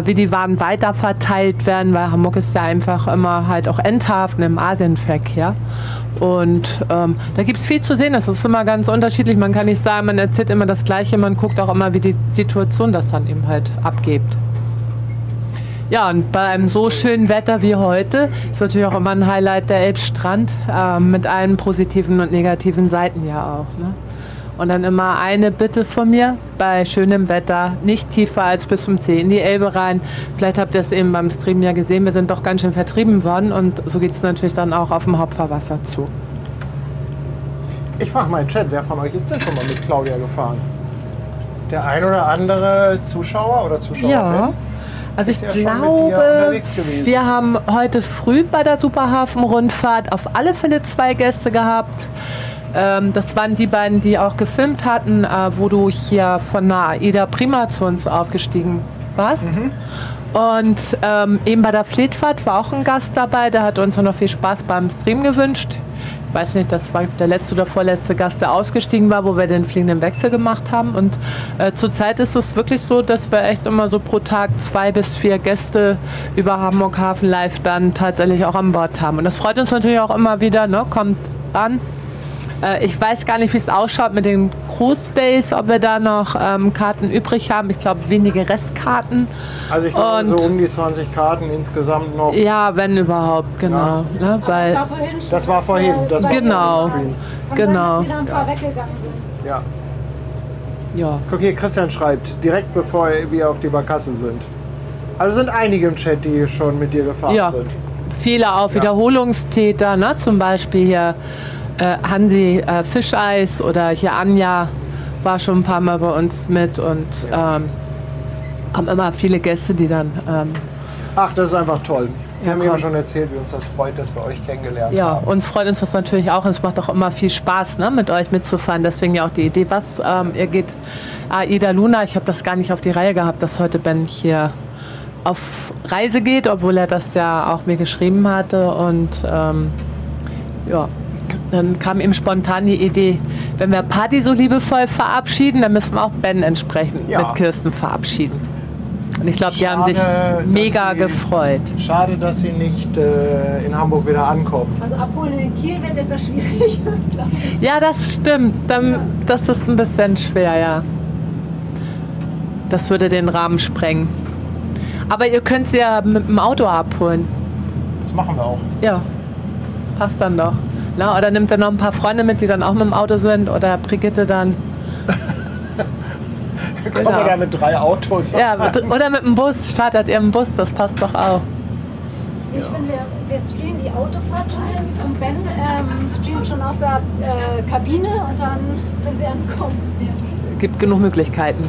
wie die Waren weiter verteilt werden, weil Hamburg ist ja einfach immer halt auch Endhafen im Asienverkehr. Und da gibt es viel zu sehen, das ist immer ganz unterschiedlich. Man kann nicht sagen, man erzählt immer das Gleiche, man guckt auch immer, wie die Situation das dann eben halt abgibt. Ja, und bei einem so schönen Wetter wie heute ist natürlich auch immer ein Highlight der Elbstrand mit allen positiven und negativen Seiten ja auch. Ne? Und dann immer eine Bitte von mir, bei schönem Wetter nicht tiefer als bis zum Zeh in die Elbe rein. Vielleicht habt ihr es eben beim Stream ja gesehen, wir sind doch ganz schön vertrieben worden und so geht es natürlich dann auch auf dem Hauptfahrwasser zu. Ich frage mal in den Chat, wer von euch ist denn schon mal mit Claudia gefahren? Der ein oder andere Zuschauer oder Zuschauerin? Ja. Also ich Ist ja schon mit dir glaube, unterwegs gewesen. wir haben heute früh bei der Superhafen-Rundfahrt auf alle Fälle 2 Gäste gehabt. Das waren die beiden, die auch gefilmt hatten, wo du hier von der AIDA Prima zu uns aufgestiegen warst. Und eben bei der Fleetfahrt war auch ein Gast dabei, der hat uns noch viel Spaß beim Stream gewünscht. Ich weiß nicht, das war der letzte oder vorletzte Gast, der ausgestiegen war, wo wir den fliegenden Wechsel gemacht haben. Und zurzeit ist es wirklich so, dass wir echt immer so pro Tag 2 bis 4 Gäste über Hamburg Hafen Live dann tatsächlich auch an Bord haben. Und das freut uns natürlich auch immer wieder, ne? Kommt an. Ich weiß gar nicht, wie es ausschaut mit den Cruise Days, ob wir da noch Karten übrig haben. Ich glaube, wenige Restkarten. Also ich glaube so um die 20 Karten insgesamt noch. Ja, wenn überhaupt, genau. Ja. Ne, weil Das war vorhin. Das war Genau. vor dem Stream. Kann sein, dass wieder ein paar weggegangen sind. Ja. ja. Guck hier, Christian schreibt, direkt bevor wir auf die Barkasse sind. Also sind einige im Chat, die schon mit dir gefahren Ja. sind. Viele auch Wiederholungstäter, ne? Zum Beispiel hier Hansi Fischeis oder hier Anja war schon ein paar Mal bei uns mit und kommen immer viele Gäste, die dann Ach, das ist einfach toll. Wir haben komm. eben schon erzählt, wie uns das freut, dass wir euch kennengelernt ja, haben. uns freut uns das natürlich auch und es macht auch immer viel Spaß, ne, mit euch mitzufahren. Deswegen ja auch die Idee, was ihr geht, AIDA Luna, ich habe das gar nicht auf die Reihe gehabt, dass heute Ben hier auf Reise geht, obwohl er das ja auch mir geschrieben hatte und ja, dann kam ihm spontan die Idee, wenn wir Paddy so liebevoll verabschieden, dann müssen wir auch Ben entsprechend mit Kirsten verabschieden. Und ich glaube, die haben sich mega gefreut. Schade, dass sie nicht in Hamburg wieder ankommen. Also abholen in Kiel wird etwas schwierig. Ja, das stimmt. Das ist ein bisschen schwer, ja. Das würde den Rahmen sprengen. Aber ihr könnt sie ja mit dem Auto abholen. Das machen wir auch. Ja, passt dann doch. Na, oder nimmt er noch ein paar Freunde mit, die dann auch mit dem Auto sind? Oder Brigitte dann? Kommen wir da mit 3 Autos? Ja, oder mit dem Bus. Startet ihr im Bus, das passt doch auch. Ich finde, wir streamen die Autofahrt schon und Ben streamt schon aus der Kabine und dann, wenn sie ankommen. Gibt genug Möglichkeiten.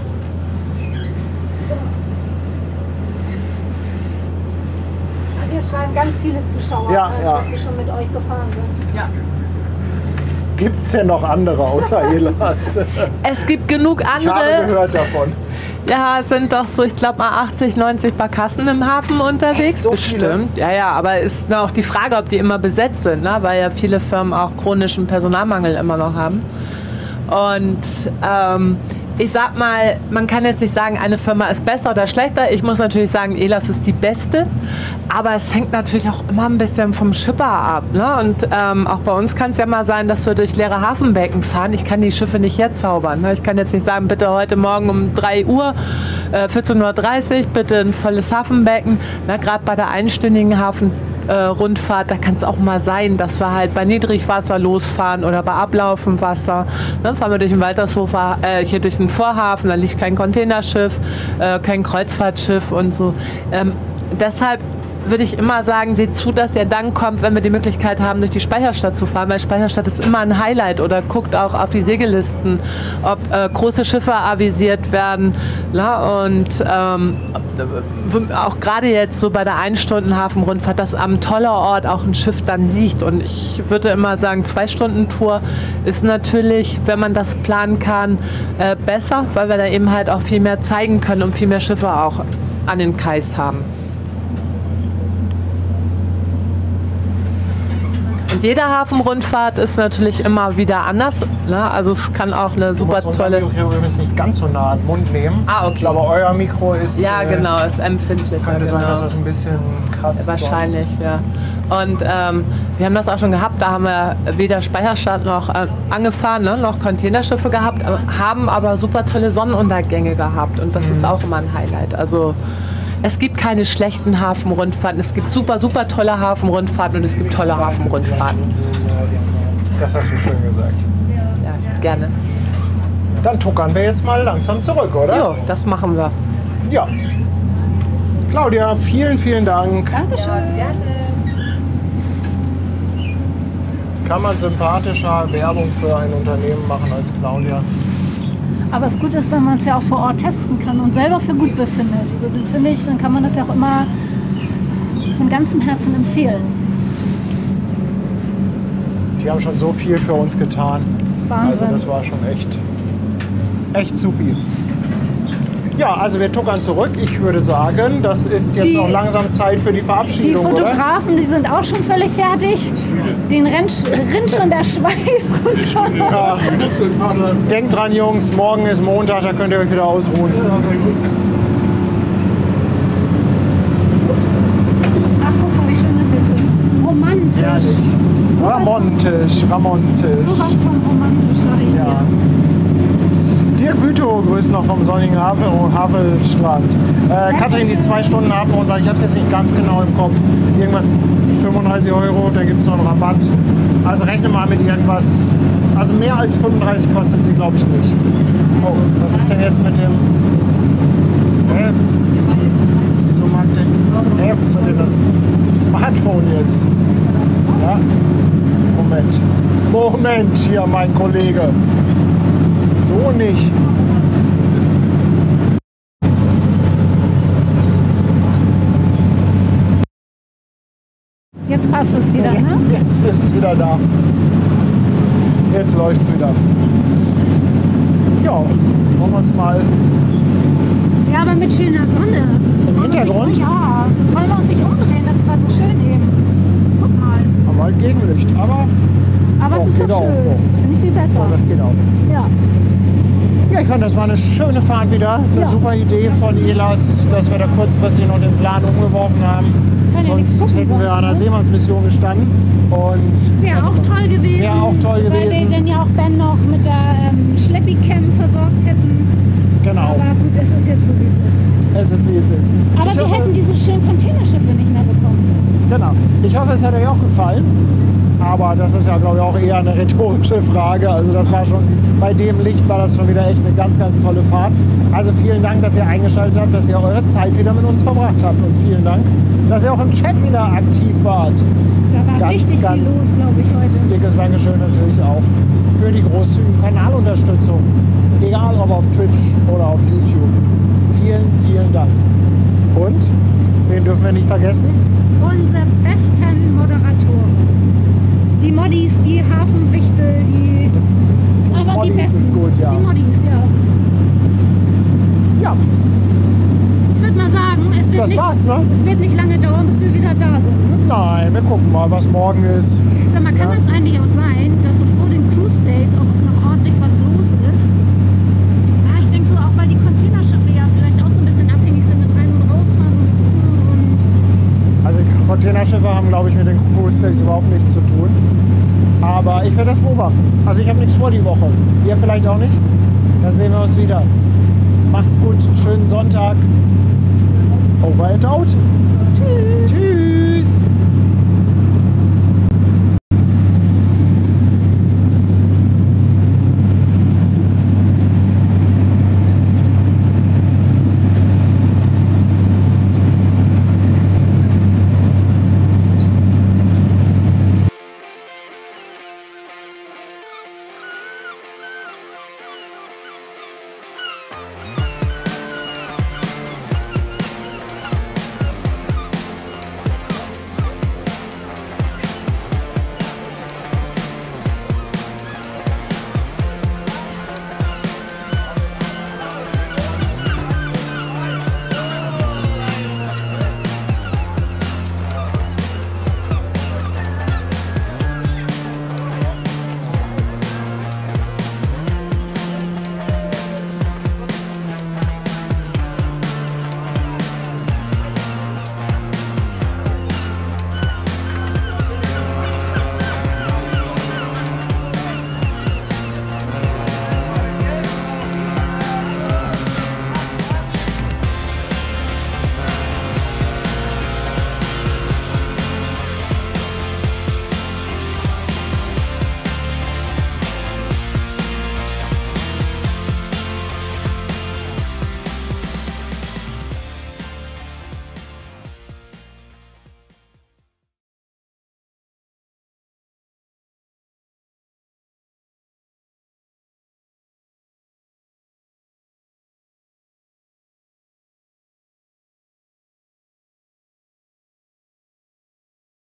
Also hier schreiben ganz viele Zuschauer, dass sie schon mit euch gefahren sind. Ja. Gibt es denn noch andere außer Elas? Es gibt genug andere. Ich habe gehört davon. Ja, es sind doch so, ich glaube mal 80, 90 Barkassen im Hafen unterwegs. Echt, so bestimmt. Viele? Ja, aber ist auch die Frage, ob die immer besetzt sind, ne? Weil ja viele Firmen auch chronischen Personalmangel immer noch haben. Und ich sag mal, man kann jetzt nicht sagen, eine Firma ist besser oder schlechter. Ich muss natürlich sagen, Elas ist die beste. Aber es hängt natürlich auch immer ein bisschen vom Schipper ab. Ne? Und auch bei uns kann es ja mal sein, dass wir durch leere Hafenbecken fahren. Ich kann die Schiffe nicht herzaubern. Ne? Ich kann jetzt nicht sagen, bitte heute Morgen um 3 Uhr, 14:30 Uhr, bitte ein volles Hafenbecken. Gerade bei der einstündigen Rundfahrt, da kann es auch mal sein, dass wir halt bei Niedrigwasser losfahren oder bei ablaufendem Wasser. Dann fahren wir durch den Waltershofer, hier durch den Vorhafen, da liegt kein Containerschiff, kein Kreuzfahrtschiff und so. Deshalb würde ich immer sagen, seht zu, dass ihr dann kommt, wenn wir die Möglichkeit haben, durch die Speicherstadt zu fahren, weil Speicherstadt ist immer ein Highlight, oder guckt auch auf die Segellisten, ob große Schiffe avisiert werden. Na, und auch gerade jetzt so bei der 1-Stunden-Hafenrundfahrt, dass am toller Ort auch ein Schiff dann liegt. Und ich würde immer sagen, 2-Stunden-Tour ist natürlich, wenn man das planen kann, besser, weil wir da eben halt auch viel mehr zeigen können und viel mehr Schiffe auch an den Kais haben. Und jede Hafenrundfahrt ist natürlich immer wieder anders. Ne? Also es kann auch eine super tolle... Mikro übrigens nicht ganz so nah an den Mund nehmen. Ah, okay. Ich glaube, euer Mikro ist... Ja, genau, ist empfindlich. Es könnte sein, dass das ein bisschen kratzt. Wahrscheinlich, ja. Und wir haben das auch schon gehabt. Da haben wir weder Speicherstadt noch angefahren, ne? Noch Containerschiffe gehabt, haben aber super tolle Sonnenuntergänge gehabt. Und das ist auch immer ein Highlight. Also es gibt keine schlechten Hafenrundfahrten. Es gibt super, super tolle Hafenrundfahrten und es gibt tolle Hafenrundfahrten. Das hast du schön gesagt. Ja, gerne. Dann tuckern wir jetzt mal langsam zurück, oder? Jo, das machen wir. Ja. Claudia, vielen, vielen Dank. Dankeschön. Kann man sympathischer Werbung für ein Unternehmen machen als Claudia? Aber das Gute ist, wenn man es ja auch vor Ort testen kann und selber für gut befindet. Also, finde ich, dann kann man das ja auch immer von ganzem Herzen empfehlen. Die haben schon so viel für uns getan. Wahnsinn. Also das war schon echt supi. Ja, also wir tuckern zurück. Ich würde sagen, das ist jetzt auch langsam Zeit für die Verabschiedung, Die Fotografen, die sind auch schon völlig fertig. Den rinnt schon der Schweiß runter. Ja. Denkt dran, Jungs, morgen ist Montag, da könnt ihr euch wieder ausruhen. Ach, guck mal, wie schön das jetzt ist. Romantisch. Herrlich. Ramontisch. Sowas von romantisch, sag ich dir. Dirk Bütow grüßt noch vom sonnigen Havelstrand. Katrin, die 2-Stunden-Hafenrundfahrt, ich habe es jetzt nicht ganz genau im Kopf. Irgendwas 35 €, da gibt es noch einen Rabatt. Also rechne mal mit irgendwas. Also mehr als 35 kostet sie, glaube ich, nicht. Oh, was ist denn jetzt mit dem... Wieso mag der... was hat denn das Smartphone jetzt? Ja? Moment, hier mein Kollege. So nicht. Jetzt passt es wieder, ne? Jetzt ist es wieder da. Jetzt läuft es wieder. Ja, wollen wir uns mal... Ja, aber mit schöner Sonne. Im Hintergrund? Ja, wollen wir uns nicht umdrehen, das war so schön eben. Guck mal. haben wir halt Gegenlicht. Aber es ist geht doch auch. schön. Finde ich viel besser. das geht auch. Ja. Ja, ich fand, das war eine schöne Fahrt wieder. Eine Ja. super Idee von Elas, dass wir da kurzfristig noch den Plan umgeworfen haben. Kann ja nichts Sonst gucken hätten wir sonst, an der ne? Seemannsmission gestanden. Wäre auch toll gewesen. Wäre auch toll Weil gewesen. wir dann ja auch Ben noch mit der Schleppi-Cam versorgt hätten. Genau. Aber gut, es ist jetzt so, wie es ist. Es ist, wie es ist. Aber Ich wir hoffe- hätten diese schönen Containerschiffe nicht mehr bekommen. Genau. Ich hoffe, es hat euch auch gefallen. Aber das ist ja, glaube ich, auch eher eine rhetorische Frage. Also das war schon, bei dem Licht war das schon wieder echt eine ganz, ganz tolle Fahrt. Also vielen Dank, dass ihr eingeschaltet habt, dass ihr eure Zeit wieder mit uns verbracht habt. Und vielen Dank, dass ihr auch im Chat wieder aktiv wart. Da war Ganz, richtig ganz viel los, glaube ich, heute. Dickes Dankeschön natürlich auch für die großzügige Kanalunterstützung. Egal ob auf Twitch oder auf YouTube. Vielen, vielen Dank. Und, wen dürfen wir nicht vergessen? Unsere besten Moderatoren. Die Moddis, die Hafenwichtel, die sind einfach die Moddis besten. ist gut, ja. Die Moddis, ja. Ja, Ich würde mal sagen, das war's, ne? es wird nicht lange dauern, bis wir wieder da sind. Ne? Nein, wir gucken mal, was morgen ist. Sag mal, kann Ja. es eigentlich auch sein, dass so vor den Cruise Days auch noch ordentlich was los ist? Ja, ich denke so, auch weil die Containerschiffe ja vielleicht auch so ein bisschen abhängig sind mit Rein- und Rausfahren und Also Containerschiffe haben, glaube ich, mit den Cruise Days überhaupt nichts zu tun. Aber ich werde das beobachten. Also ich habe nichts vor die Woche. Ihr vielleicht auch nicht? Dann sehen wir uns wieder. Macht's gut, schönen Sonntag. Over and out. Tschüss. Tschüss.